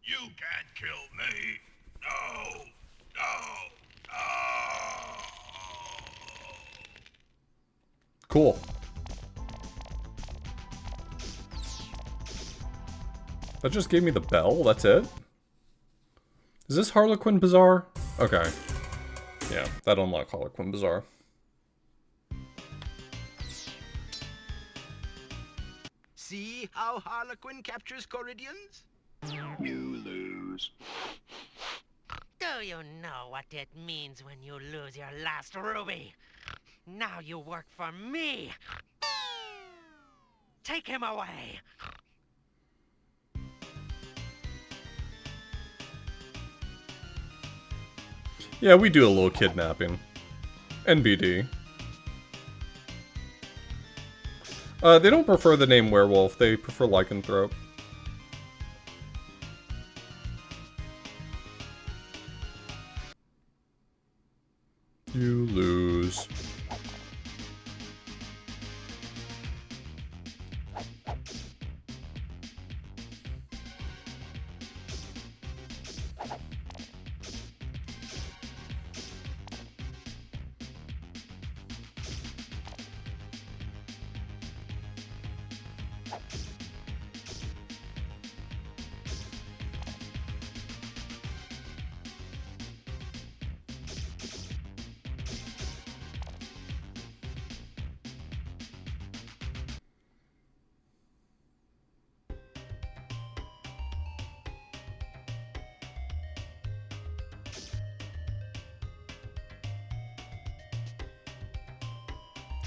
Speaker 8: You can't kill me! No! No! No!
Speaker 1: Cool. That just gave me the bell? That's it? Is this Harlequin Bazaar? Okay. Yeah, that'll unlock Harlequin Bazaar.
Speaker 6: See how Harlequin captures Coridians?
Speaker 8: You lose.
Speaker 3: Do you know what it means when you lose your last ruby? Now you work for me. Take him away.
Speaker 1: Yeah, we do a little kidnapping. NBD. They don't prefer the name werewolf, they prefer lycanthrope. You lose.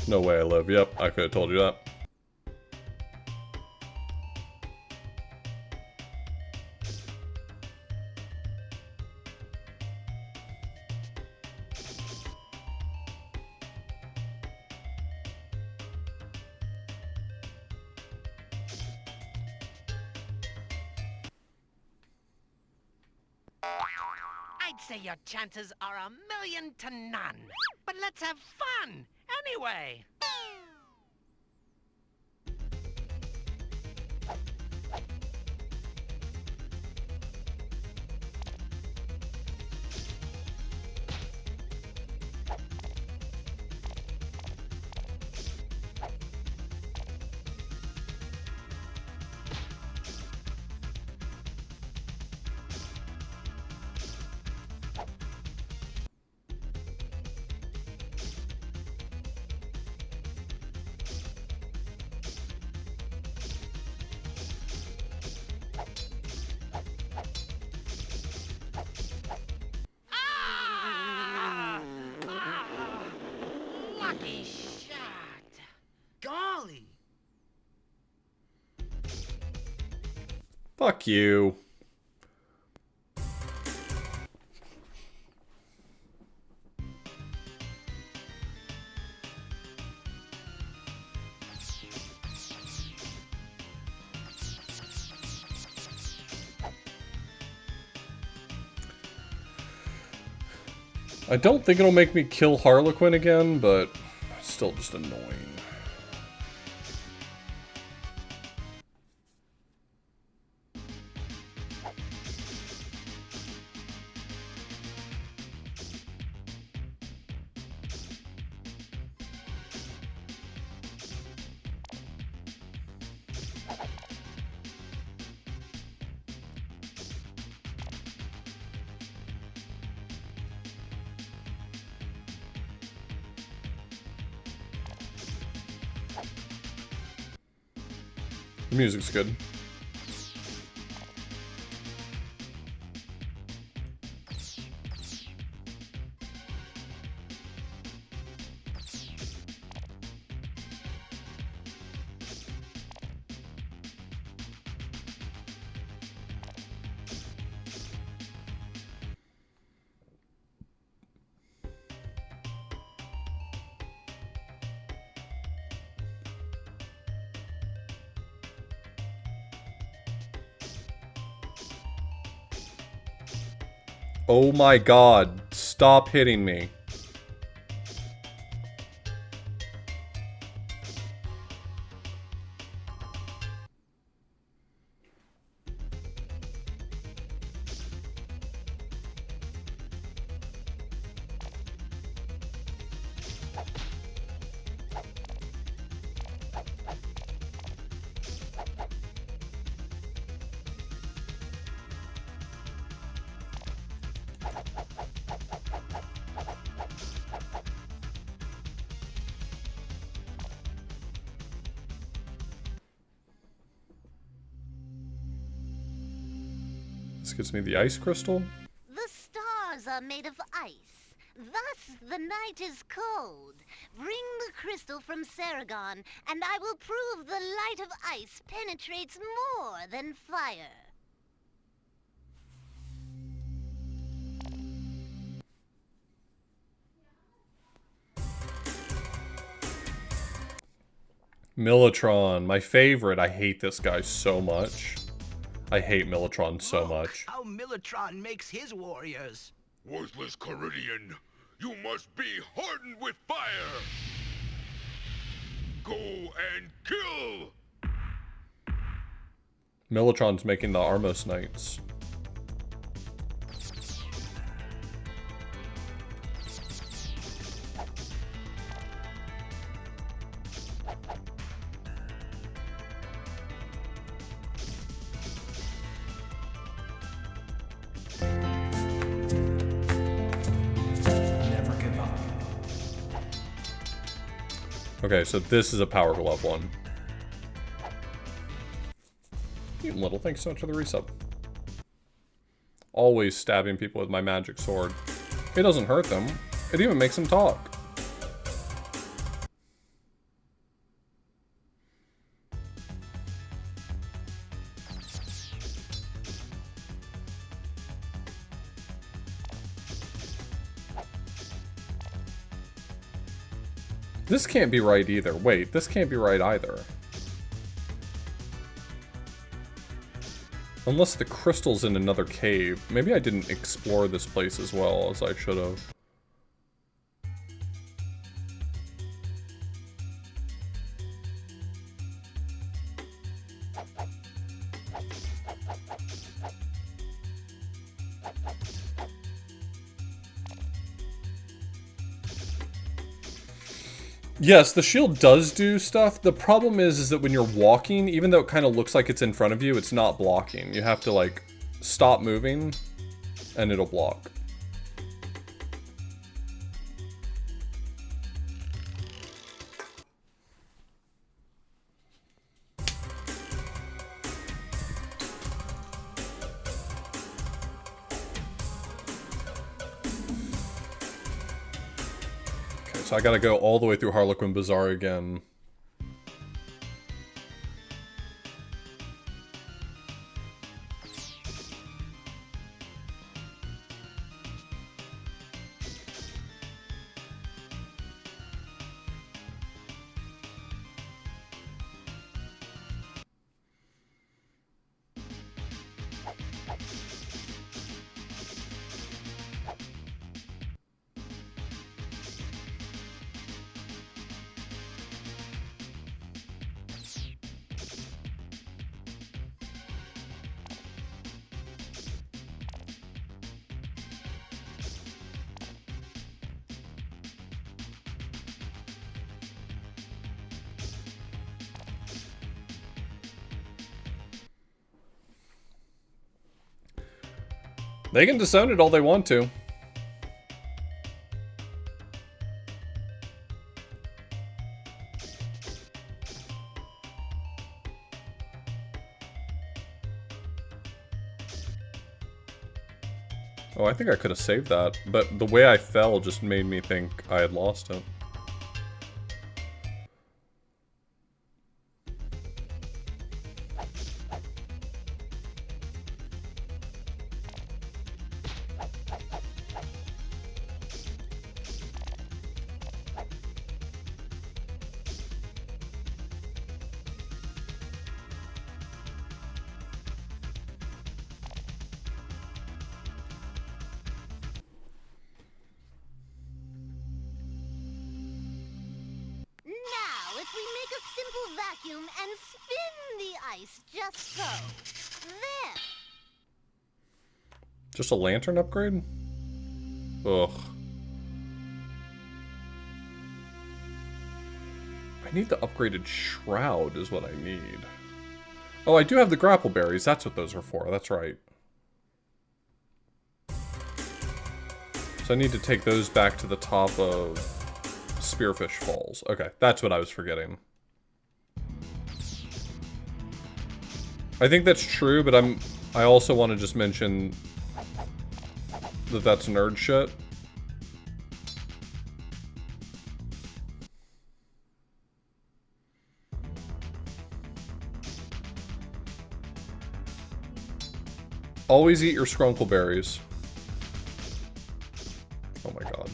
Speaker 1: No way I live. Yep, I could have told you that.
Speaker 3: I'd say your chances are 1,000,000 to none. But let's have fun, anyway. Lucky shot.
Speaker 6: Golly!
Speaker 1: Fuck you. I don't think it'll make me kill Harlequin again, but it's still just annoying. The music's good. Oh my god. Stop hitting me. This gives me the ice crystal.
Speaker 5: The stars are made of ice. Thus the night is cold. Bring the crystal from Saragon, and I will prove the light of ice penetrates more than fire.
Speaker 1: Militron, my favorite. I hate this guy so much. I hate Militron so much.
Speaker 6: How Militron makes his warriors.
Speaker 8: Worthless Caridian, you must be hardened with fire! Go and kill!
Speaker 1: Militron's making the Armos Knights. Okay, so this is a Power Glove one. You little, thanks so much for the resub. Always stabbing people with my magic sword. It doesn't hurt them. It even makes them talk. This can't be right either. Wait, this can't be right either. Unless the crystal's in another cave. Maybe I didn't explore this place as well as I should have. Yes, the shield does do stuff. The problem is that when you're walking, even though it kind of looks like it's in front of you, it's not blocking. You have to, like, stop moving, and it'll block. So I gotta go all the way through Harlequin Bazaar again. They can disown it all they want to. Oh, I think I could have saved that, but the way I fell just made me think I had lost it.
Speaker 5: vacuum and spin the ice just so. There.
Speaker 1: Just a lantern upgrade? Ugh. I need the upgraded shroud is what I need. Oh, I do have the grapple berries. That's what those are for. That's right. So I need to take those back to the top of Spearfish Falls. Okay, that's what I was forgetting. I think that's true, but I also want to just mention that that's nerd shit. Always eat your skrunkle berries. Oh my god.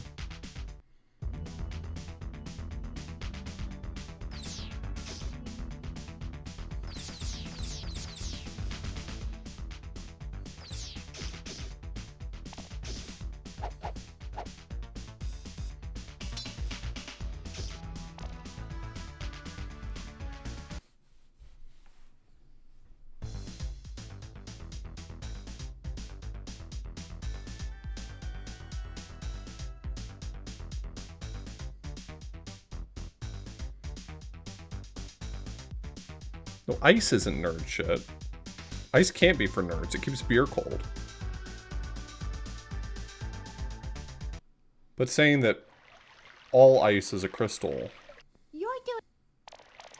Speaker 1: No, ice isn't nerd shit. Ice can't be for nerds. It keeps beer cold. But saying that all ice is a crystal.
Speaker 9: You're doing...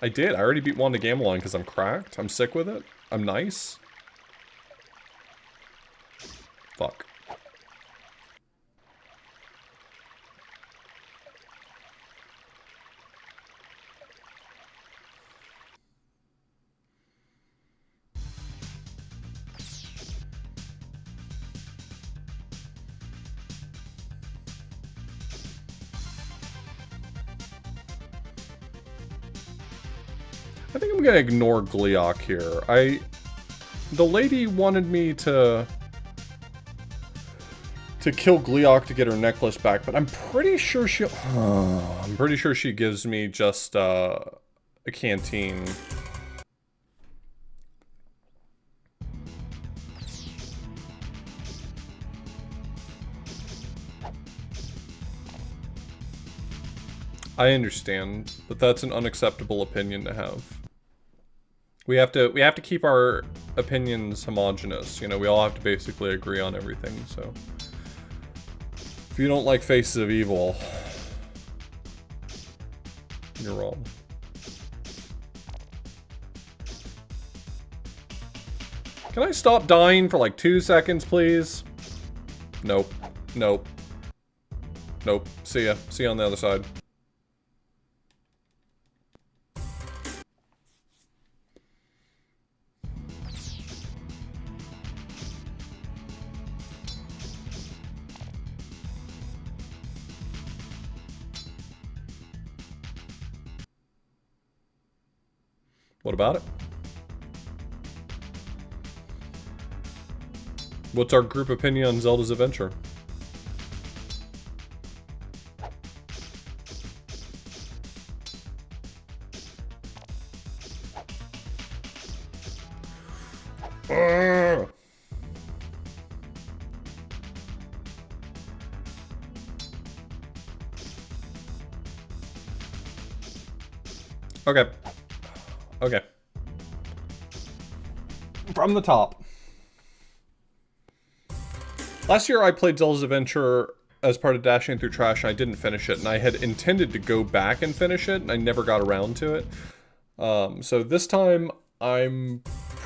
Speaker 1: I did. I already beat Wanda Gamelon because I'm cracked. I'm sick with it. I'm nice. Fuck. I think I'm gonna ignore Gleeok here. The lady wanted me to kill Gleeok to get her necklace back, but I'm pretty sure she gives me just a canteen. I understand, but that's an unacceptable opinion to have. We have to keep our opinions homogenous. You know, we all have to basically agree on everything, so. If you don't like Faces of Evil, you're wrong. Can I stop dying for like 2 seconds, please? Nope. Nope. Nope. See ya. See you on the other side. What about it? What's our group opinion on Zelda's Adventure? Okay. Okay. From the top. Last year I played Zelda's Adventure as part of Dashing Through Trash and I didn't finish it, and I had intended to go back and finish it and I never got around to it. So this time I'm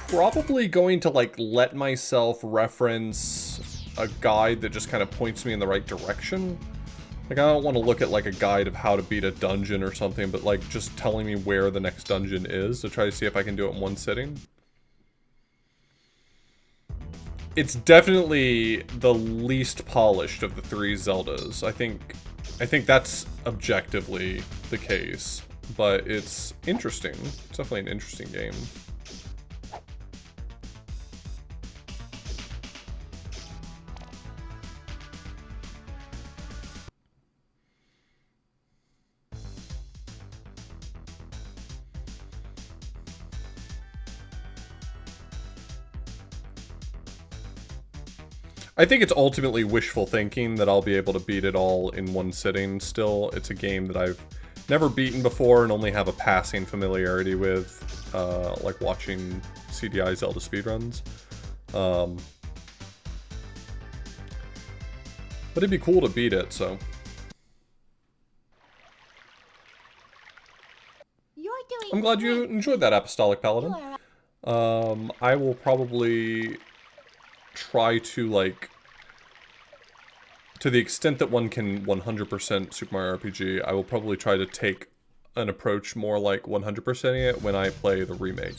Speaker 1: probably going to like let myself reference a guide that just kind of points me in the right direction. Like, I don't want to look at, like, a guide of how to beat a dungeon or something, but, like, just telling me where the next dungeon is to try to see if I can do it in one sitting. It's definitely the least polished of the 3 Zeldas. I think that's objectively the case, but it's interesting. It's definitely an interesting game. I think it's ultimately wishful thinking that I'll be able to beat it all in one sitting still. It's a game that I've never beaten before and only have a passing familiarity with, like watching CDI Zelda speedruns. But it'd be cool to beat it, so... I'm glad you enjoyed that, Apostolic Paladin. I will probably try to, like, to the extent that one can 100% Super Mario RPG, I will probably try to take an approach more like 100%ing it when I play the remake.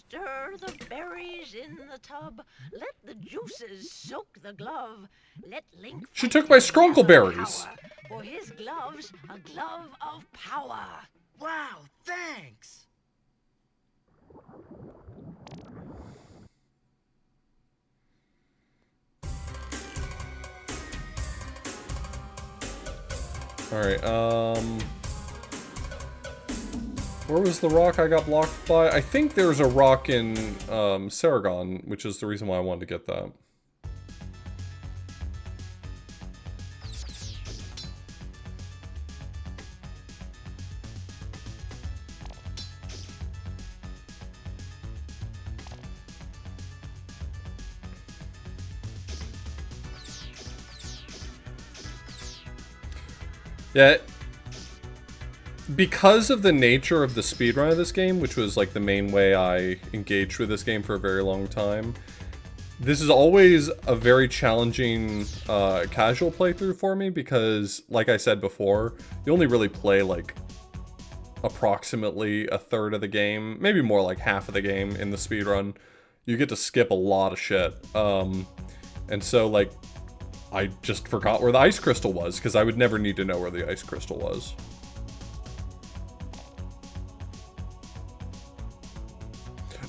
Speaker 11: Stir the berries in the tub. Let the juices soak the glove. Let Link
Speaker 1: She took my skrunkleberries.
Speaker 11: power, for his glove's a glove of power.
Speaker 14: Wow, thanks!
Speaker 1: Alright, where was the rock I got blocked by? I think there's a rock in, Saragon, which is the reason why I wanted to get that. Yeah, because of the nature of the speedrun of this game, which was like the main way I engaged with this game for a very long time, this is always a very challenging casual playthrough for me because, like I said before, you only really play like approximately a third of the game, maybe more like half of the game in the speedrun. You get to skip a lot of shit. And so like, I just forgot where the ice crystal was, because I would never need to know where the ice crystal was.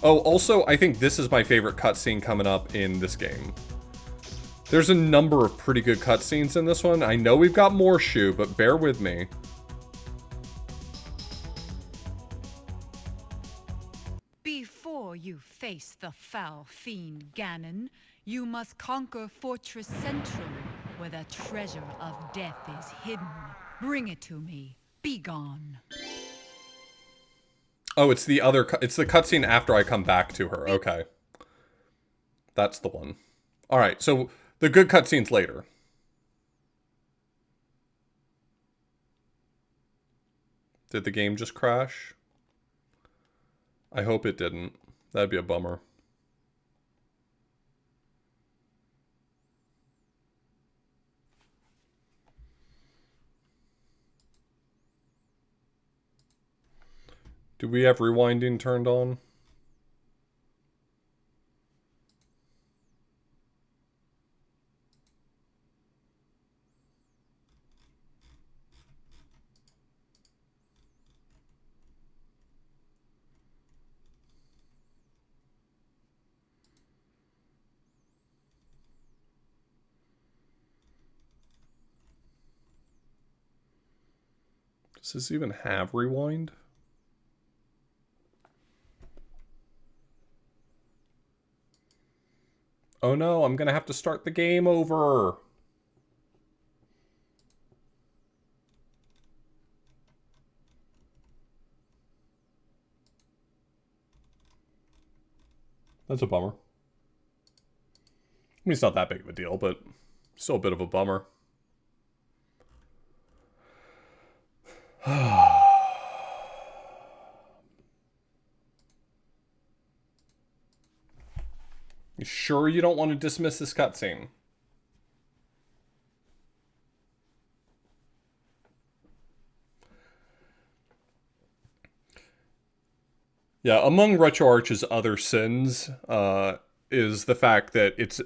Speaker 1: Oh, also, I think this is my favorite cutscene coming up in this game. There's a number of pretty good cutscenes in this one. I know we've got more Shu, but bear with me.
Speaker 20: Before you face the foul fiend Ganon, you must conquer Fortress Central, where the treasure of death is hidden. Bring it to me. Be gone.
Speaker 1: Oh, it's the other, it's the cutscene after I come back to her. Okay. That's the one. Alright, so the good cutscene's later. Did the game just crash? I hope it didn't. That'd be a bummer. Do we have rewinding turned on? Does this even have rewind? Oh no, I'm gonna have to start the game over. That's a bummer. I mean, it's not that big of a deal, but still a bit of a bummer. You sure you don't want to dismiss this cutscene? Yeah, among RetroArch's other sins is the fact that its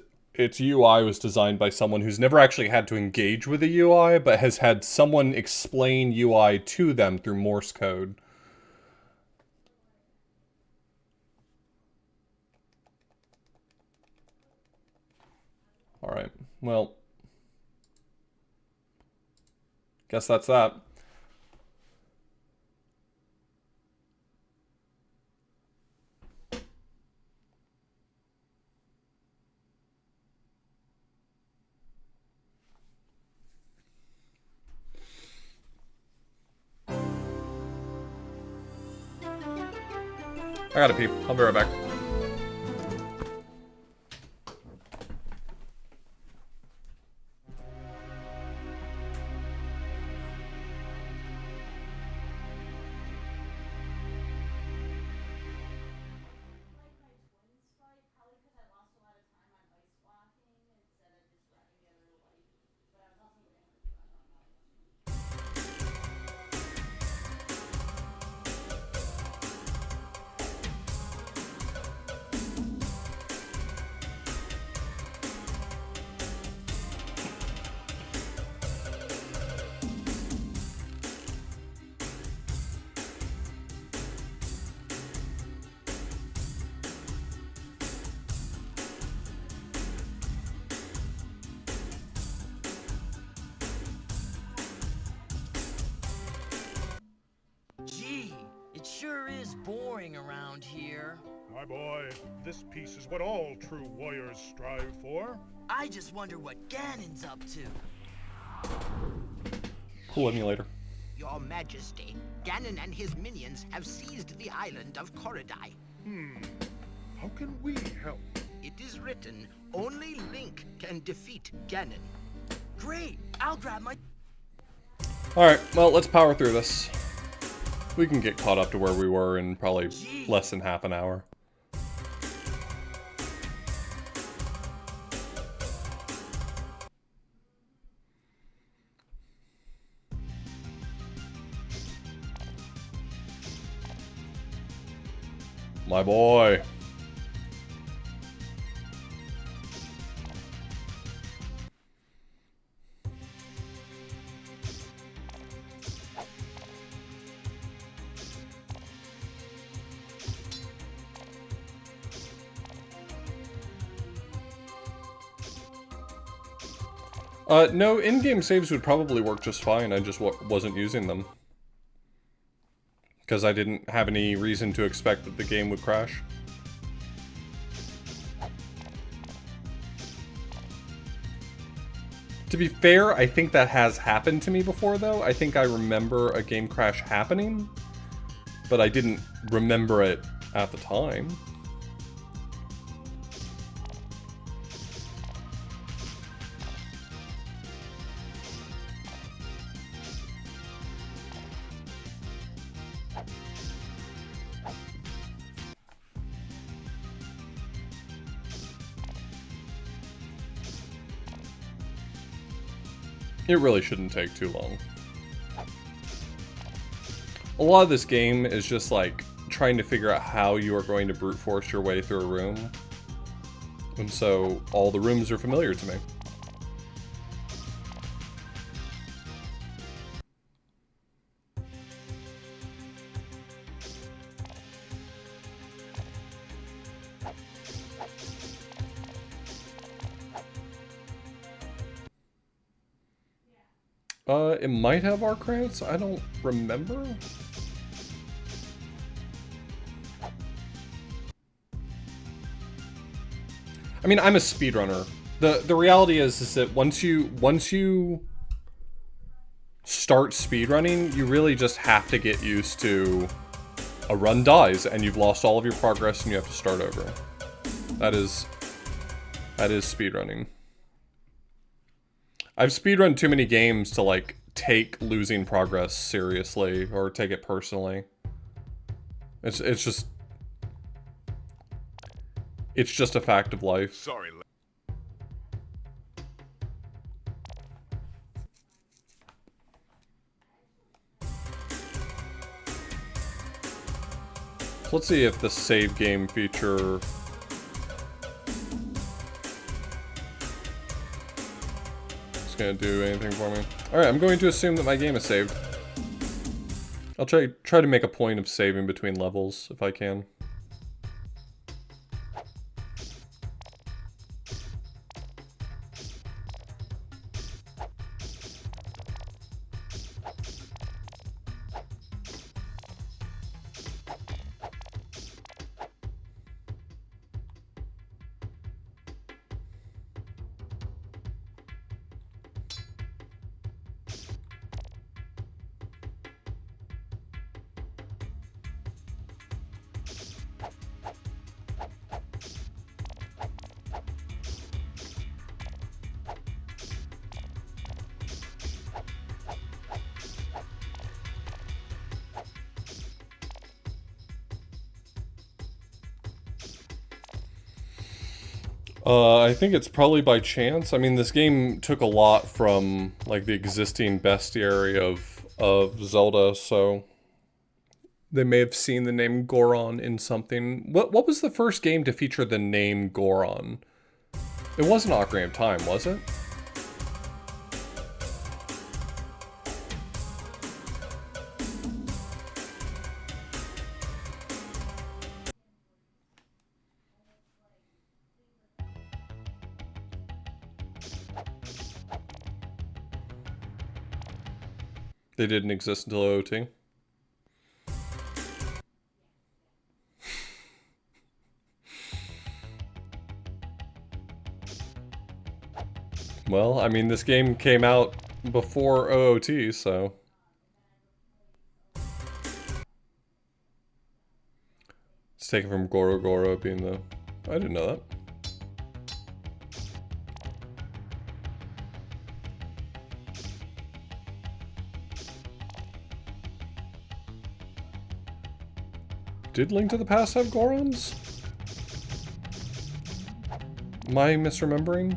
Speaker 1: UI was designed by someone who's never actually had to engage with the UI, but has had someone explain UI to them through Morse code. Alright, well. Guess that's that. I gotta pee. I'll be right back.
Speaker 14: Gee, it sure is boring around here.
Speaker 4: My boy, this piece is what all true warriors strive for.
Speaker 14: I just wonder what Ganon's up to.
Speaker 1: Cool emulator.
Speaker 17: Your Majesty, Ganon and his minions have seized the island of Korodai.
Speaker 4: How can we help?
Speaker 17: It is written, only Link can defeat Ganon.
Speaker 14: Great! I'll grab my...
Speaker 1: Alright, well, let's power through this. We can get caught up to where we were in probably less than half an hour. My boy. No, in-game saves would probably work just fine. I just wasn't using them. Because I didn't have any reason to expect that the game would crash. To be fair, I think that has happened to me before, though. I think I remember a game crash happening, but I didn't remember it at the time. It really shouldn't take too long. A lot of this game is just like trying to figure out how you are going to brute force your way through a room. And so all the rooms are familiar to me. It might have arc credits. I don't remember. I mean, I'm a speedrunner. The reality is that once you start speedrunning, you really just have to get used to a run dies and you've lost all of your progress and you have to start over. That is speedrunning. I've speedrun too many games to like take losing progress seriously or take it personally. It's just a fact of life.
Speaker 4: Sorry.
Speaker 1: So let's see if the save game feature is gonna do anything for me. Alright, I'm going to assume that my game is saved. I'll try to make a point of saving between levels if I can. I think it's probably by chance. I mean, this game took a lot from like the existing bestiary of Zelda, so they may have seen the name Goron in something. What was the first game to feature the name Goron? It wasn't Ocarina of Time, was it? They didn't exist until OT. Well, I mean, this game came out before OOT, so... It's taken from Goro Goro being the... I didn't know that. Did Link to the Past have Gorons? Am I misremembering?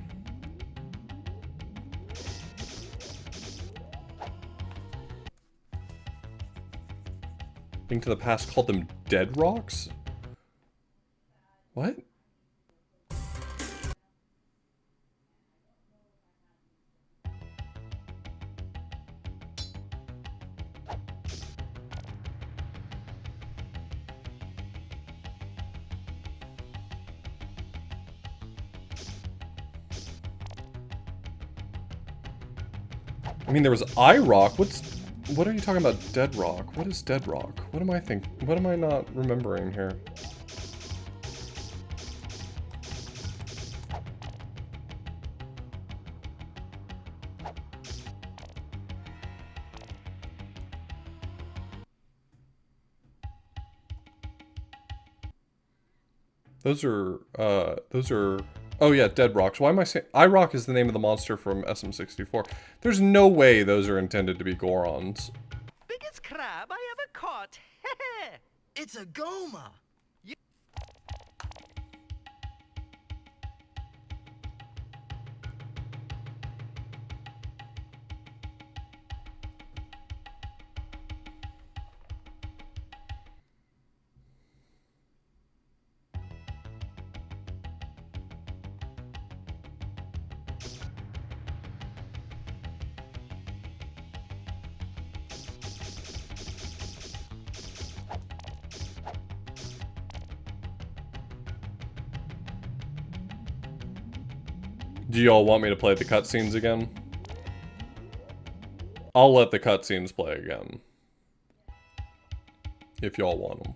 Speaker 1: Link to the Past called them Dead Rocks? What? I mean, there was I-Rock. What are you talking about? Dead Rock? What is Dead Rock? What am I not remembering here? Those are, oh yeah, Dead Rocks. Why am I saying, I-Rock is the name of the monster from SM64. There's no way those are intended to be Gorons.
Speaker 15: Biggest crab I ever caught.
Speaker 14: It's a Goma.
Speaker 1: Do y'all want me to play the cutscenes again? I'll let the cutscenes play again. If y'all want them.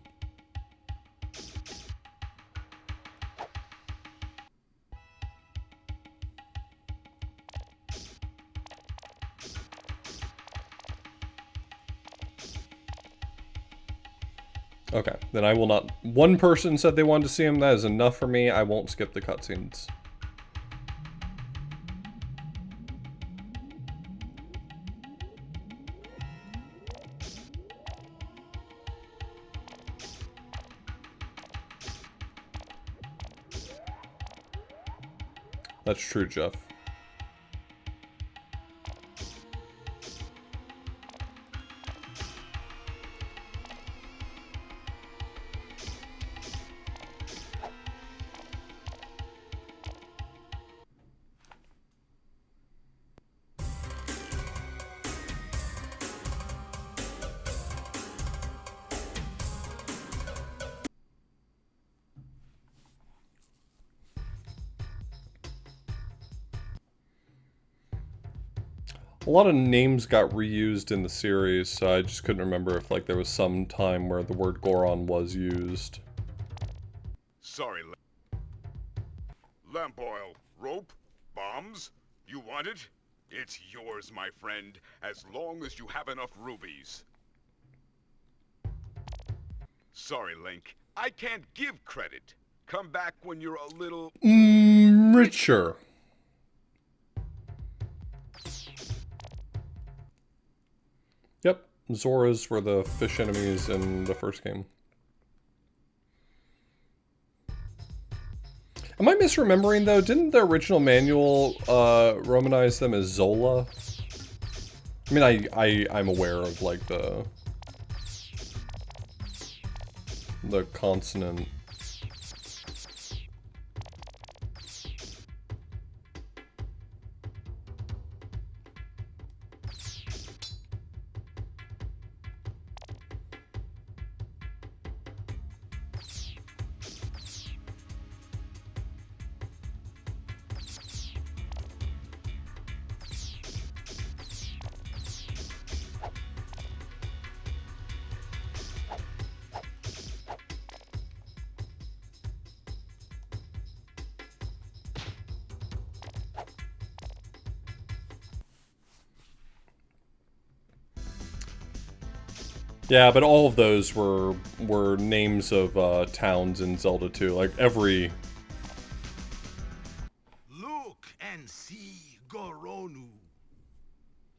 Speaker 1: Okay, then I will not. One person said they wanted to see him. That is enough for me. I won't skip the cutscenes. That's true, Jeff. A lot of names got reused in the series, so I just couldn't remember if like there was some time where the word Goron was used.
Speaker 4: Sorry, lamp oil, rope, bombs. You want it? It's yours, my friend, as long as you have enough rubies. Sorry, Link. I can't give credit. Come back when you're a little...
Speaker 1: richer. Yep, Zoras were the fish enemies in the first game. Am I misremembering though? Didn't the original manual romanize them as Zola? I mean, I'm aware of like the consonant. Yeah, but all of those were names of towns in Zelda 2. Like every.
Speaker 13: Look and see Goronu.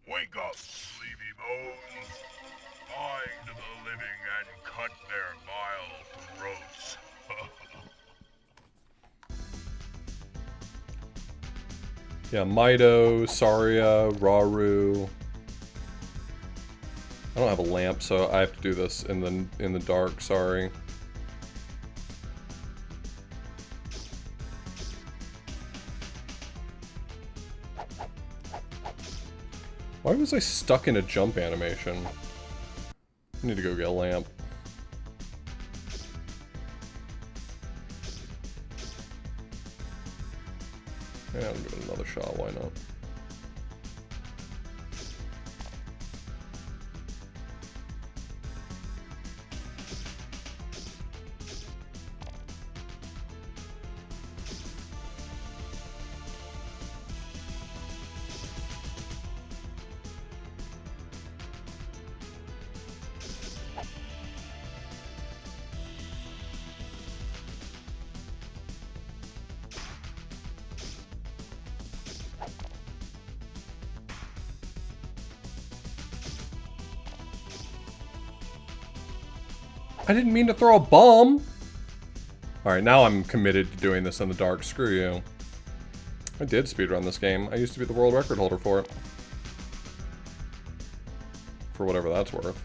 Speaker 8: Wake up, sleepy bones. Find the living and cut their vile throats.
Speaker 1: Yeah, Mido, Saria, Raru. I don't have a lamp, so I have to do this in the dark, sorry. Why was I stuck in a jump animation? I need to go get a lamp. Yeah, I'll give it another shot, why not? I didn't mean to throw a bomb! Alright, now I'm committed to doing this in the dark. Screw you. I did speedrun this game. I used to be the world record holder for it. For whatever that's worth.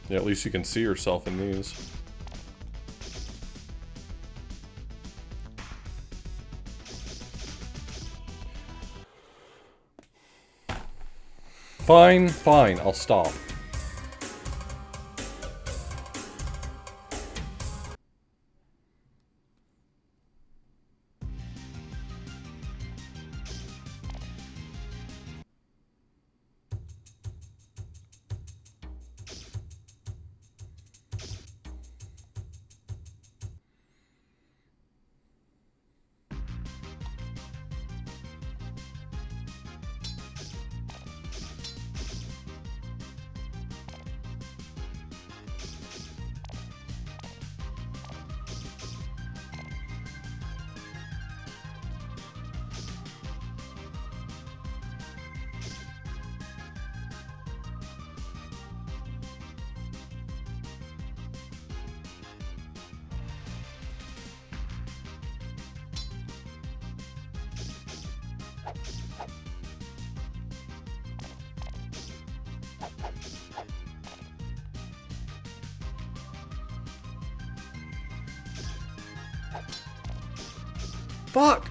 Speaker 1: Yeah, at least you can see yourself in these. Fine, fine, I'll stop. Fuck!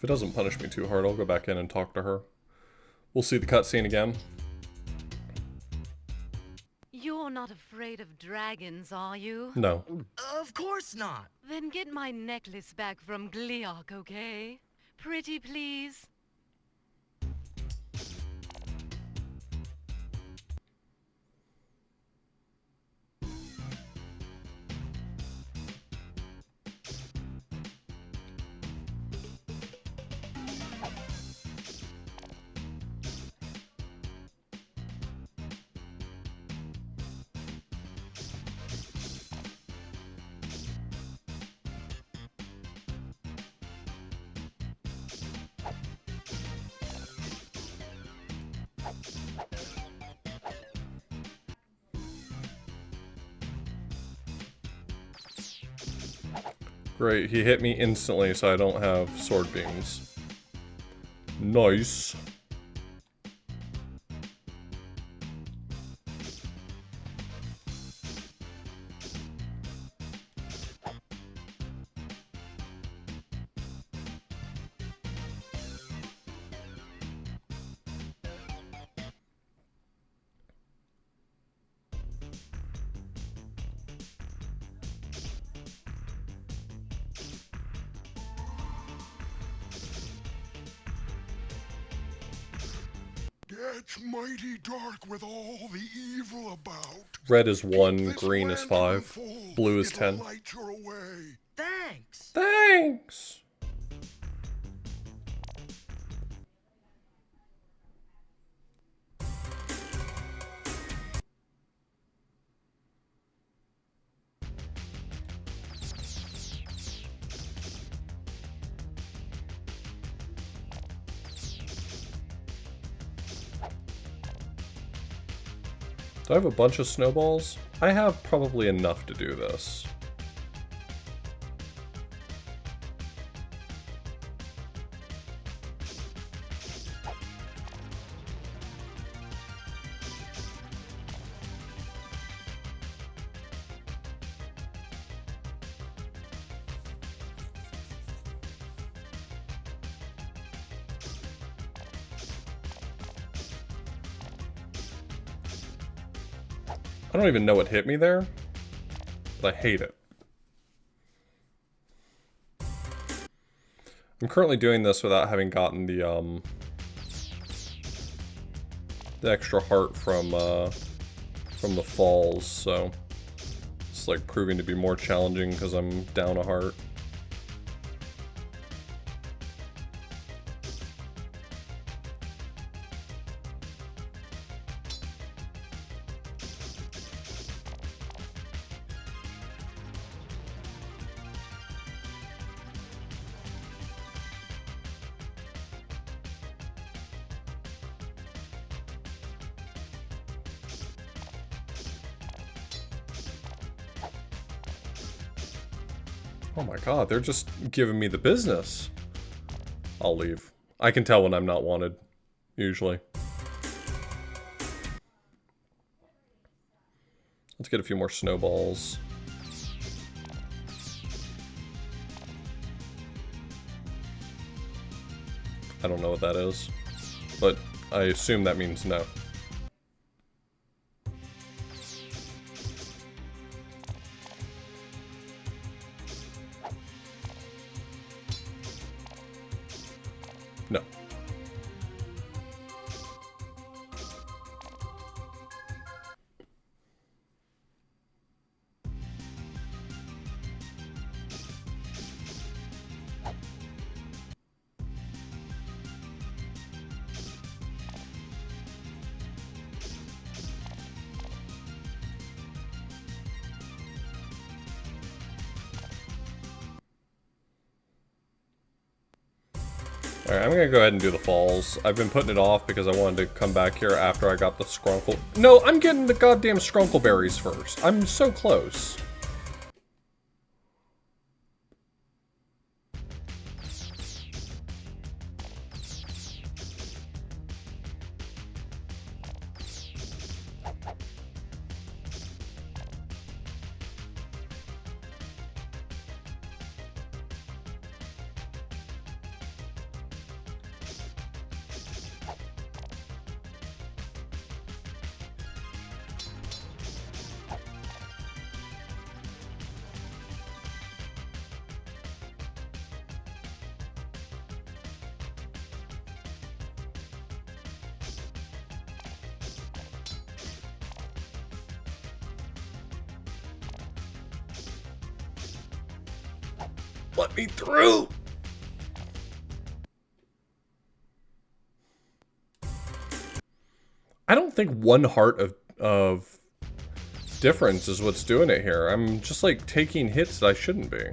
Speaker 1: it doesn't punish me too hard, I'll go back in and talk to her. We'll see the cutscene again.
Speaker 10: You're not afraid of dragons, are you?
Speaker 1: No.
Speaker 14: Of course not.
Speaker 10: Then get my necklace back from Gleok, okay? Pretty please.
Speaker 1: Great, he hit me instantly so I don't have sword beams. Nice.
Speaker 8: It's mighty dark with all the evil about.
Speaker 1: Red is 1, green is 5, blue is 10.
Speaker 8: Light your way.
Speaker 14: Thanks.
Speaker 1: Thanks! Do I have a bunch of snowballs? I have probably enough to do this. I don't even know what hit me there, but I hate it. I'm currently doing this without having gotten the extra heart from the falls, so it's like proving to be more challenging because I'm down a heart. Oh my god, they're just giving me the business. I'll leave. I can tell when I'm not wanted, usually. Let's get a few more snowballs. I don't know what that is, but I assume that means no. No. Alright, I'm gonna go ahead and do the falls. I've been putting it off because I wanted to come back here after I got the Skrunkle. No, I'm getting the goddamn Skrunkle berries first. I'm so close. Let me through! I don't think 1 heart of difference is what's doing it here. I'm just like taking hits that I shouldn't be.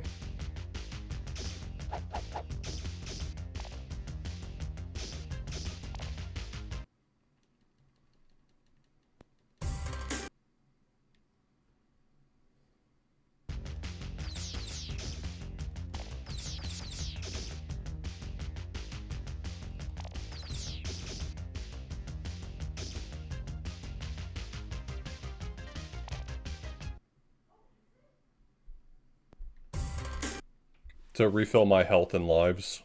Speaker 1: To refill my health and lives.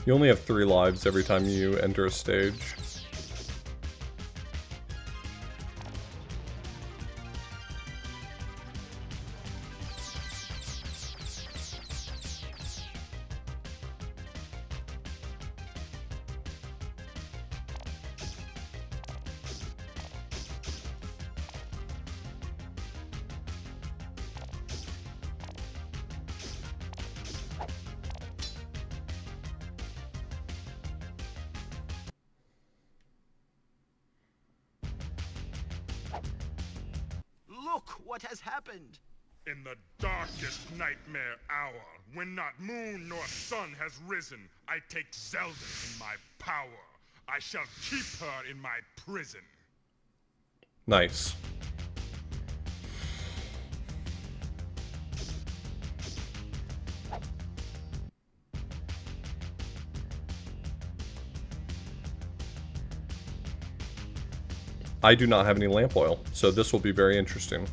Speaker 1: You only have 3 lives every time you enter a stage.
Speaker 17: Look what has happened.
Speaker 4: In the darkest nightmare hour, when not moon nor sun has risen, I take Zelda in my power. I shall keep her in my prison.
Speaker 1: Nice. I do not have any lamp oil, so this will be very interesting.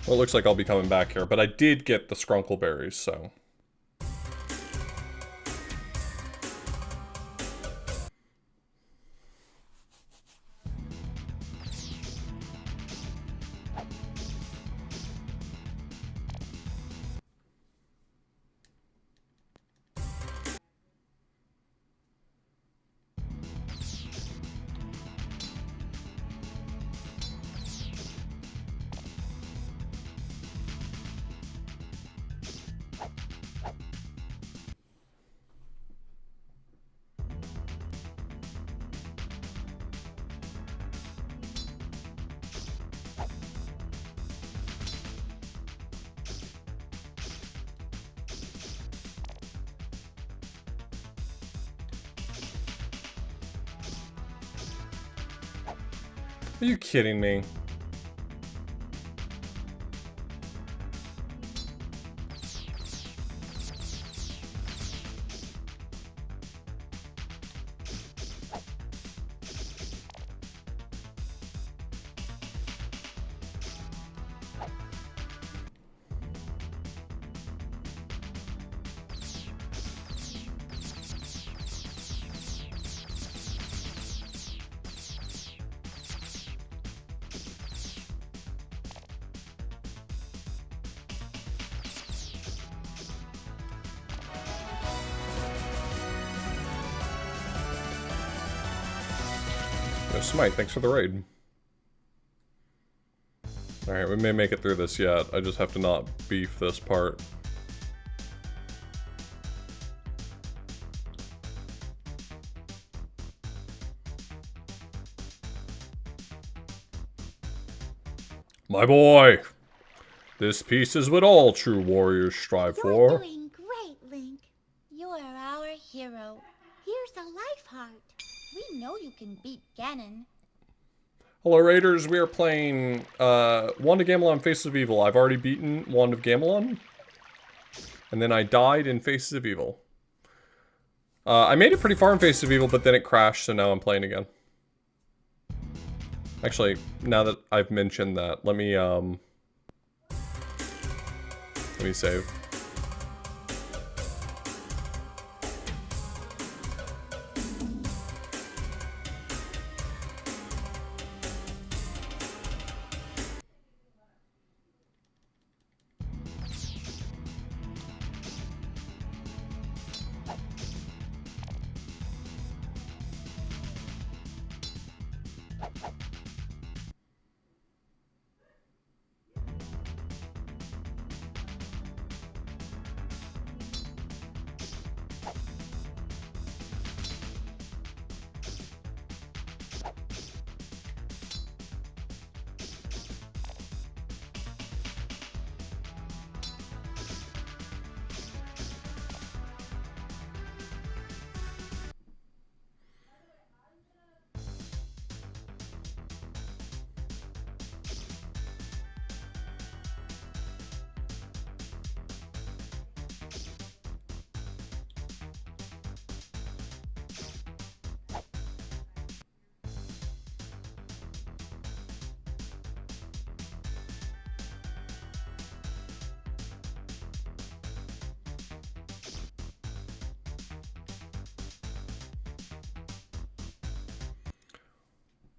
Speaker 1: Well, it looks like I'll be coming back here, but I did get the Skrunkle berries, so... Are you kidding me? Smite, thanks for the raid. Alright, we may make it through this yet. I just have to not beef this part. My boy! This piece is what all true warriors strive for.
Speaker 9: You're doing great, Link. You are our hero. Here's a life heart. We know you can beat Ganon.
Speaker 1: Hello Raiders, we are playing Wand of Gamelon Faces of Evil. I've already beaten Wand of Gamelon. And then I died in Faces of Evil. I made it pretty far in Faces of Evil, but then it crashed, so now I'm playing again. Actually, now that I've mentioned that, let me save.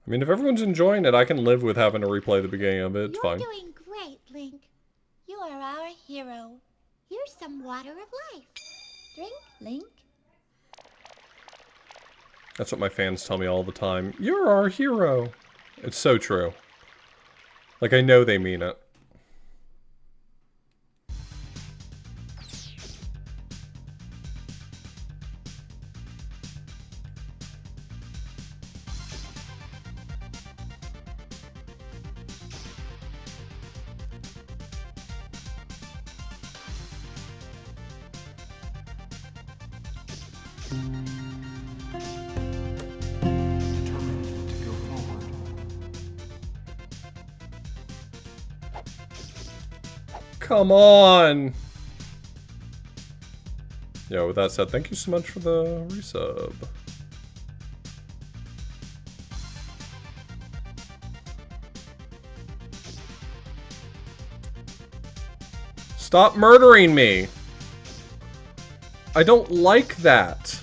Speaker 1: I mean, if everyone's enjoying it, I can live with having to replay the beginning of it. It's fine.
Speaker 9: You're doing great, Link. You are our hero. Here's some water of life. Drink, Link.
Speaker 1: That's what my fans tell me all the time. You're our hero. It's so true. Like, I know they mean it. Come on! Yeah, with that said, thank you so much for the resub. Stop murdering me! I don't like that.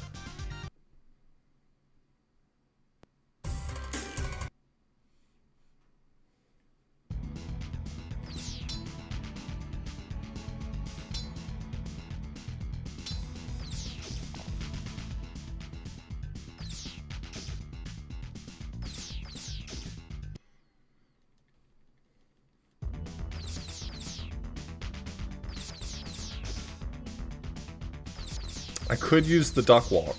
Speaker 1: I could use the duck walk.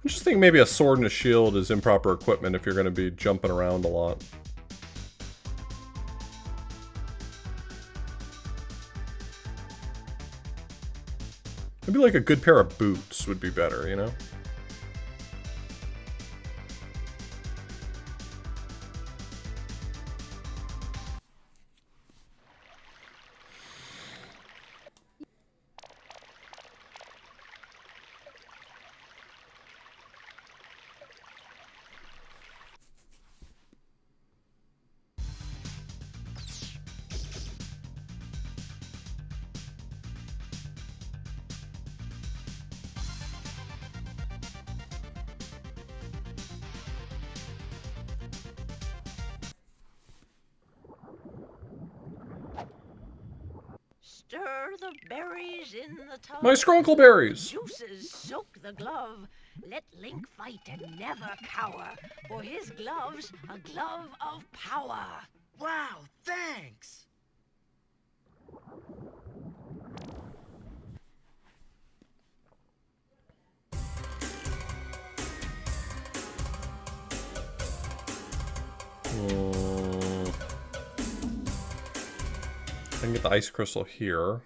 Speaker 1: I just think maybe a sword and a shield is improper equipment if you're going to be jumping around a lot. Maybe like a good pair of boots would be better, you know?
Speaker 11: Stir the berries in the tub.
Speaker 1: My scrunkleberries!
Speaker 11: Juices soak the glove. Let Link fight and never cower, for his glove's a glove of power.
Speaker 14: Wow, thanks!
Speaker 1: I can get the ice crystal here.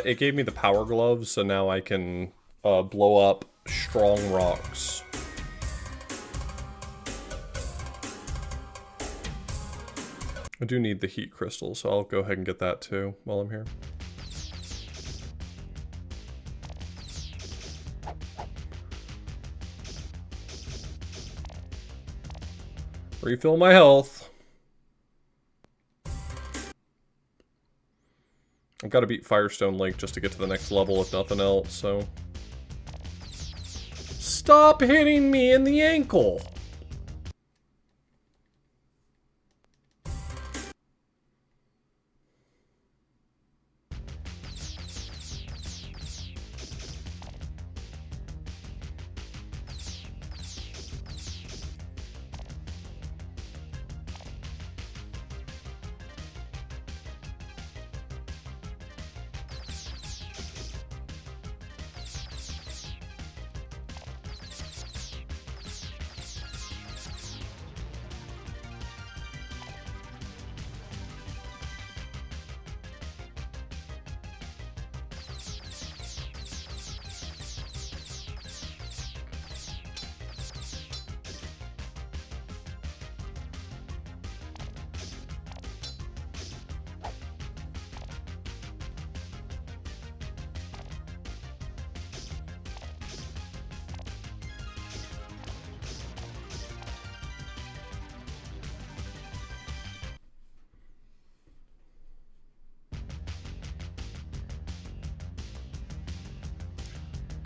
Speaker 1: It gave me the power gloves, so now I can blow up strong rocks. I do need the heat crystal, so I'll go ahead and get that too while I'm here. Refill my health. I've got to beat Firestone Link just to get to the next level, if nothing else, so... Stop hitting me in the ankle!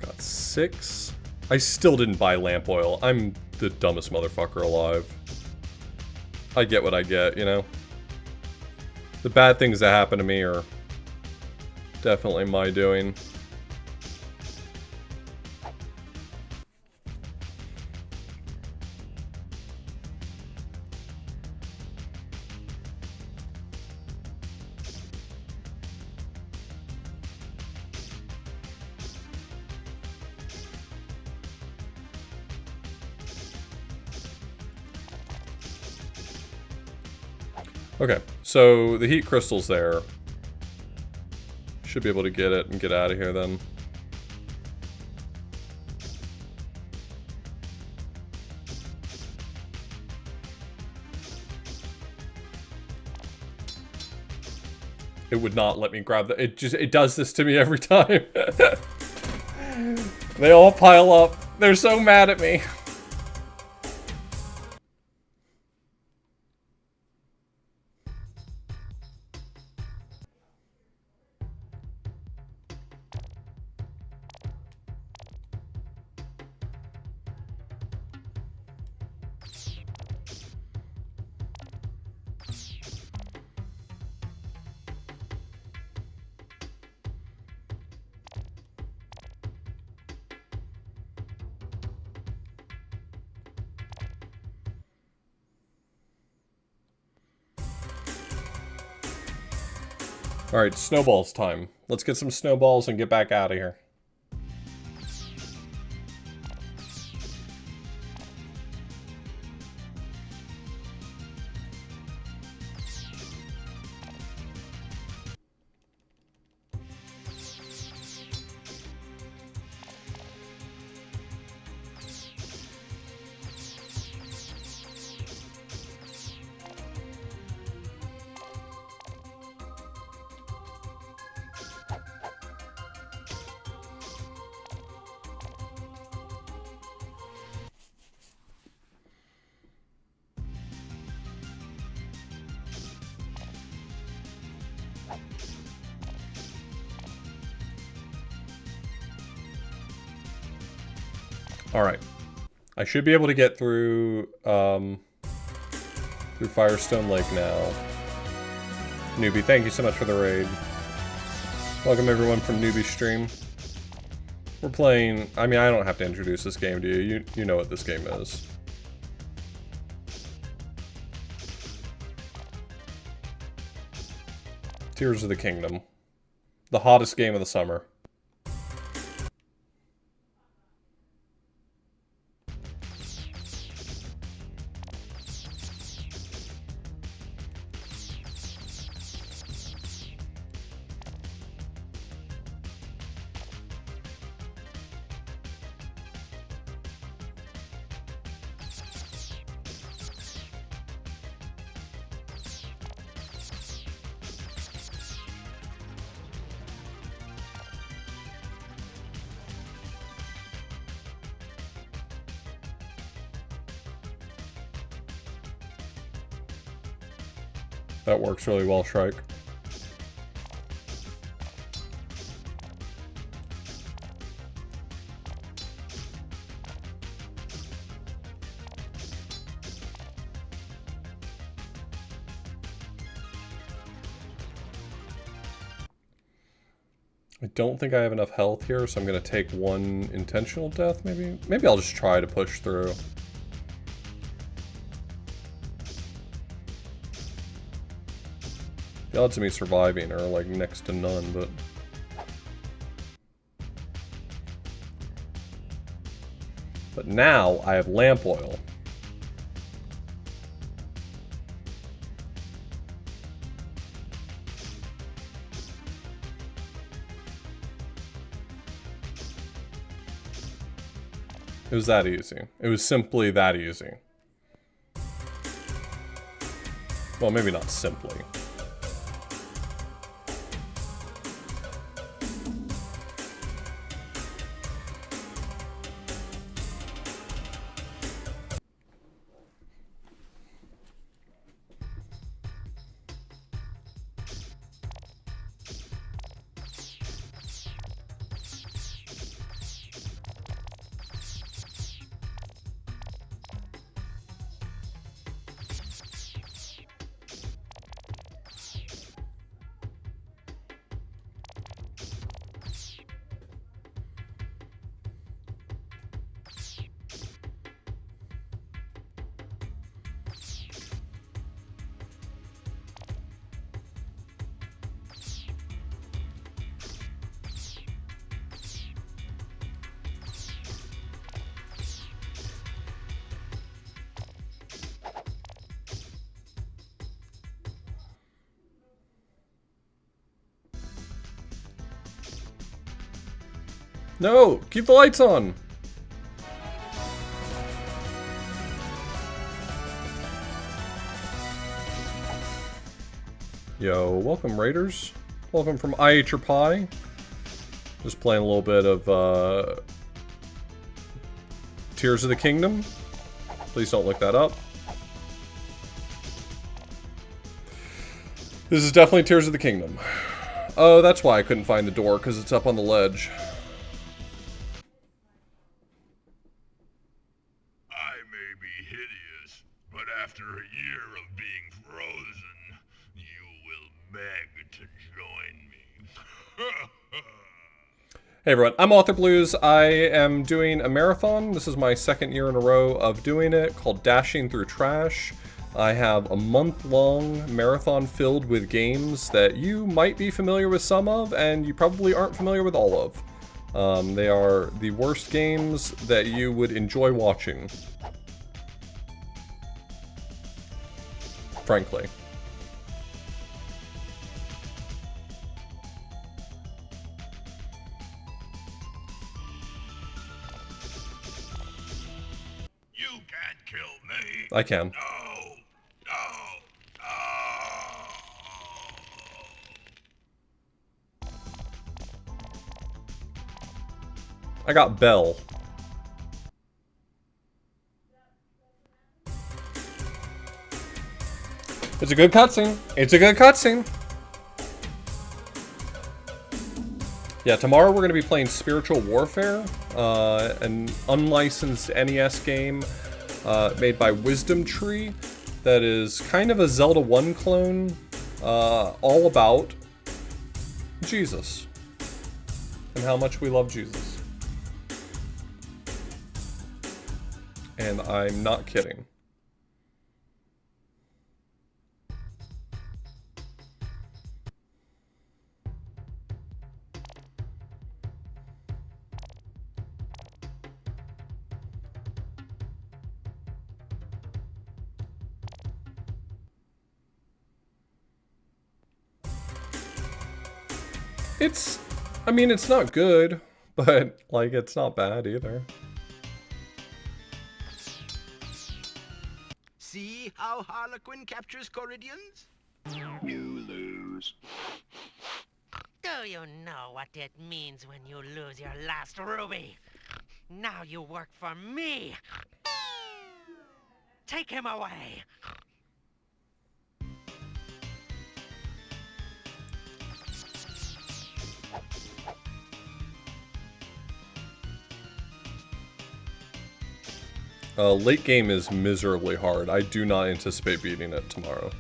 Speaker 1: Got 6. I still didn't buy lamp oil. I'm the dumbest motherfucker alive. I get what I get, you know? The bad things that happen to me are definitely my doing. Okay, so the heat crystal's there. Should be able to get it and get out of here then. It would not let me grab the... It does this to me every time. They all pile up. They're so mad at me. Alright, snowballs time. Let's get some snowballs and get back out of here. Alright. I should be able to get through, through Firestone Lake now. Newbie, thank you so much for the raid. Welcome everyone from Newbie Stream. We're playing... I mean, I don't have to introduce this game to you. You know what this game is. Tears of the Kingdom. The hottest game of the summer. That works really well, Shrike. I don't think I have enough health here, so I'm going to take one intentional death, maybe? Maybe I'll just try to push through. The odds of me surviving are like next to none, but... But now I have lamp oil. It was that easy. It was simply that easy. Well, maybe not simply. No! Keep the lights on! Yo, welcome Raiders. Welcome from I Ate Your Pie. Just playing a little bit of Tears of the Kingdom. Please don't look that up. This is definitely Tears of the Kingdom. Oh, that's why I couldn't find the door, because it's up on the ledge.
Speaker 8: After a year of being frozen, you will beg to join me.
Speaker 1: Hey everyone, I'm Author Blues. I am doing a marathon. This is my second year in a row of doing it, called Dashing Through Trash. I have a month-long marathon filled with games that you might be familiar with some of, and you probably aren't familiar with all of. They are the worst games that you would enjoy watching. Frankly.
Speaker 8: You can't kill me.
Speaker 1: I can.
Speaker 8: No.
Speaker 1: I got Belle. It's a good cutscene. It's a good cutscene. Yeah, tomorrow we're going to be playing Spiritual Warfare, an unlicensed NES game made by Wisdom Tree that is kind of a Zelda 1 clone, all about Jesus and how much we love Jesus. And I'm not kidding. I mean, it's not good, but, like, it's not bad either.
Speaker 17: See how Harlequin captures Coridians?
Speaker 4: You lose.
Speaker 3: Do you know what it means when you lose your last ruby? Now you work for me. Take him away.
Speaker 1: Late game is miserably hard. I do not anticipate beating it tomorrow.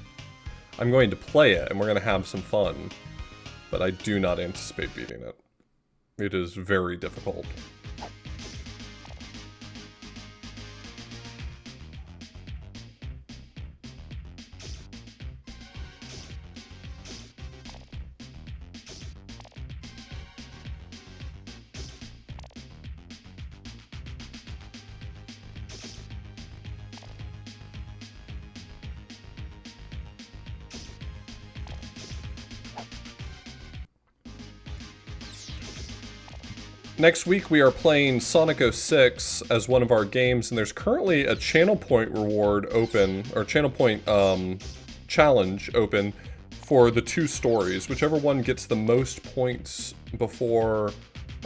Speaker 1: I'm going to play it, and we're going to have some fun, but I do not anticipate beating it. It is very difficult. Next week we are playing Sonic 06 as one of our games, and there's currently a channel point reward open, or channel point challenge open for the 2 stories. Whichever one gets the most points before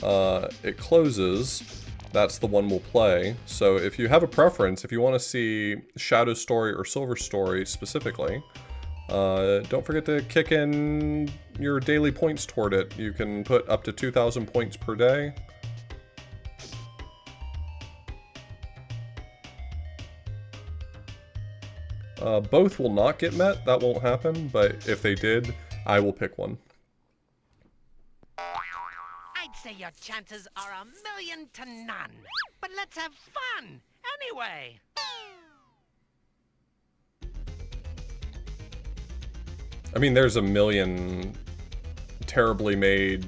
Speaker 1: it closes, that's the one we'll play. So if you have a preference, if you want to see Shadow Story or Silver Story specifically, don't forget to kick in your daily points toward it. You can put up to 2,000 points per day. Both will not get met, that won't happen, but if they did, I will pick one.
Speaker 3: I'd say your chances are 1,000,000 to none. But let's have fun, anyway.
Speaker 1: I mean, there's a million terribly made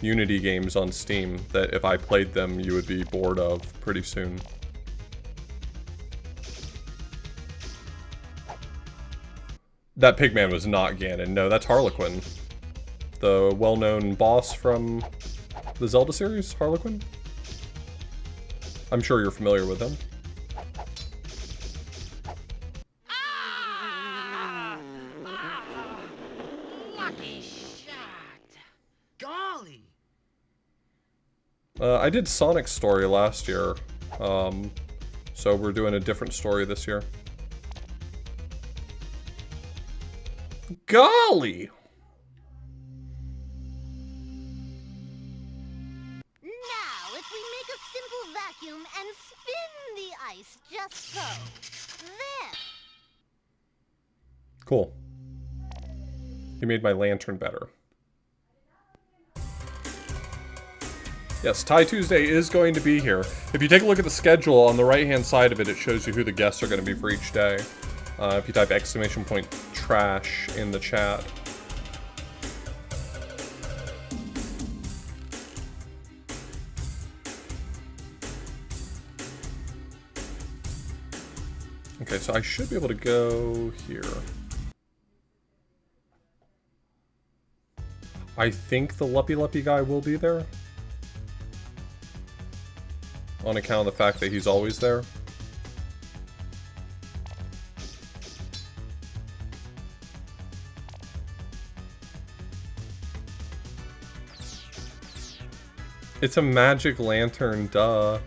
Speaker 1: Unity games on Steam that if I played them, you would be bored of pretty soon. That Pigman was not Ganon. No, that's Harlequin. The well-known boss from the Zelda series, Harlequin. I'm sure you're familiar with him.
Speaker 3: Lucky shot.
Speaker 14: Golly!
Speaker 1: I did Sonic's story last year, so we're doing a different story this year. Golly!
Speaker 5: Now, if we make a simple vacuum and spin the ice just so. There.
Speaker 1: Cool. You made my lantern better. Yes, Tie Tuesday is going to be here. If you take a look at the schedule on the right-hand side of it, it shows you who the guests are going to be for each day. If you type !trash in the chat. Okay, so I should be able to go here. I think the Luppy Luppy guy will be there. On account of the fact that he's always there. It's a magic lantern, duh.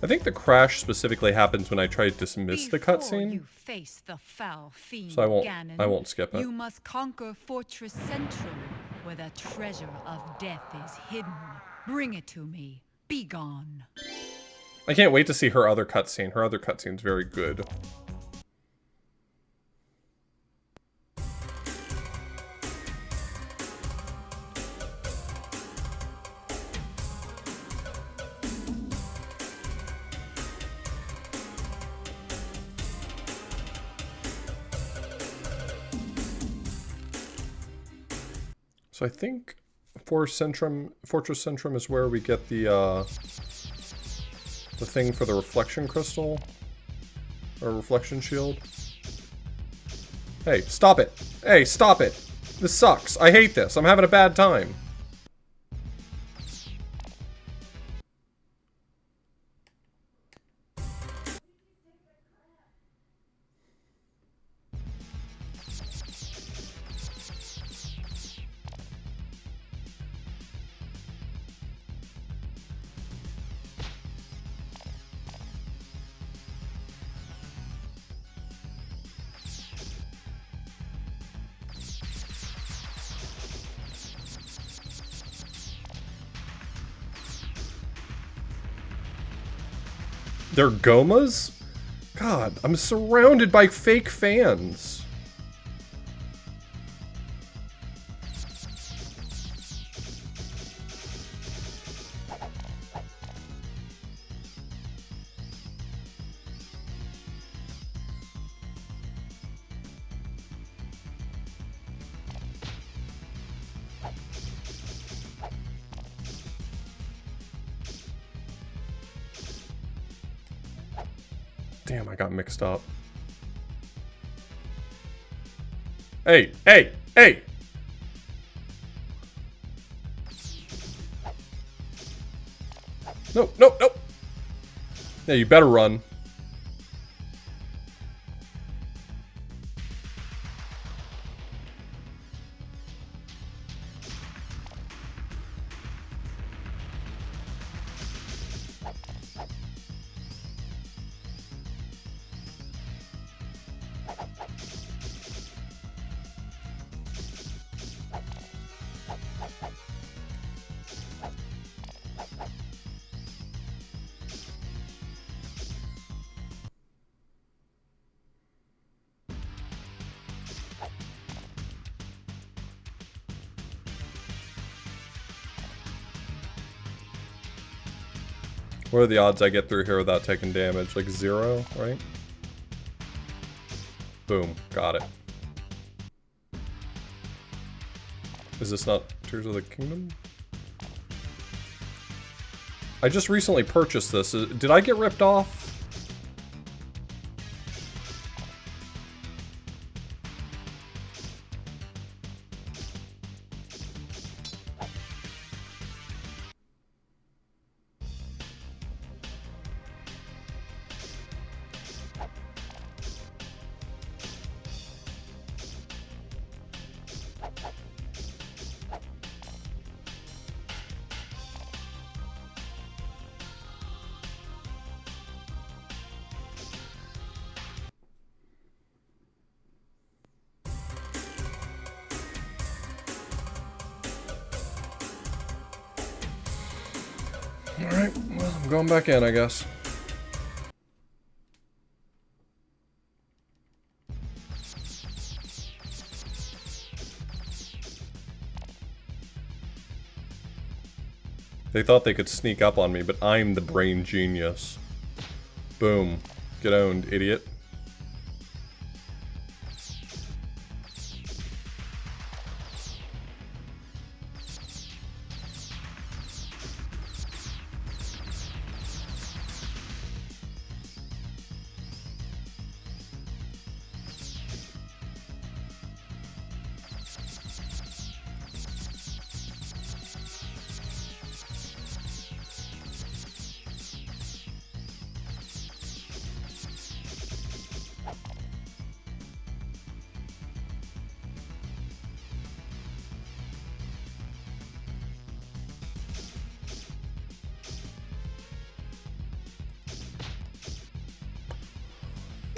Speaker 1: I think the crash specifically happens when I try to dismiss the cutscene.
Speaker 20: You face the foul fiend,
Speaker 1: So
Speaker 20: Ganon,
Speaker 1: I won't skip it.
Speaker 20: You must conquer Fortress Central, where the treasure of death is hidden. Bring it to me. Be gone.
Speaker 1: I can't wait to see her other cutscene. Her other cutscene's very good. So I think Fortress Centrum is where we get the thing for the reflection crystal or reflection shield. Hey, stop it! Hey, stop it! This sucks. I hate this. I'm having a bad time. They're Gomas? God, I'm surrounded by fake fans. Damn, I got mixed up. Hey, hey, hey! No, no, no! Yeah, you better run. What are the odds I get through here without taking damage? Like 0, right? Boom. Got it. Is this not Tears of the Kingdom? I just recently purchased this. Did I get ripped off? Alright, well, I'm going back in, I guess. They thought they could sneak up on me, but I'm the brain genius. Boom. Get owned, idiot.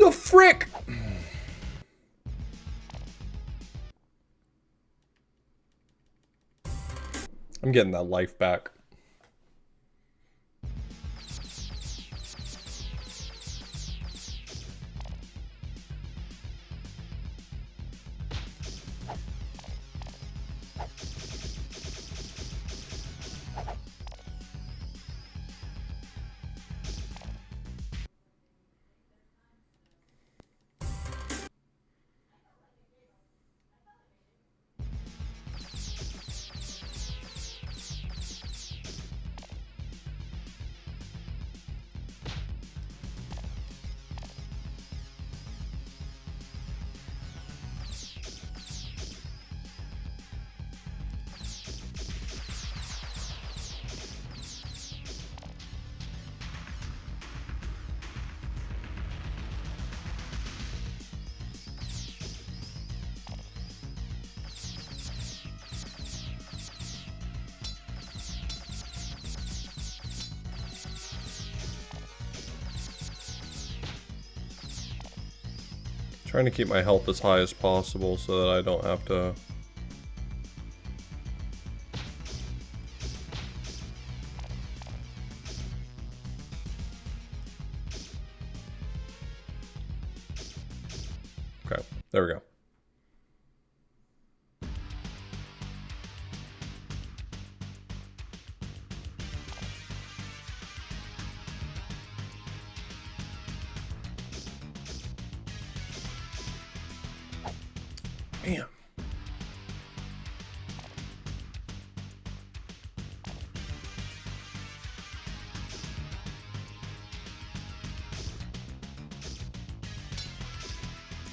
Speaker 1: The frick? I'm getting that life back. Trying to keep my health as high as possible so that I don't have to... Okay, there we go. Man.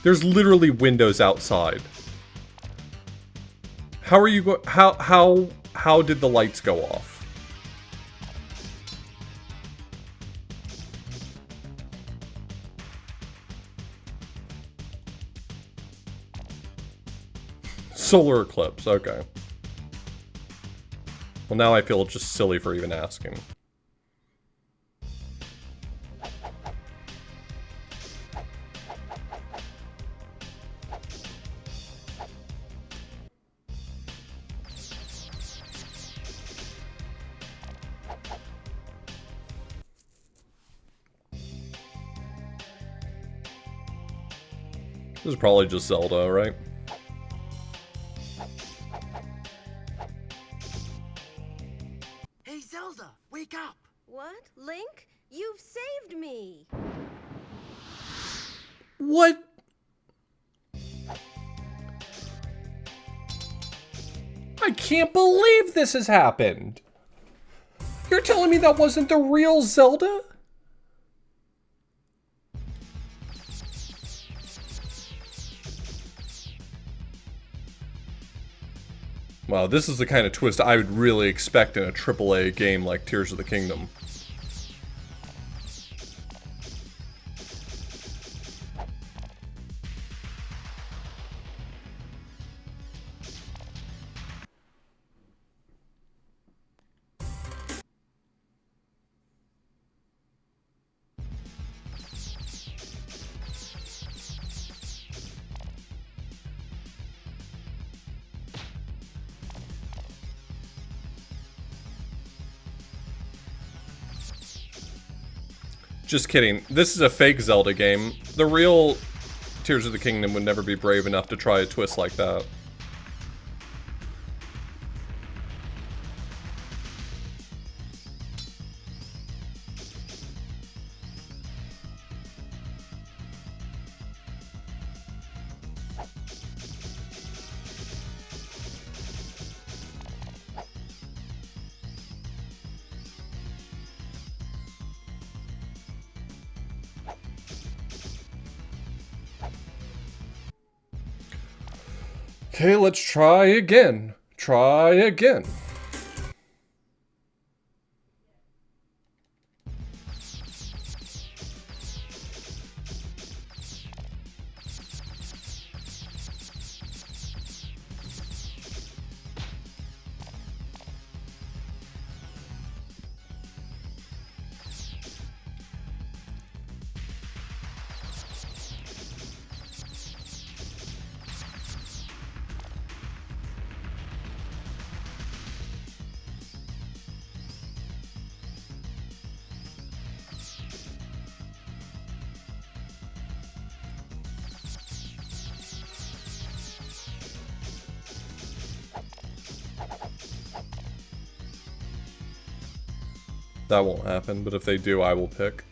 Speaker 1: There's literally windows outside. How are you how did the lights go off? Solar eclipse, okay. Well, now I feel just silly for even asking. This is probably just Zelda, right?
Speaker 14: Hey, Zelda, wake up!
Speaker 2: What? Link? You've saved me!
Speaker 1: What? I can't believe this has happened! You're telling me that wasn't the real Zelda? Wow, this is the kind of twist I would really expect in a AAA game like Tears of the Kingdom. Just kidding. This is a fake Zelda game. The real Tears of the Kingdom would never be brave enough to try a twist like that. Okay, let's try again. Try again. That won't happen, but if they do, I will pick.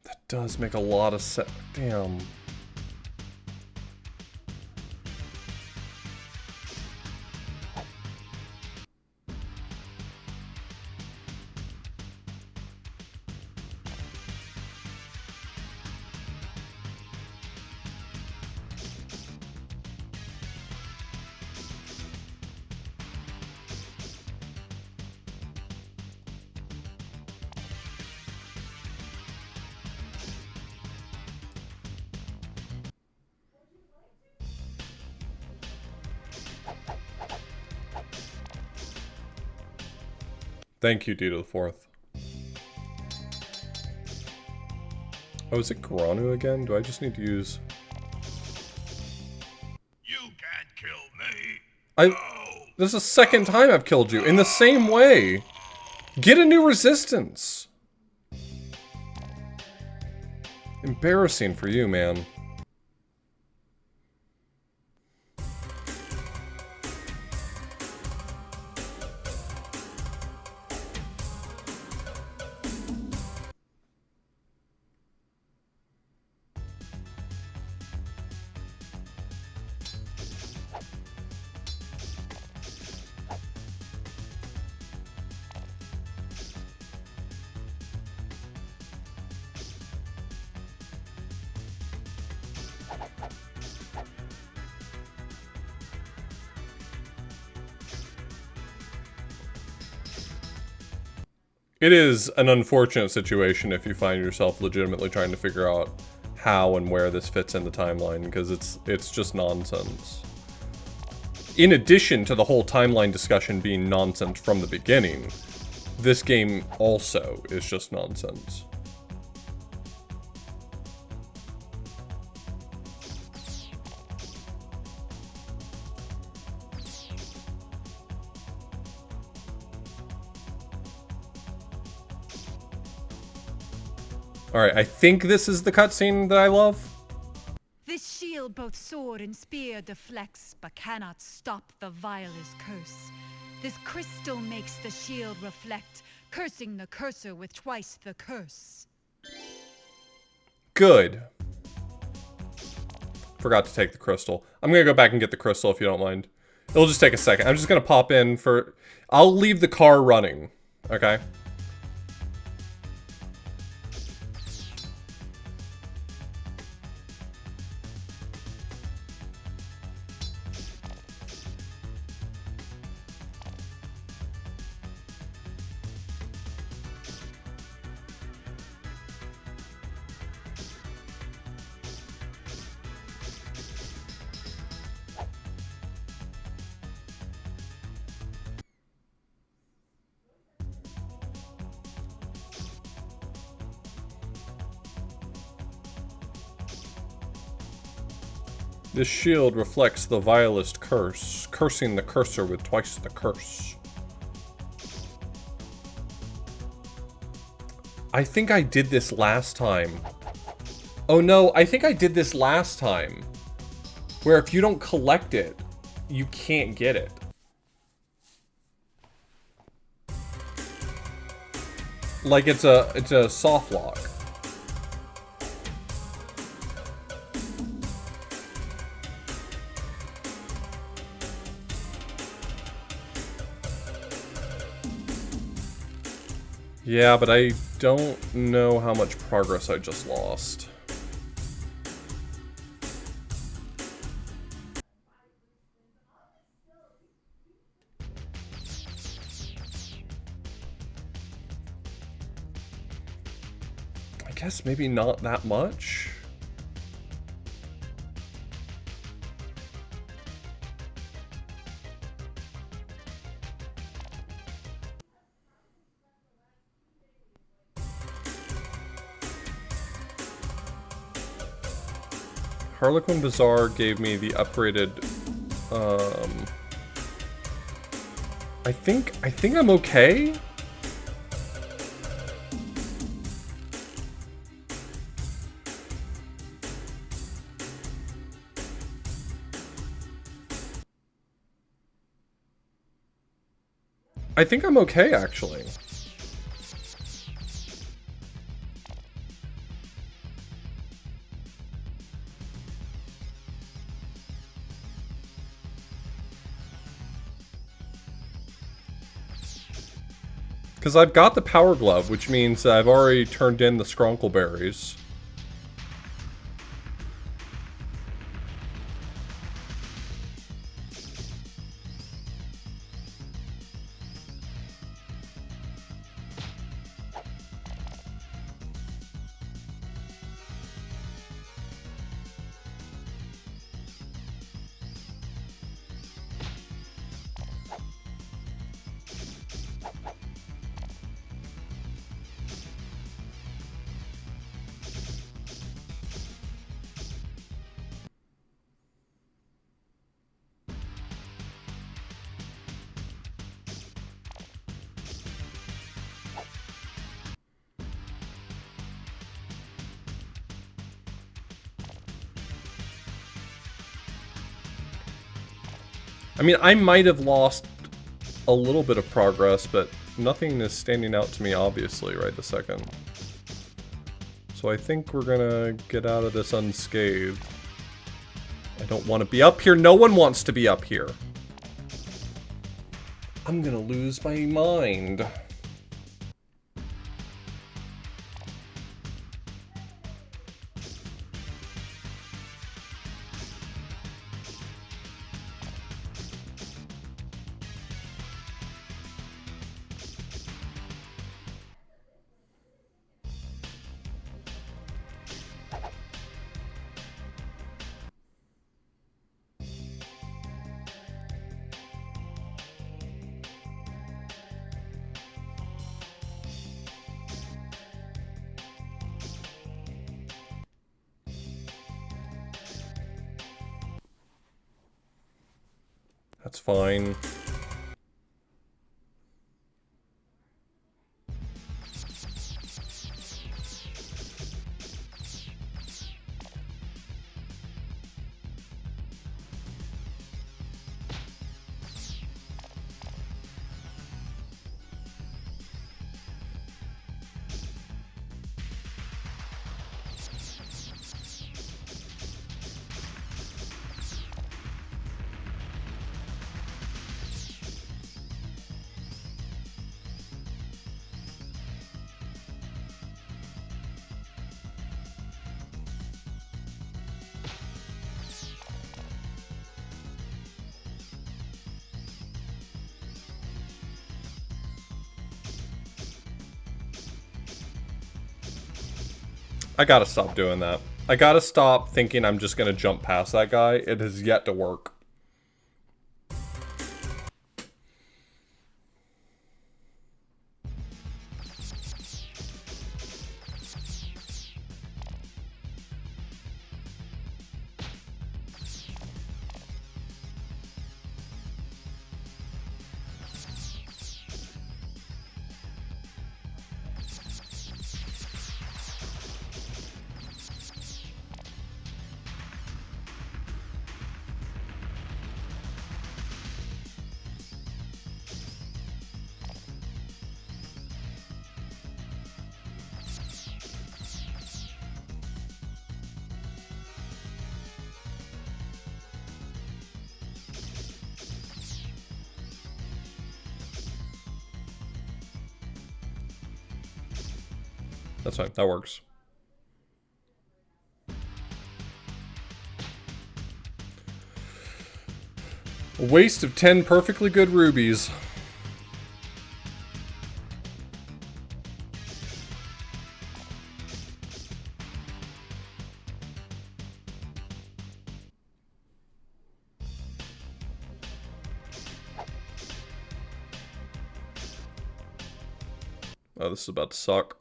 Speaker 1: That does make a lot of sense. Damn. Thank you, D to the 4th. Oh, is it Granu again? Do I just need to use...
Speaker 8: You can't kill me.
Speaker 1: This is the second time I've killed you, in the same way. Get a new resistance. Embarrassing for you, man. It is an unfortunate situation if you find yourself legitimately trying to figure out how and where this fits in the timeline, because it's just nonsense. In addition to the whole timeline discussion being nonsense from the beginning, this game also is just nonsense. Alright, I think this is the cutscene that I love.
Speaker 20: This shield both sword and spear deflects, but cannot stop the vilest curse. This crystal makes the shield reflect, cursing the cursor with twice the curse.
Speaker 1: Good. Forgot to take the crystal. I'm gonna go back and get the crystal if you don't mind. It'll just take a second. I'm just gonna pop in for... I'll leave the car running, okay? This shield reflects the vilest curse, cursing the cursor with twice the curse. I think I did this last time. Oh no, I think I did this last time. Where if you don't collect it, you can't get it. Like it's a soft lock. Yeah, but I don't know how much progress I just lost. I guess maybe not that much. Harlequin Bazaar gave me the upgraded, I think I'm okay. I think I'm okay, actually. Because I've got the Power Glove, which means I've already turned in the Skrunkleberries. I mean, I might have lost a little bit of progress, but nothing is standing out to me obviously right this second. So I think we're gonna get out of this unscathed. I don't want to be up here. No one wants to be up here. I'm gonna lose my mind. That's fine. I gotta stop doing that. I gotta stop thinking I'm just gonna jump past that guy. It has yet to work. That's fine. That works. A waste of 10 perfectly good rubies. Oh, this is about to suck.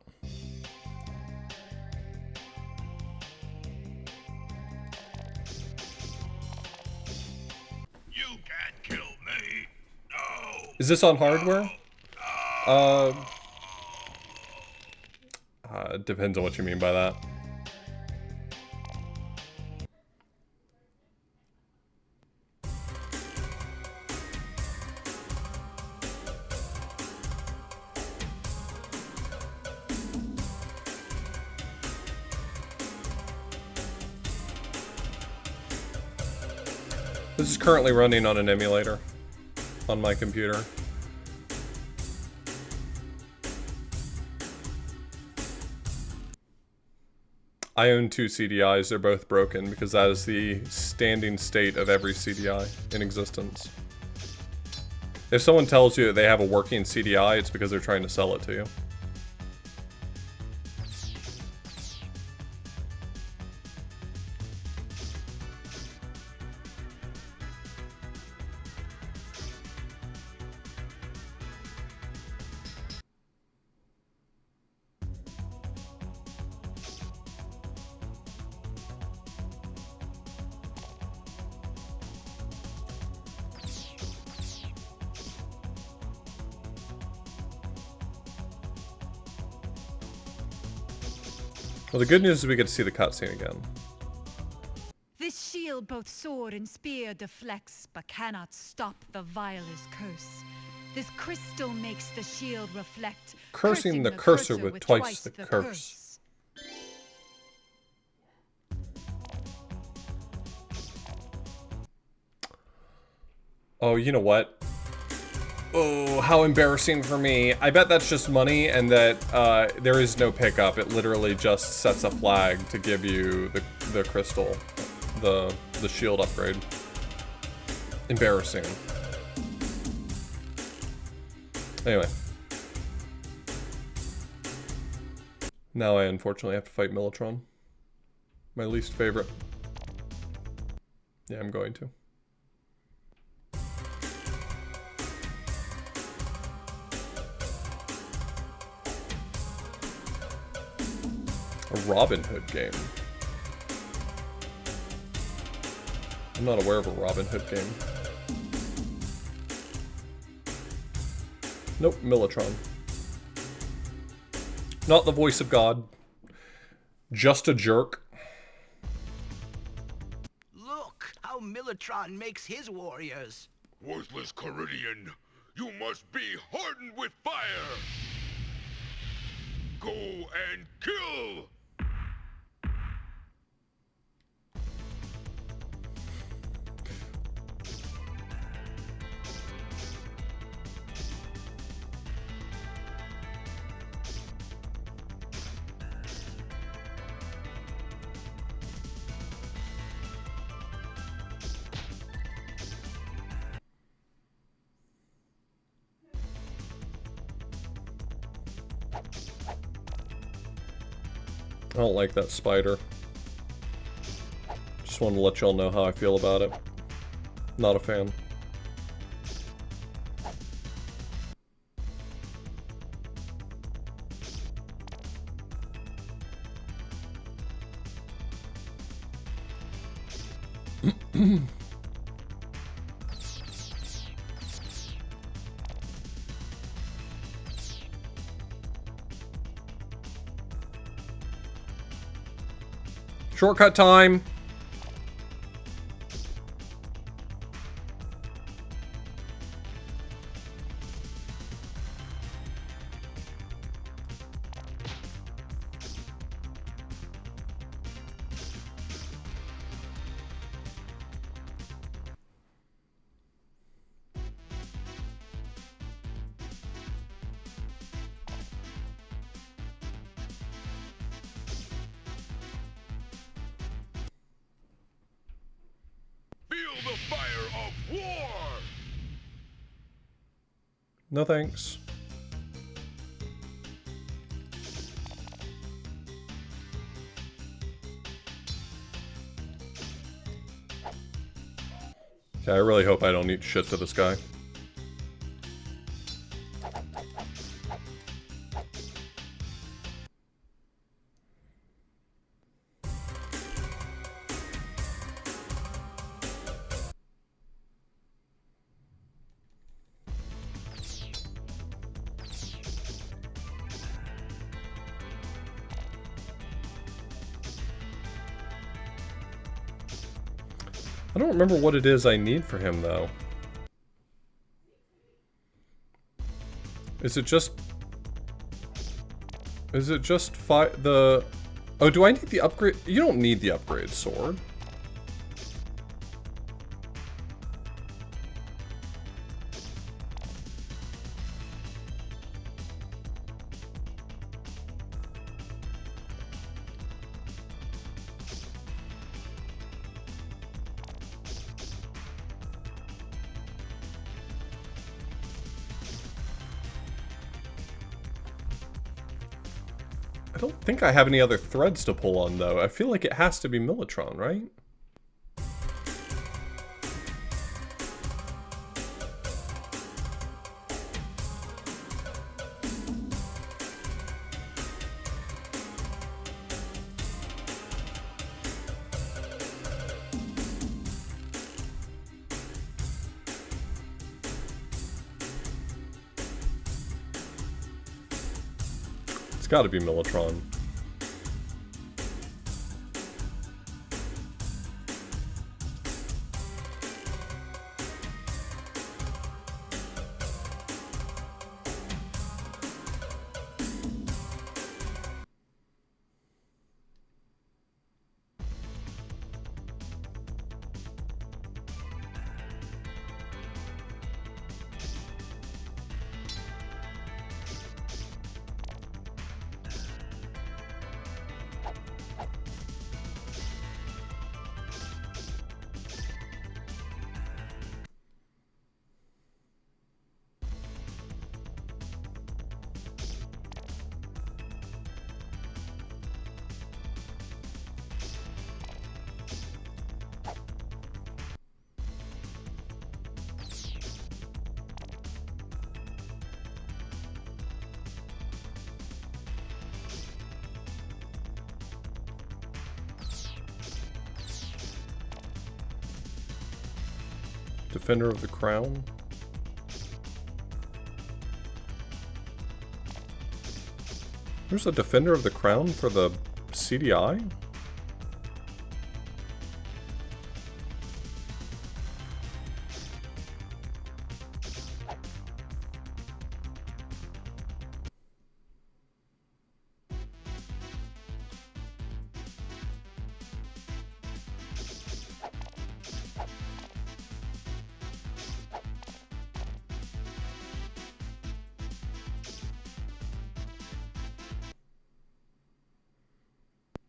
Speaker 1: Is this on hardware? It depends on what you mean by that. This is currently running on an emulator on my computer. I own 2 CDIs, they're both broken because that is the standing state of every CDI in existence. If someone tells you that they have a working CDI, it's because they're trying to sell it to you. Well, the good news is we get to see the cutscene again.
Speaker 20: This shield both sword and spear deflects, but cannot stop the vilest curse. This crystal makes the shield reflect,
Speaker 1: Cursing the cursor with twice the curse. Oh, you know what? Oh, how embarrassing for me. I bet that's just money and that there is no pickup. It literally just sets a flag to give you the crystal, the shield upgrade. Embarrassing. Anyway. Now I unfortunately have to fight Mellotron. My least favorite. Yeah, I'm going to. A Robin Hood game. I'm not aware of a Robin Hood game. Nope, Mellotron. Not the voice of God. Just a jerk.
Speaker 17: Look how Mellotron makes his warriors.
Speaker 8: Worthless Caridian, you must be hardened with fire. Go and kill!
Speaker 1: I don't like that spider. Just wanted to let y'all know how I feel about it. Not a fan. Shortcut time. No thanks. Okay, I really hope I don't eat shit to this guy. I don't remember what it is I need for him, though. Is it just the... Oh, do I need the upgrade? You don't need the upgrade sword. I don't think I have any other threads to pull on, though. I feel like it has to be Militron, right? It's gotta be Militron. Defender of the Crown. There's a Defender of the Crown for the CDI?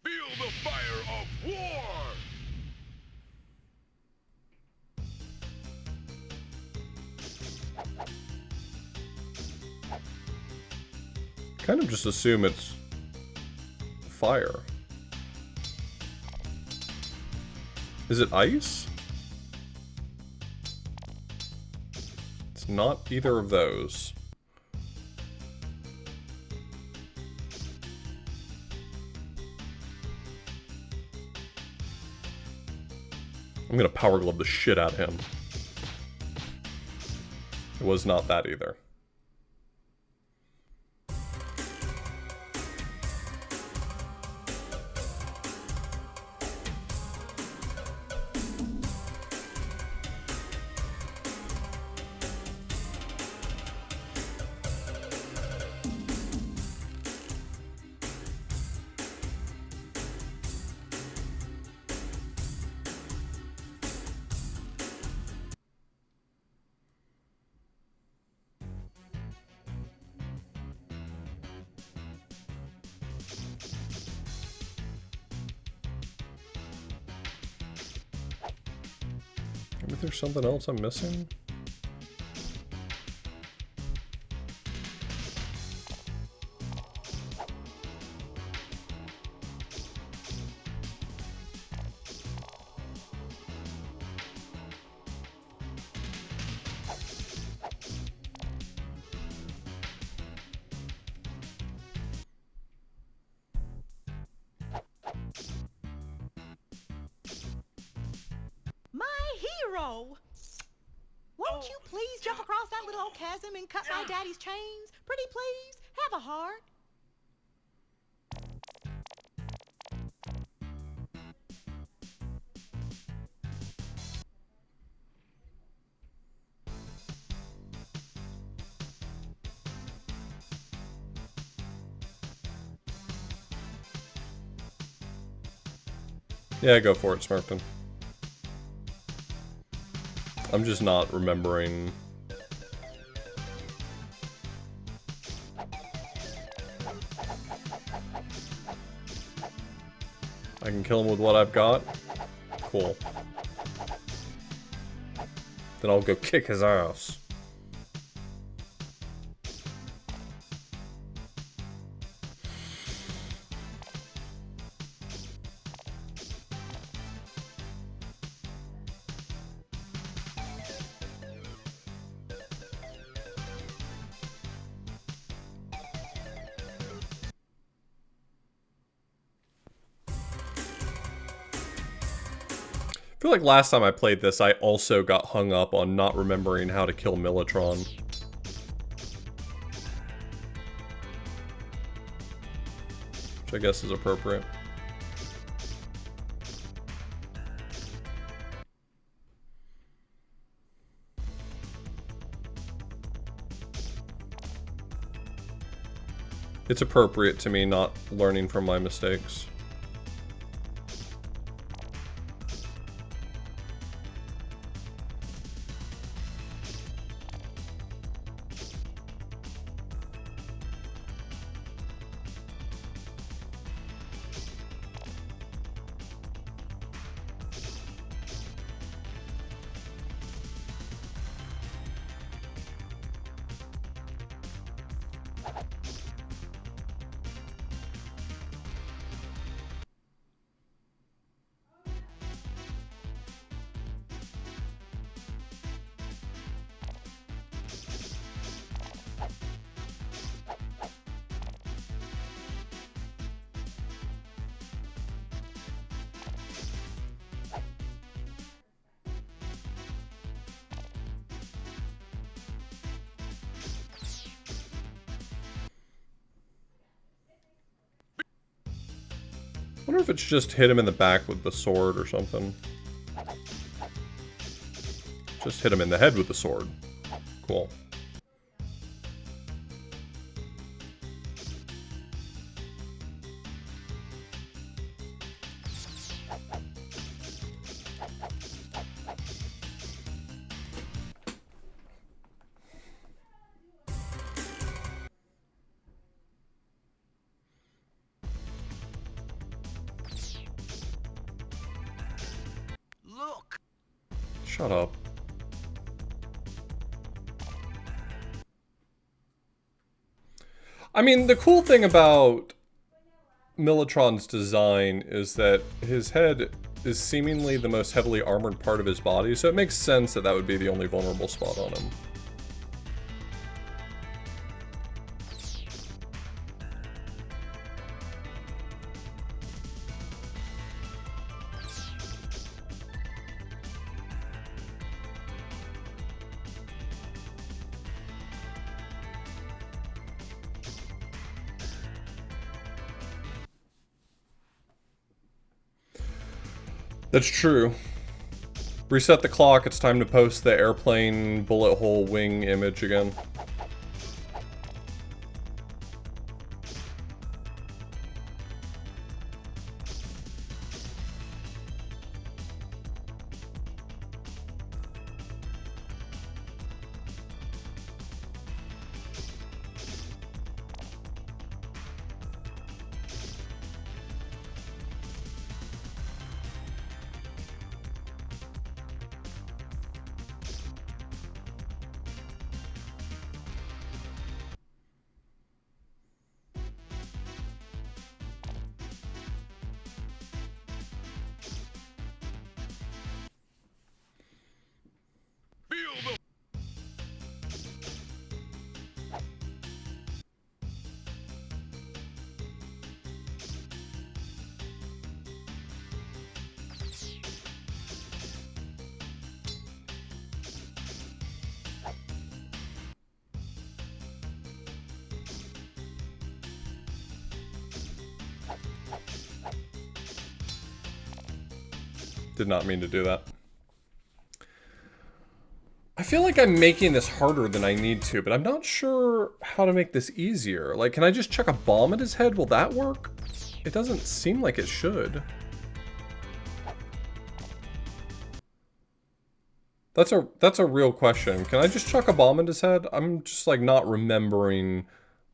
Speaker 8: Feel the fire of war!
Speaker 1: Kind of just assume it's fire. Is it ice? It's not either of those. I'm gonna power glove the shit out of him. It was not that either. Maybe there's something else I'm missing?
Speaker 19: Won't you please jump across that little old chasm and cut my daddy's chains? Pretty please, have a heart.
Speaker 1: Yeah, go for it, Smirkton. I'm just not remembering. I can kill him with what I've got? Cool. Then I'll go kick his ass. feel like last time I played this, I also got hung up on not remembering how to kill Militron. Which I guess is appropriate. It's appropriate to me not learning from my mistakes. I wonder if it's just hit him in the back with the sword or something. Just hit him in the head with the sword. Cool.
Speaker 17: Look!
Speaker 1: Shut up. I mean, the cool thing about Militron's design is that his head is seemingly the most heavily armored part of his body, so it makes sense that that would be the only vulnerable spot on him. That's true. Reset the clock, it's time to post the airplane bullet hole wing image again. Did not mean to do that. I feel like I'm making this harder than I need to, but I'm not sure how to make this easier. Like, can I just chuck a bomb at his head? Will that work? It doesn't seem like it should. That's a real question. Can I just chuck a bomb at his head? I'm just like not remembering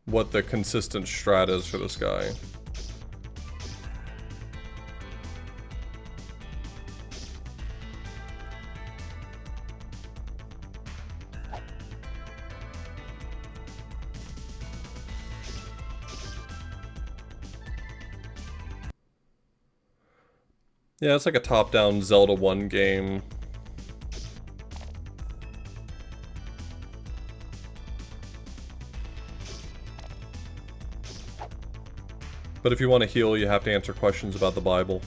Speaker 1: what the consistent strat is for this guy. Yeah, it's like a top-down Zelda 1 game. But if you want to heal, you have to answer questions about the Bible.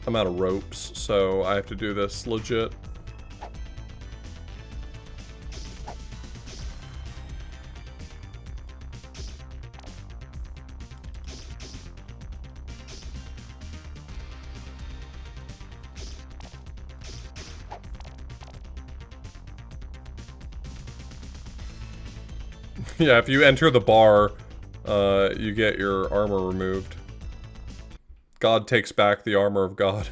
Speaker 1: I'm out of ropes, so I have to do this legit. Yeah, if you enter the bar, you get your armor removed. God takes back the armor of God.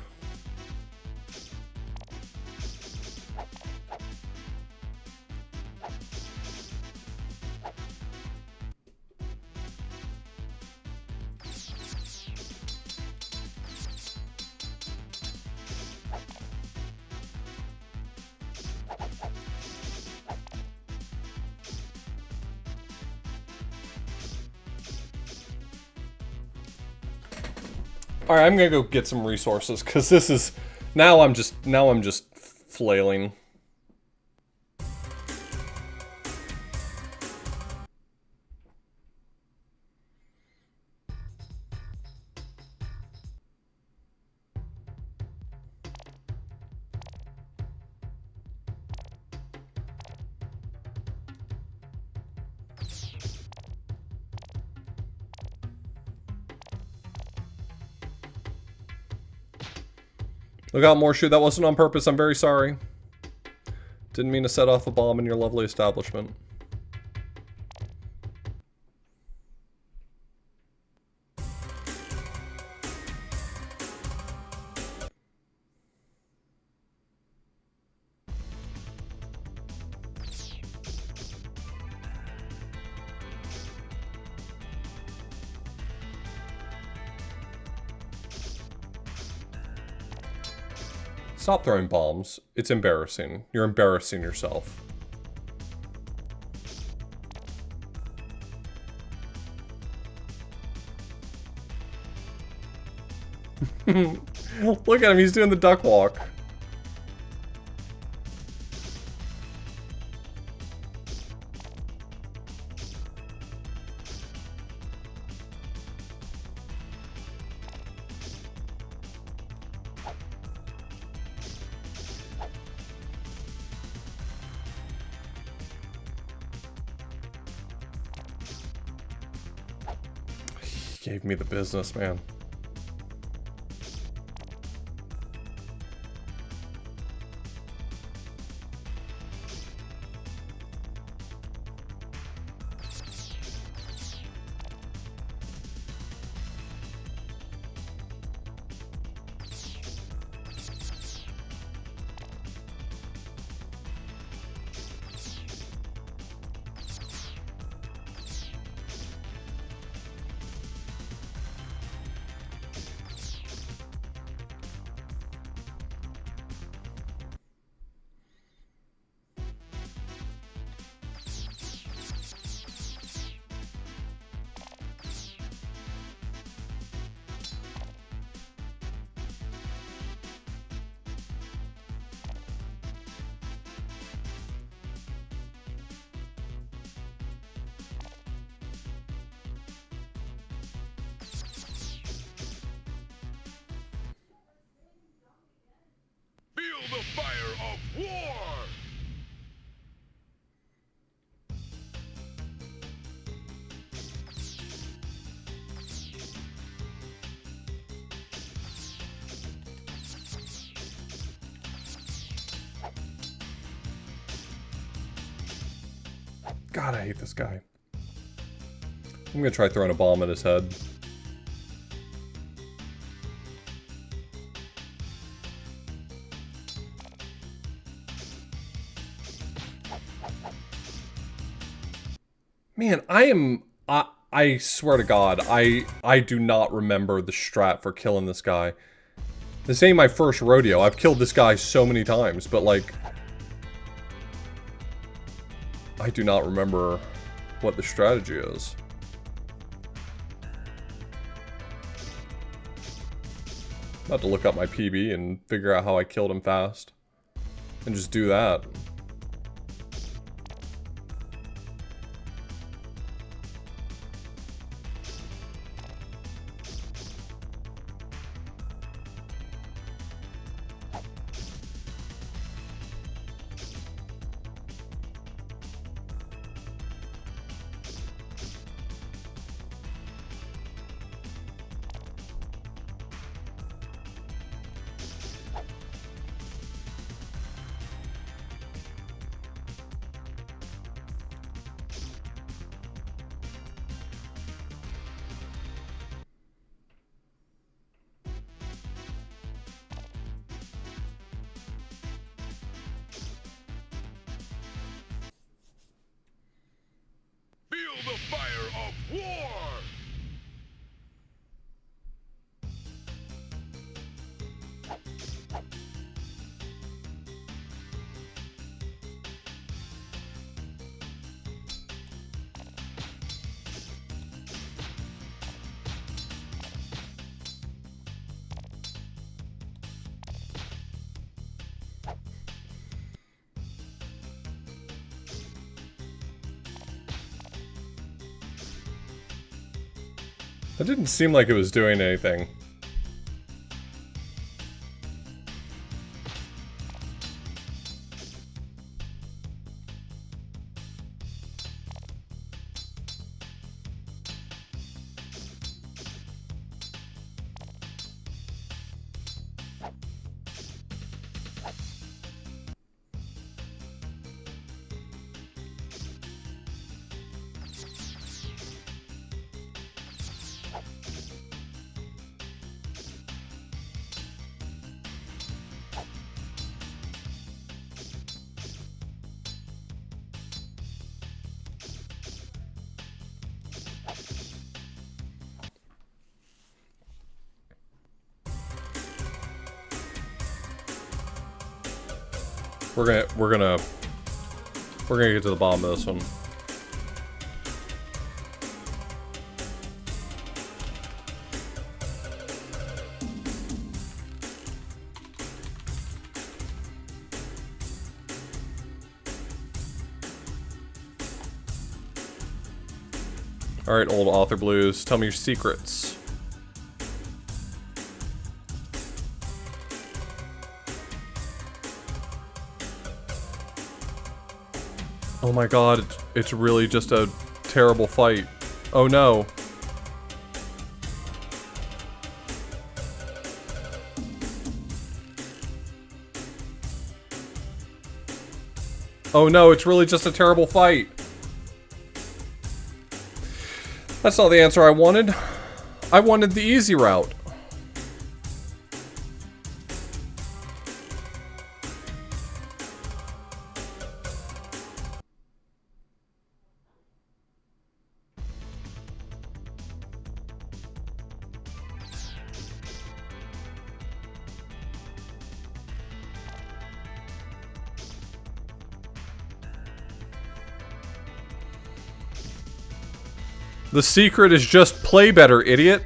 Speaker 1: All right, I'm gonna go get some resources because this is now I'm just flailing. Look out, Morshu. That wasn't on purpose. I'm very sorry. Didn't mean to set off a bomb in your lovely establishment. Stop throwing bombs. It's embarrassing. You're embarrassing yourself. Look at him, he's doing the duck walk. He gave me the business, man.
Speaker 8: Feel the fire of war!
Speaker 1: God, I hate this guy. I'm gonna try throwing a bomb at his head. Man, I swear to God, I do not remember the strat for killing this guy. This ain't my first rodeo. I've killed this guy so many times, but like, I do not remember what the strategy is. I'm about to look up my PB and figure out how I killed him fast. And just do that.
Speaker 8: fire of war!
Speaker 1: That didn't seem like it was doing anything. We're gonna get to the bottom of this one. Alright, old author blues, tell me your secrets. Oh my god, it's really just a terrible fight. Oh no. Oh no, it's really just a terrible fight. That's not the answer I wanted. I wanted the easy route. The secret is just play better, idiot.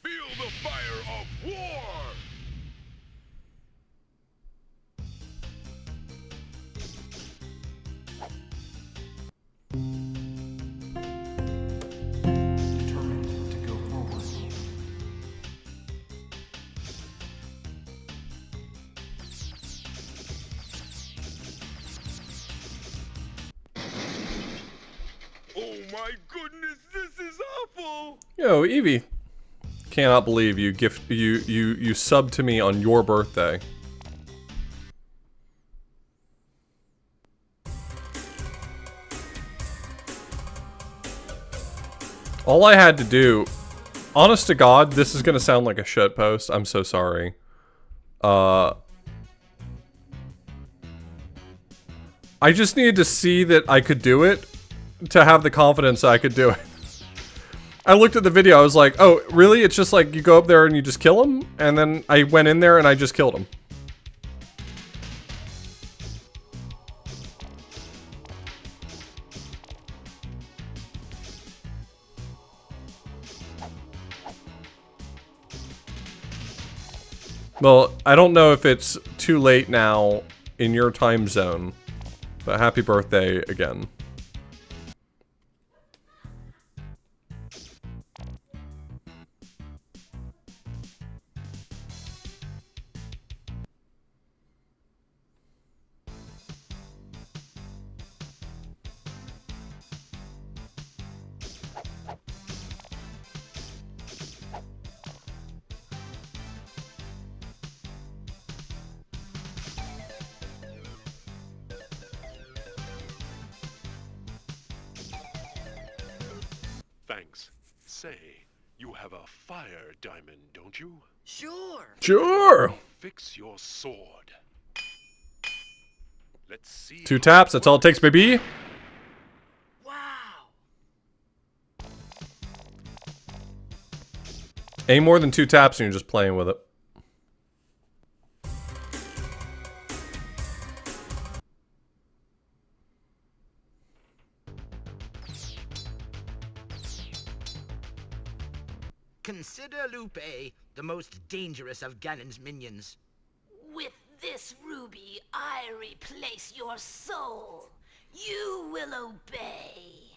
Speaker 8: Feel the fire of war!
Speaker 21: Determined to go forward.
Speaker 8: Oh my goodness, this is awful!
Speaker 1: Yo, Evie. Cannot believe you subbed to me on your birthday. All I had to do, honest to God, this is gonna sound like a shit post. I'm so sorry. I just needed to see that I could do it to have the confidence that I could do it. I looked at the video, I was like, oh, really? It's just like you go up there and you just kill him? And then I went in there and I just killed him. Well, I don't know if it's too late now in your time zone, but happy birthday again.
Speaker 7: Thanks. Say, you have a fire diamond, don't you?
Speaker 14: Sure.
Speaker 1: Sure.
Speaker 7: Fix your sword. Let's see.
Speaker 1: 2 taps, that's all it takes, baby.
Speaker 14: Wow.
Speaker 1: Any more than 2 taps and you're just playing with it.
Speaker 17: Consider Lupe the most dangerous of Ganon's minions.
Speaker 5: With this ruby, I replace your soul. You will obey.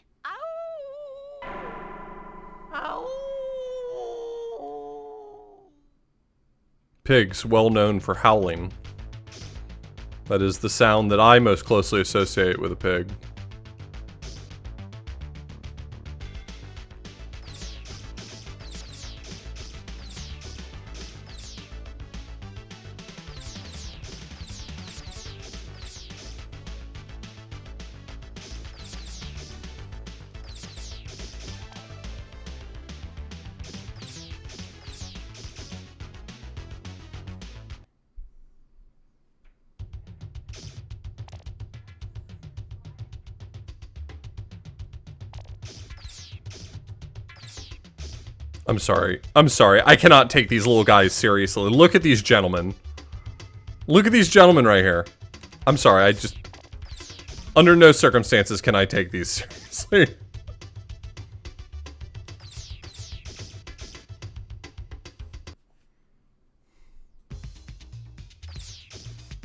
Speaker 1: Pigs, well known for howling. That is the sound that I most closely associate with a pig. I'm sorry. I'm sorry. I cannot take these little guys seriously. Look at these gentlemen. Look at these gentlemen right here. I'm sorry. I just... Under no circumstances can I take these seriously.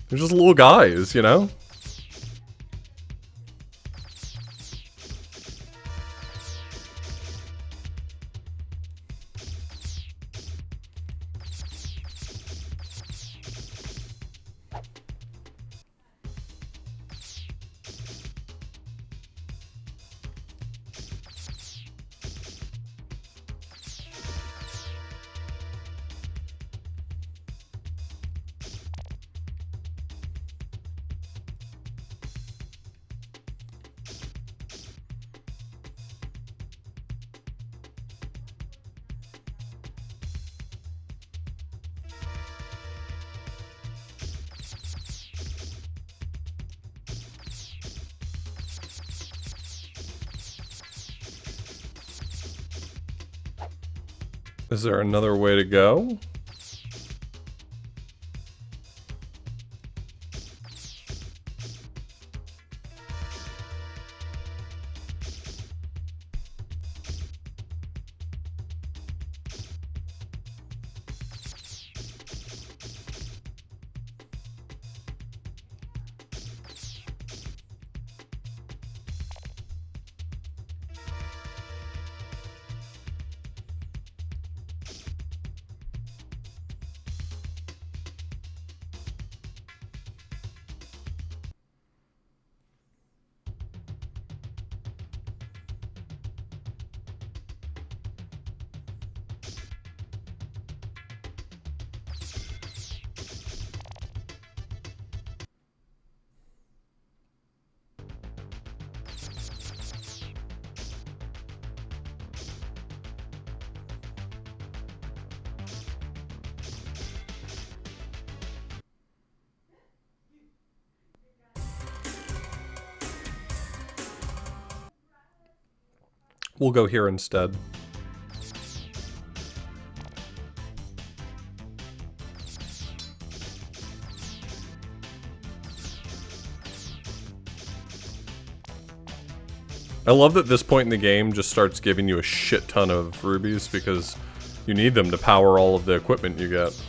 Speaker 1: They're just little guys, you know? Is there another way to go? We'll go here instead. I love that this point in the game just starts giving you a shit ton of rubies because you need them to power all of the equipment you get.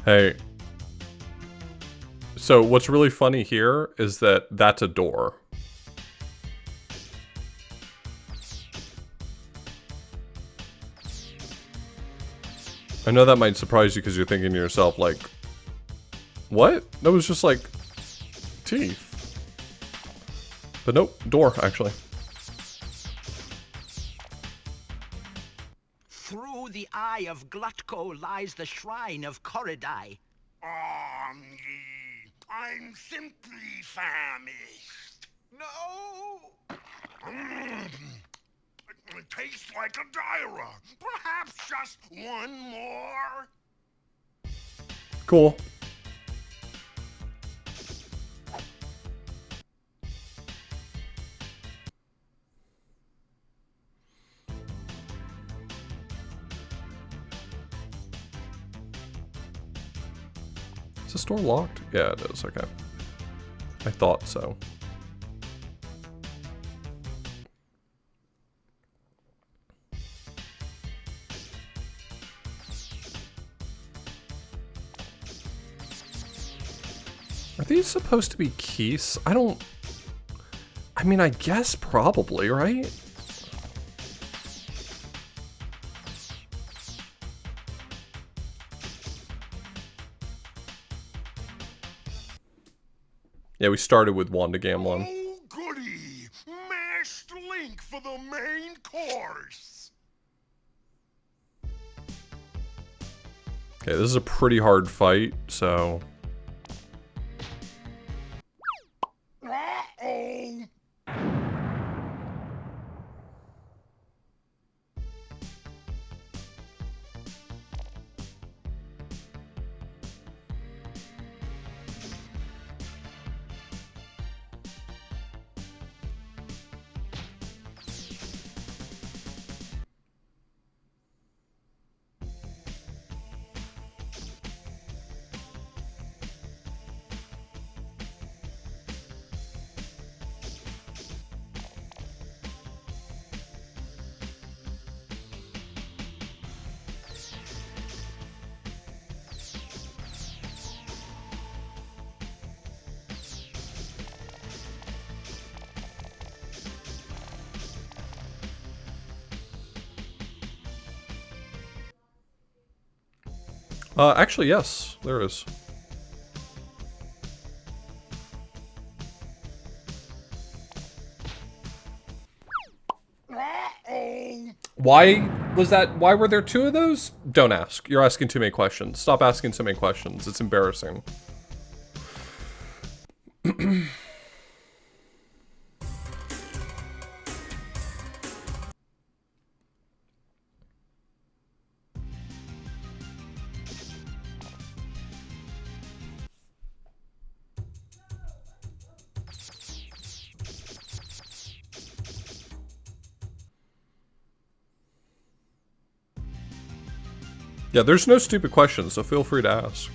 Speaker 1: Hey. So what's really funny here is that that's a door. I know that might surprise you because you're thinking to yourself, like, what? That was just like teeth. But nope, door, actually.
Speaker 17: Through the eye of Glutko lies the shrine of Koridai.
Speaker 4: I'm simply famished. No! It tastes like a Dyra. Perhaps just one more?
Speaker 1: Cool. Is the store locked? Yeah, it is. Okay. I thought so. Are these supposed to be keys? I mean, I guess probably, right? Yeah, we started with Wanda Gamelon.
Speaker 4: Oh, goody! Mashed link for the main course!
Speaker 1: Okay, this is a pretty hard fight, so...
Speaker 4: Uh-oh!
Speaker 1: Actually, yes, there is. Why was that? Why were there two of those? Don't ask. You're asking too many questions. Stop asking so many questions. It's embarrassing. Yeah, there's no stupid questions, so feel free to ask.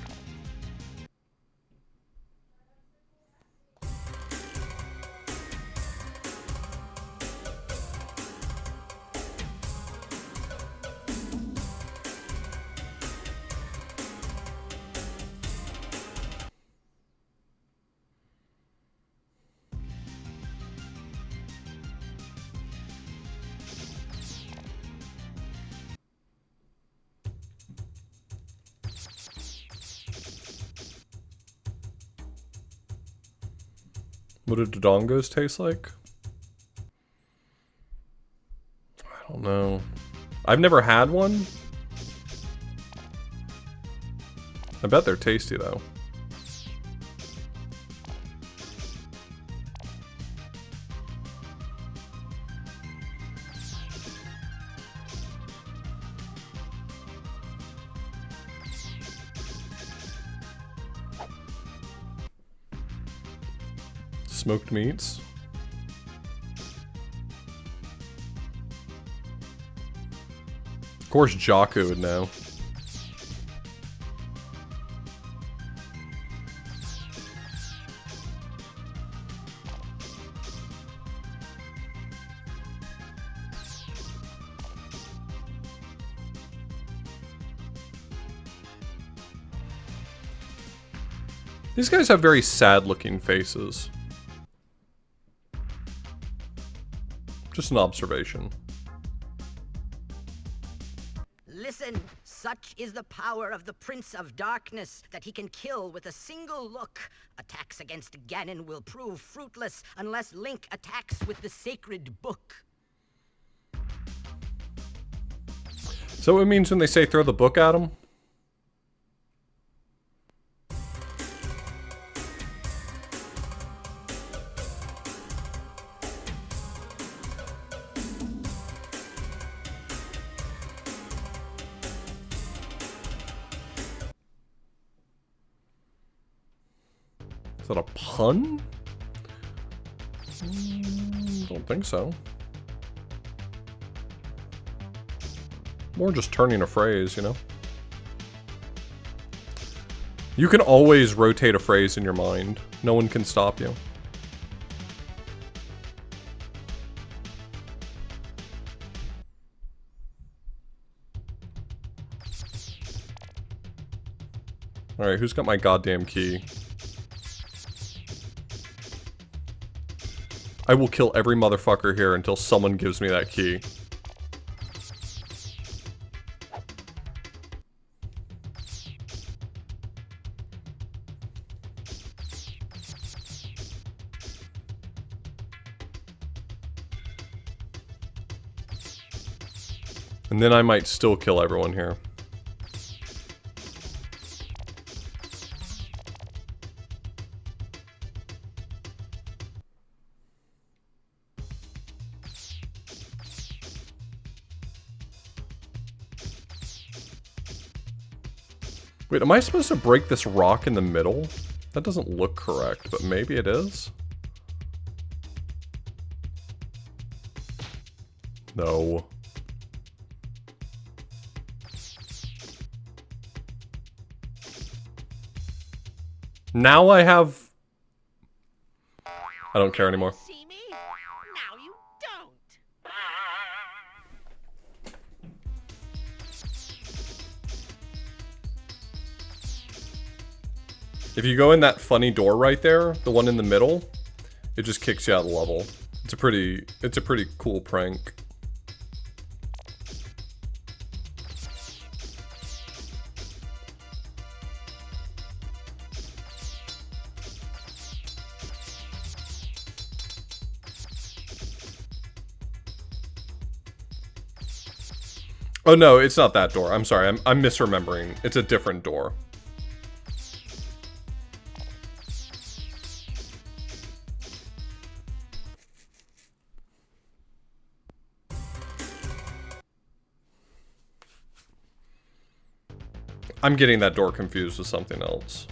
Speaker 1: What do Dodongos taste like? I don't know. I've never had one. I bet they're tasty though. Smoked meats. Of course Jocko would know. These guys have very sad-looking faces. Just an observation.
Speaker 17: Listen, such is the power of the Prince of Darkness that he can kill with a single look. Attacks against Ganon will prove fruitless unless Link attacks with the sacred book.
Speaker 1: So it means when they say throw the book at him? Is that a pun? Don't think so. More just turning a phrase, you know? You can always rotate a phrase in your mind. No one can stop you. Alright, who's got my goddamn key? I will kill every motherfucker here until someone gives me that key. And then I might still kill everyone here. Wait, am I supposed to break this rock in the middle? That doesn't look correct, but maybe it is? No. Now I have... I don't care anymore.
Speaker 3: See me? Now you don't.
Speaker 1: If you go in that funny door right there, the one in the middle, it just kicks you out of the level. It's a pretty cool prank. Oh no, it's not that door. I'm sorry, I'm misremembering. It's a different door. I'm getting that door confused with something else.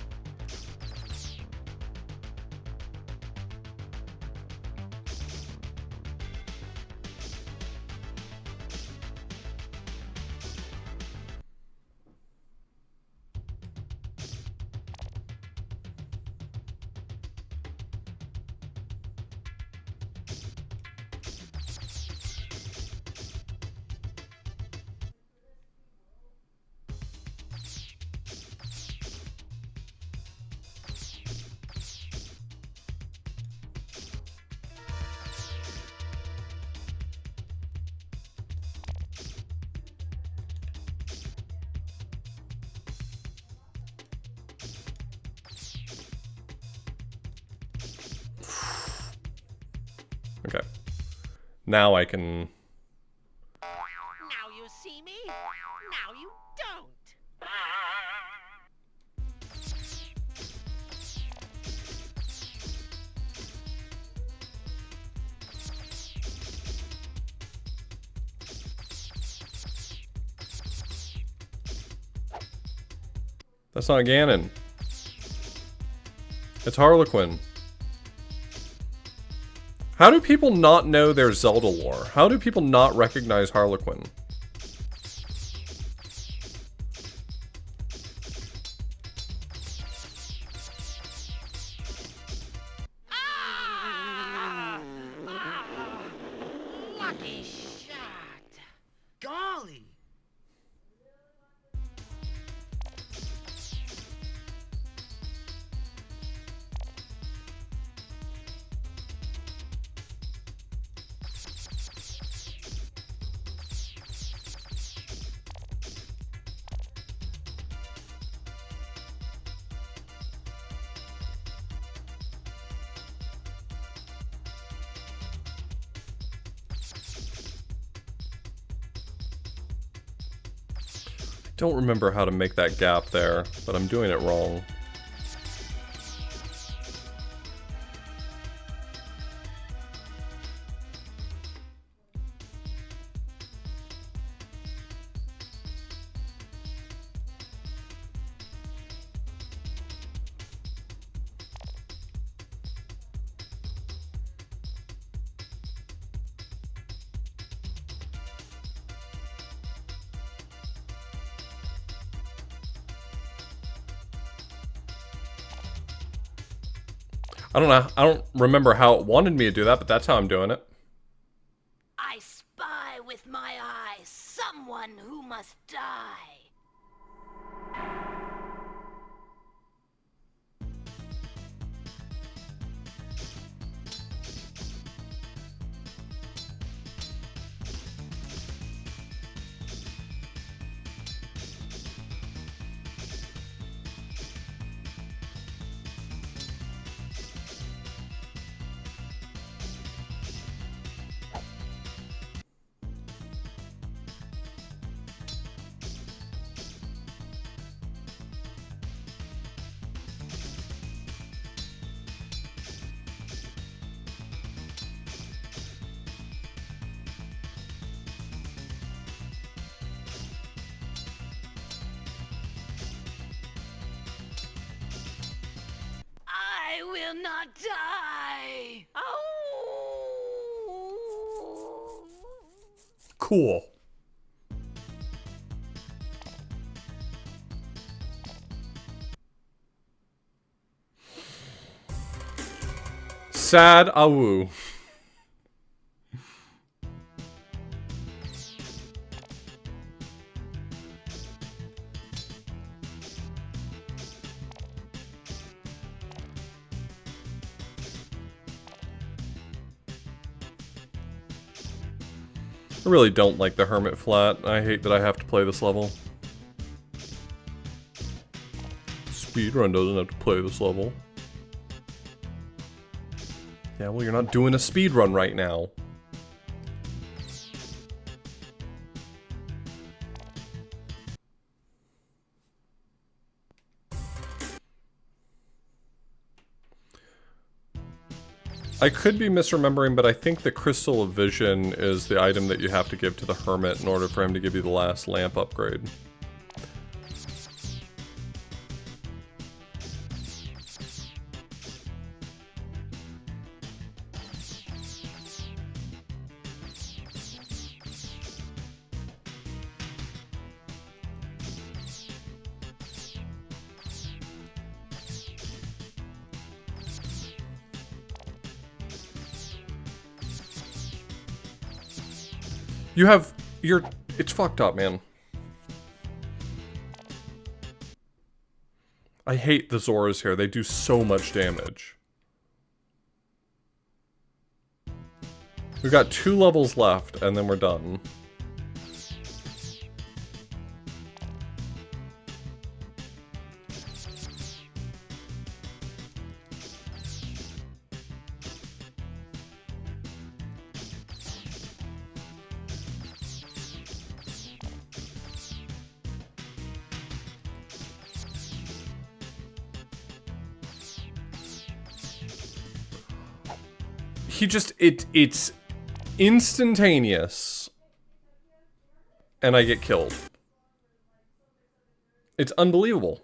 Speaker 1: Okay. Now I can...
Speaker 3: Now you see me? Now you don't.
Speaker 1: That's not Ganon. It's Harlequin. How do people not know their Zelda lore? How do people not recognize Harlequin?
Speaker 3: Lucky shot.
Speaker 14: Golly!
Speaker 1: Don't remember how to make that gap there, but I'm doing it wrong. I don't know. I don't remember how it wanted me to do that, but that's how I'm doing it.
Speaker 10: I spy with my eyes someone who must die. I will not die. Oh.
Speaker 1: Cool. Sad Awu. I really don't like the Hermit Flat. I hate that I have to play this level. Speedrun doesn't have to play this level. Yeah, well, you're not doing a speedrun right now. I could be misremembering, but I think the Crystal of Vision is the item that you have to give to the Hermit in order for him to give you the last lamp upgrade. You have... it's fucked up, man. I hate the Zoras here. They do so much damage. We've got 2 levels left, and then we're done. He just, it's instantaneous, and I get killed. It's unbelievable.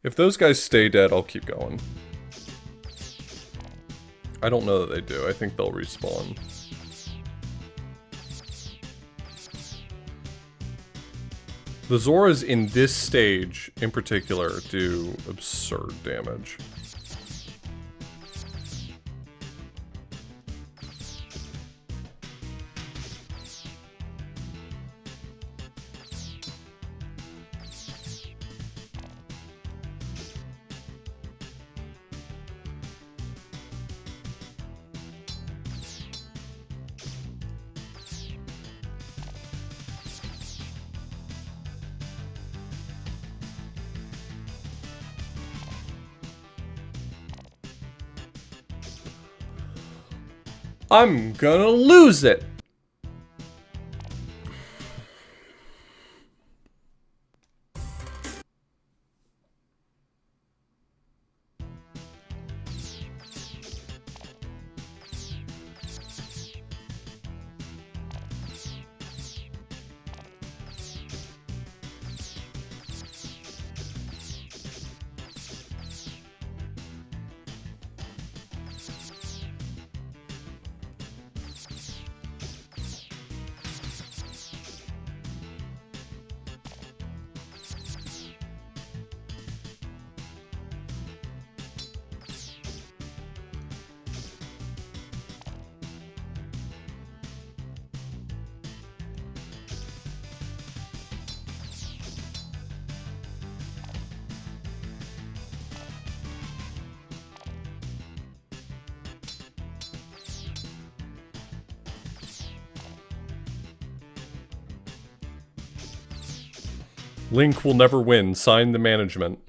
Speaker 1: If those guys stay dead, I'll keep going. I don't know that they do. I think they'll respawn. The Zoras in this stage, in particular, do absurd damage. I'm gonna lose it! Link will never win. Sign the management.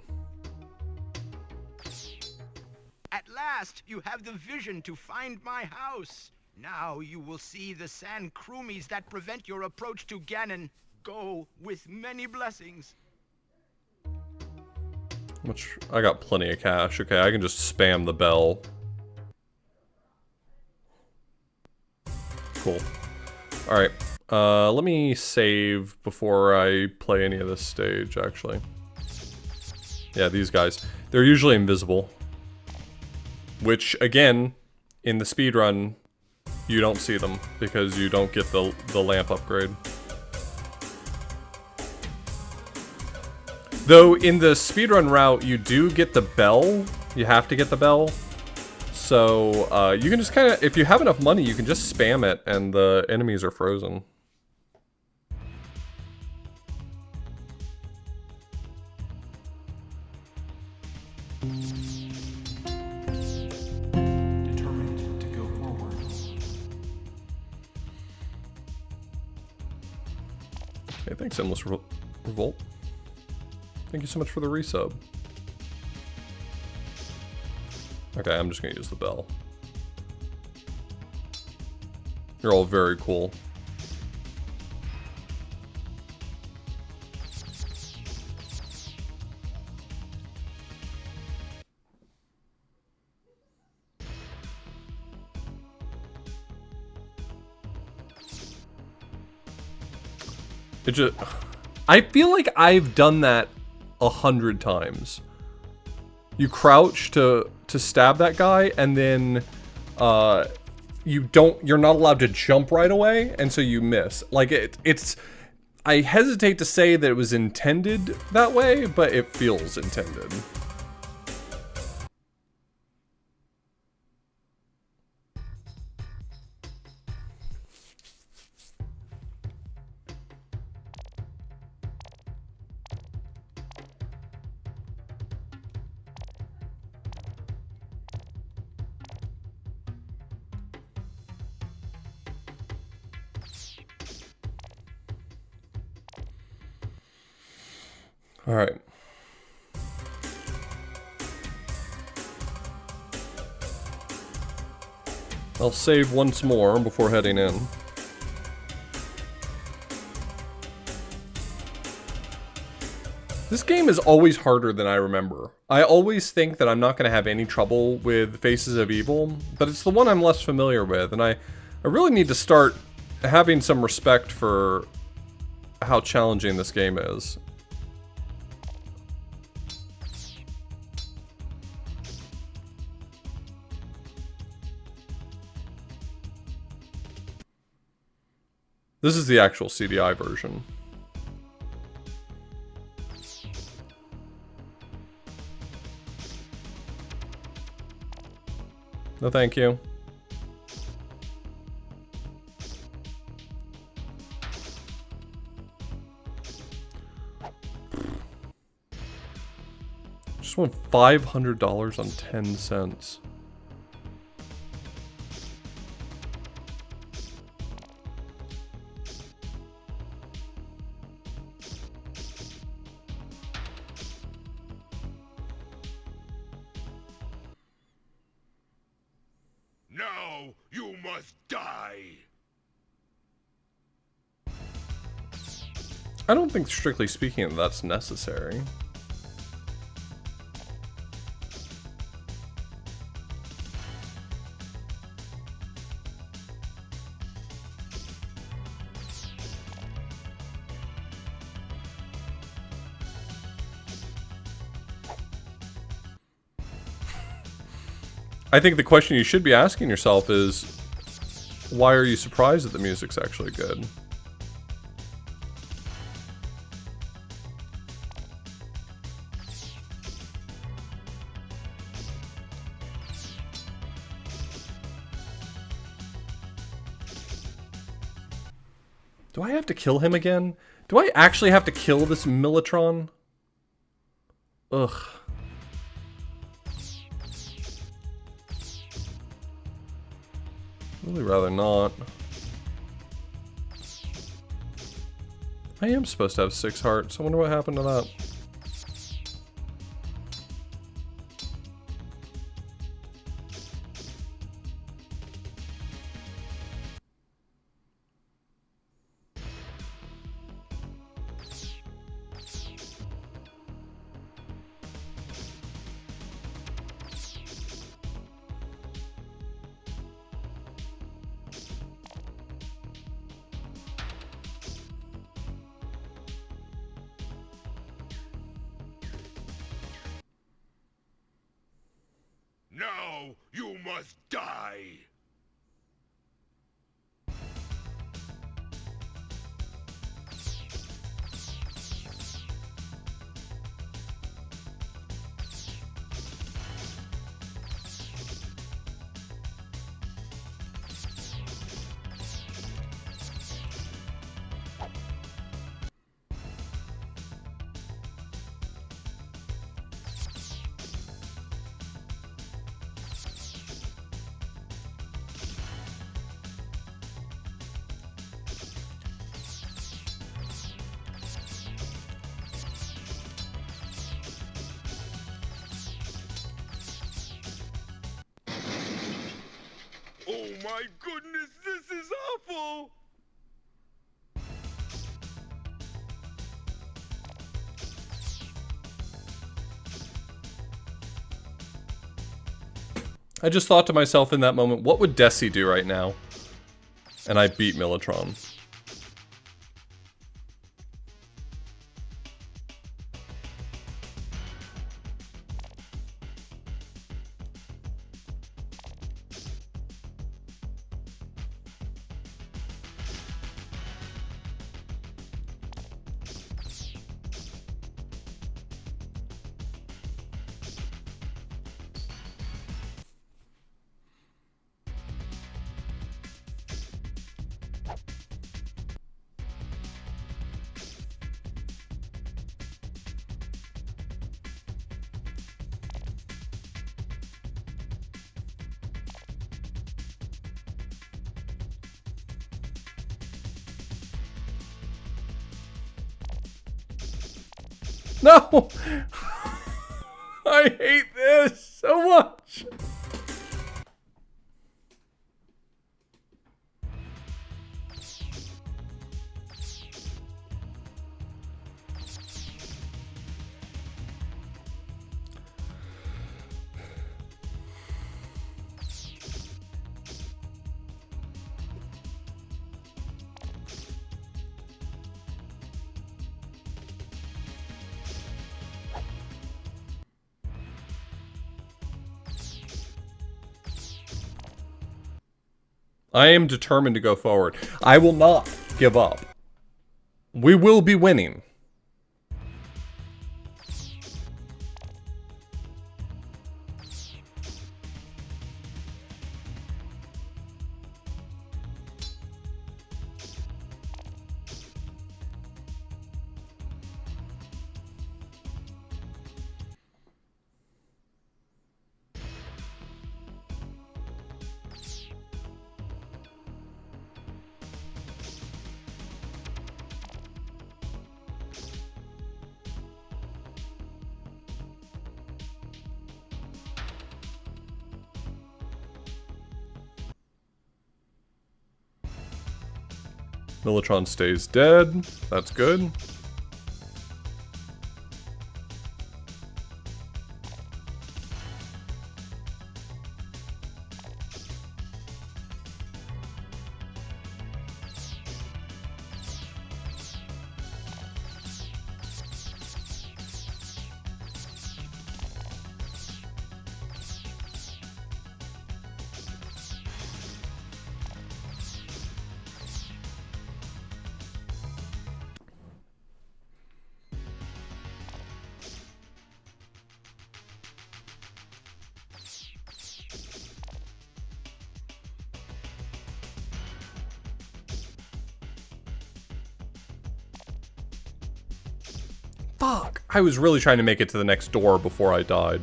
Speaker 6: At last, you have the vision to find my house. Now you will see the sand krumies that prevent your approach to Ganon. Go with many blessings.
Speaker 1: Which, I got plenty of cash. Okay, I can just spam the bell. Cool. Alright. Let me save before I play any of this stage, actually. Yeah, these guys. They're usually invisible. Which, again, in the speedrun, you don't see them, because you don't get the lamp upgrade. Though, in the speedrun route, you do get the bell. You have to get the bell. So, you can just kind of, if you have enough money, you can just spam it, and the enemies are frozen.
Speaker 21: Determined to go forward.
Speaker 1: Hey, thanks, Endless Revolt. Thank you so much for the resub. Okay, I'm just gonna use the bell. You're all very cool. It just... I feel like I've done that 100 times. You crouch to stab that guy, and then you're not allowed to jump right away, and so you miss. Like it's I hesitate to say that it was intended that way, but it feels intended. All right. I'll save once more before heading in. This game is always harder than I remember. I always think that I'm not going to have any trouble with Faces of Evil, but it's the one I'm less familiar with, and I really need to start having some respect for how challenging this game is. This is the actual CDI version. No, thank you. Just won $500 on 10 cents.
Speaker 4: Now you must die.
Speaker 1: I don't think, strictly speaking, that's necessary. I think the question you should be asking yourself is, why are you surprised that the music's actually good? Do I have to kill him again? Do I actually have to kill this Militron? Ugh. Really rather not. I am supposed to have 6 hearts. I wonder what happened to that.
Speaker 4: Now you must die. Oh my goodness, this is awful!
Speaker 1: I just thought to myself in that moment, what would Desi do right now? And I beat Militron. No! I hate this so much! I am determined to go forward. I will not give up. We will be winning. Militron stays dead. That's good. Fuck. I was really trying to make it to the next door before I died.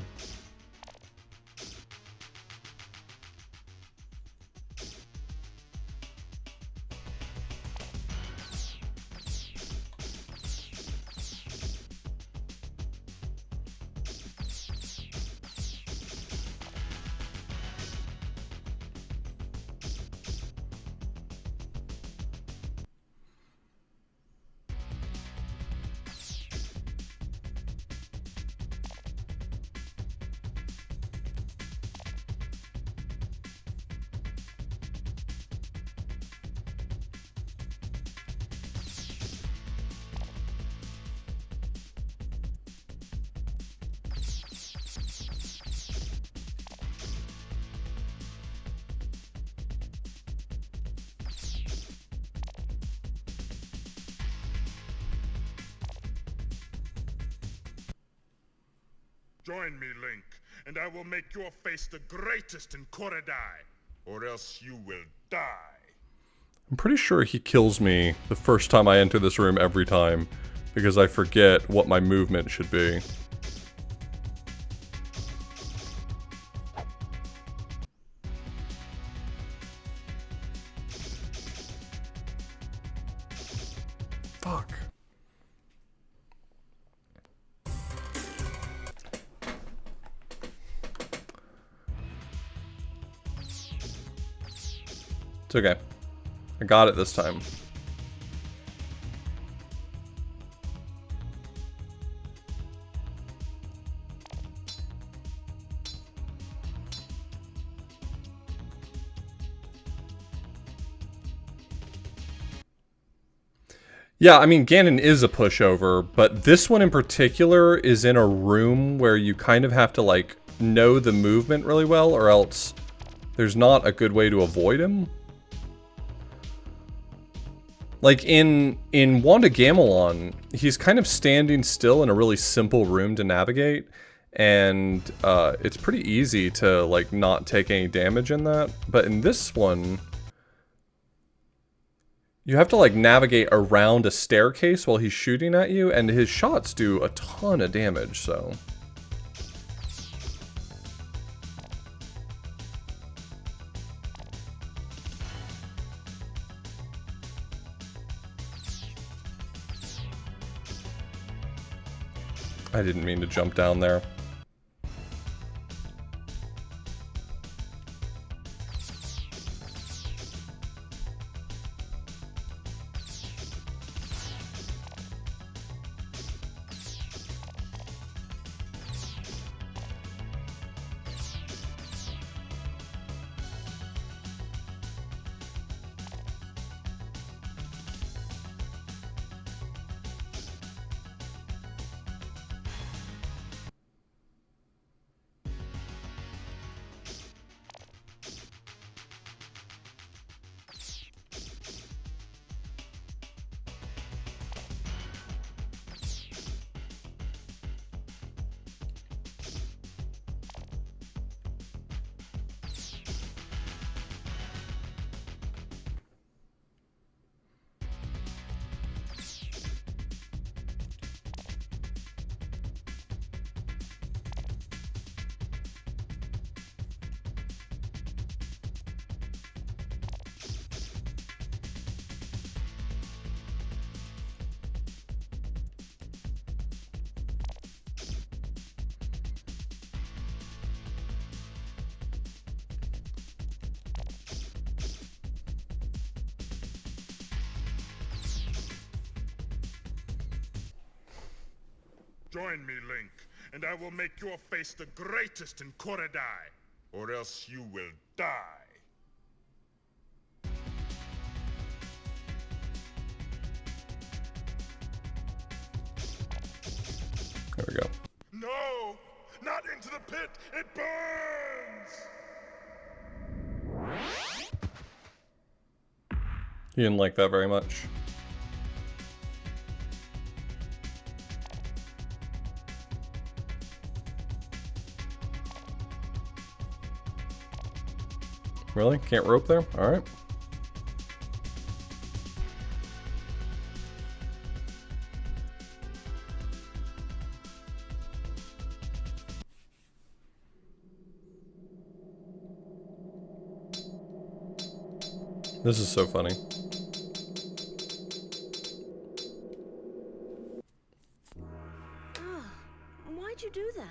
Speaker 4: Join me, Link, and I will make your face the greatest in Korodai, or else you will die.
Speaker 1: I'm pretty sure he kills me the first time I enter this room every time, because I forget what my movement should be. Fuck. It's okay. I got it this time. Yeah, I mean, Ganon is a pushover, but this one in particular is in a room where you kind of have to, like, know the movement really well, or else there's not a good way to avoid him. Like, in Wanda Gamelon, he's kind of standing still in a really simple room to navigate, and it's pretty easy to, like, not take any damage in that. But in this one, you have to, like, navigate around a staircase while he's shooting at you, and his shots do a ton of damage, so... I didn't mean to jump down there.
Speaker 4: Join me, Link, and I will make your face the greatest in Koridai, or else you will die.
Speaker 1: There we go.
Speaker 4: No! Not into the pit! It burns!
Speaker 1: He didn't like that very much. Really? Can't rope there? Alright. This is so funny.
Speaker 2: Why'd you do that?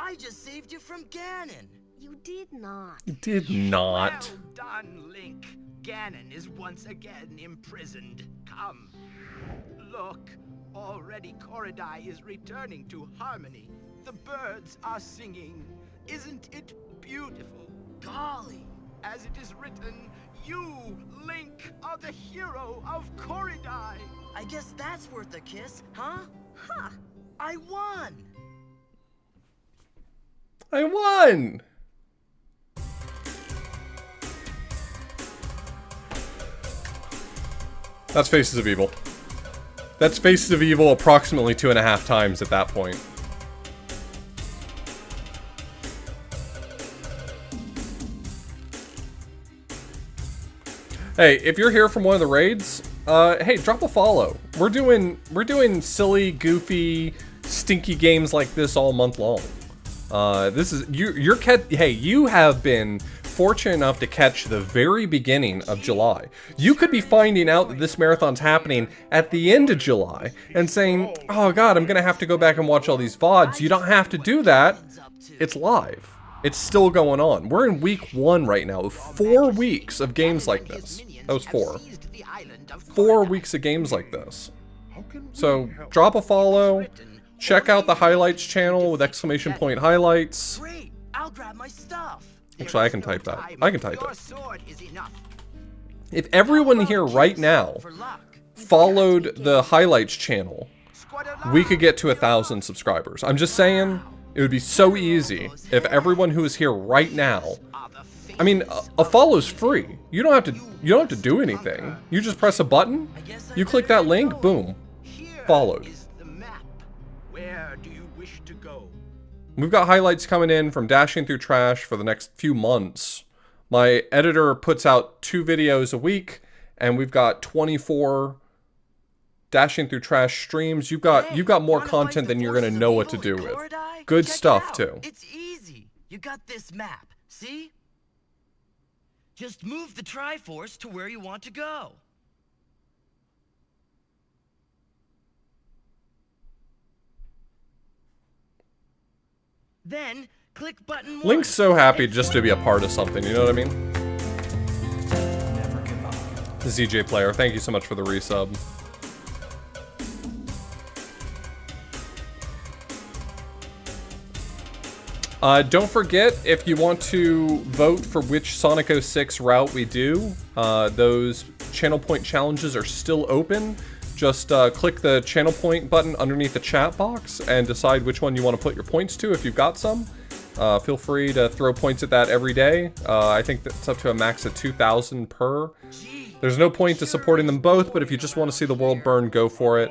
Speaker 14: I just saved you from Ganon.
Speaker 2: You did not.
Speaker 1: You did not.
Speaker 6: Well done, Link. Ganon is once again imprisoned. Come. Look, already Koridai is returning to harmony. The birds are singing. Isn't it beautiful? Golly, as it is written, you, Link, are the hero of Koridai.
Speaker 14: I guess that's worth a kiss, huh? Ha! I won!
Speaker 1: I won! That's Faces of Evil. That's Faces of Evil approximately 2.5 times at that point. Hey, if you're here from one of the raids, hey, drop a follow. We're doing silly, goofy, stinky games like this all month long. This is you have been fortunate enough to catch the very beginning of July. You could be finding out that this marathon's happening at the end of July and saying, "Oh God, I'm gonna have to go back and watch all these VODs." You don't have to do that. It's live. It's still going on. We're in week 1 right now. 4 weeks of games like this. That was 4. 4 weeks of games like this. So drop a follow. Check out the highlights channel with exclamation point highlights.
Speaker 14: Great! I'll grab my stuff.
Speaker 1: Actually, I can type that. I can type it. If everyone here right now followed the highlights channel, we could get to 1,000 subscribers. I'm just saying, it would be so easy if everyone who is here right now. I mean, a follow's free. You don't have to do anything. You just press a button. You click that link. Boom. Followed.
Speaker 6: Where do you wish to go?
Speaker 1: We've got highlights coming in from Dashing Through Trash for the next few months. My editor puts out 2 videos a week, and we've got 24 Dashing Through Trash streams. You've got more content than you're gonna know what to do with. Good stuff too.
Speaker 14: It's easy. You got this map. See? Just move the Triforce to where you want to go. Then, click button 1.
Speaker 1: Link's so happy just to be a part of something, you know what I mean? The ZJ Player, thank you so much for the resub. Don't forget, if you want to vote for which Sonic 06 route we do, those channel point challenges are still open. Just click the channel point button underneath the chat box and decide which one you want to put your points to if you've got some. Feel free to throw points at that every day. I think that's up to a max of 2,000 per. There's no point to supporting them both, but if you just want to see the world burn, go for it.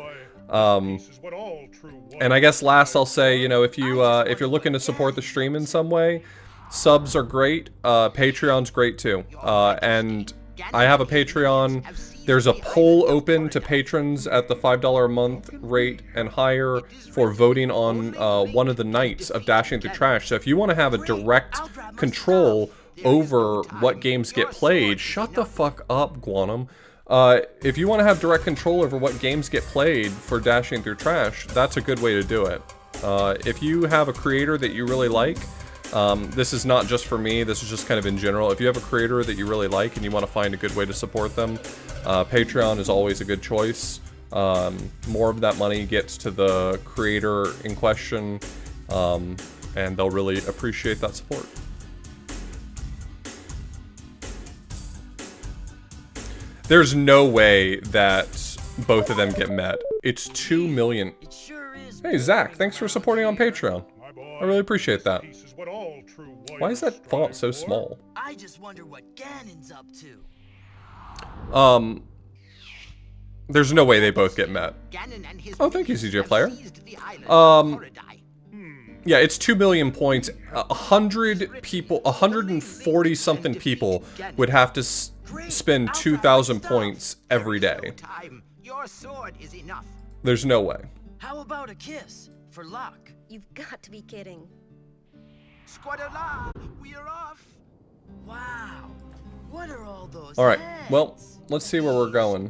Speaker 1: And I guess last I'll say, you know, if you're looking to support the stream in some way, subs are great. Patreon's great too. And I have a Patreon. There's a poll open to patrons at the $5 a month rate and higher for voting on one of the nights of Dashing Through Trash. So if you want to have a direct control over what games get played, shut the fuck up, Guanum. If you want to have direct control over what games get played for Dashing Through Trash, that's a good way to do it. If you have a creator that you really like, this is not just for me, this is just kind of in general. If you have a creator that you really like and you want to find a good way to support them, Patreon is always a good choice. more of that money gets to the creator in question, and they'll really appreciate that support. There's no way that both of them get met. It's 2 million. Hey, Zach, thanks for supporting on Patreon. I really appreciate that. Why is that font so small?
Speaker 14: I just wonder what Ganon's up to.
Speaker 1: There's no way they both get met. Oh, thank you, CJ Player. Yeah, it's 2 million points. 100 people, 140 something people would have to spend 2,000 points every day.
Speaker 6: Your sword is enough.
Speaker 1: There's no way.
Speaker 14: How about a kiss for luck?
Speaker 2: You've got to be kidding.
Speaker 6: Squadala, we're off.
Speaker 14: Wow. What are all those?
Speaker 1: All right. Well, let's see where we're going.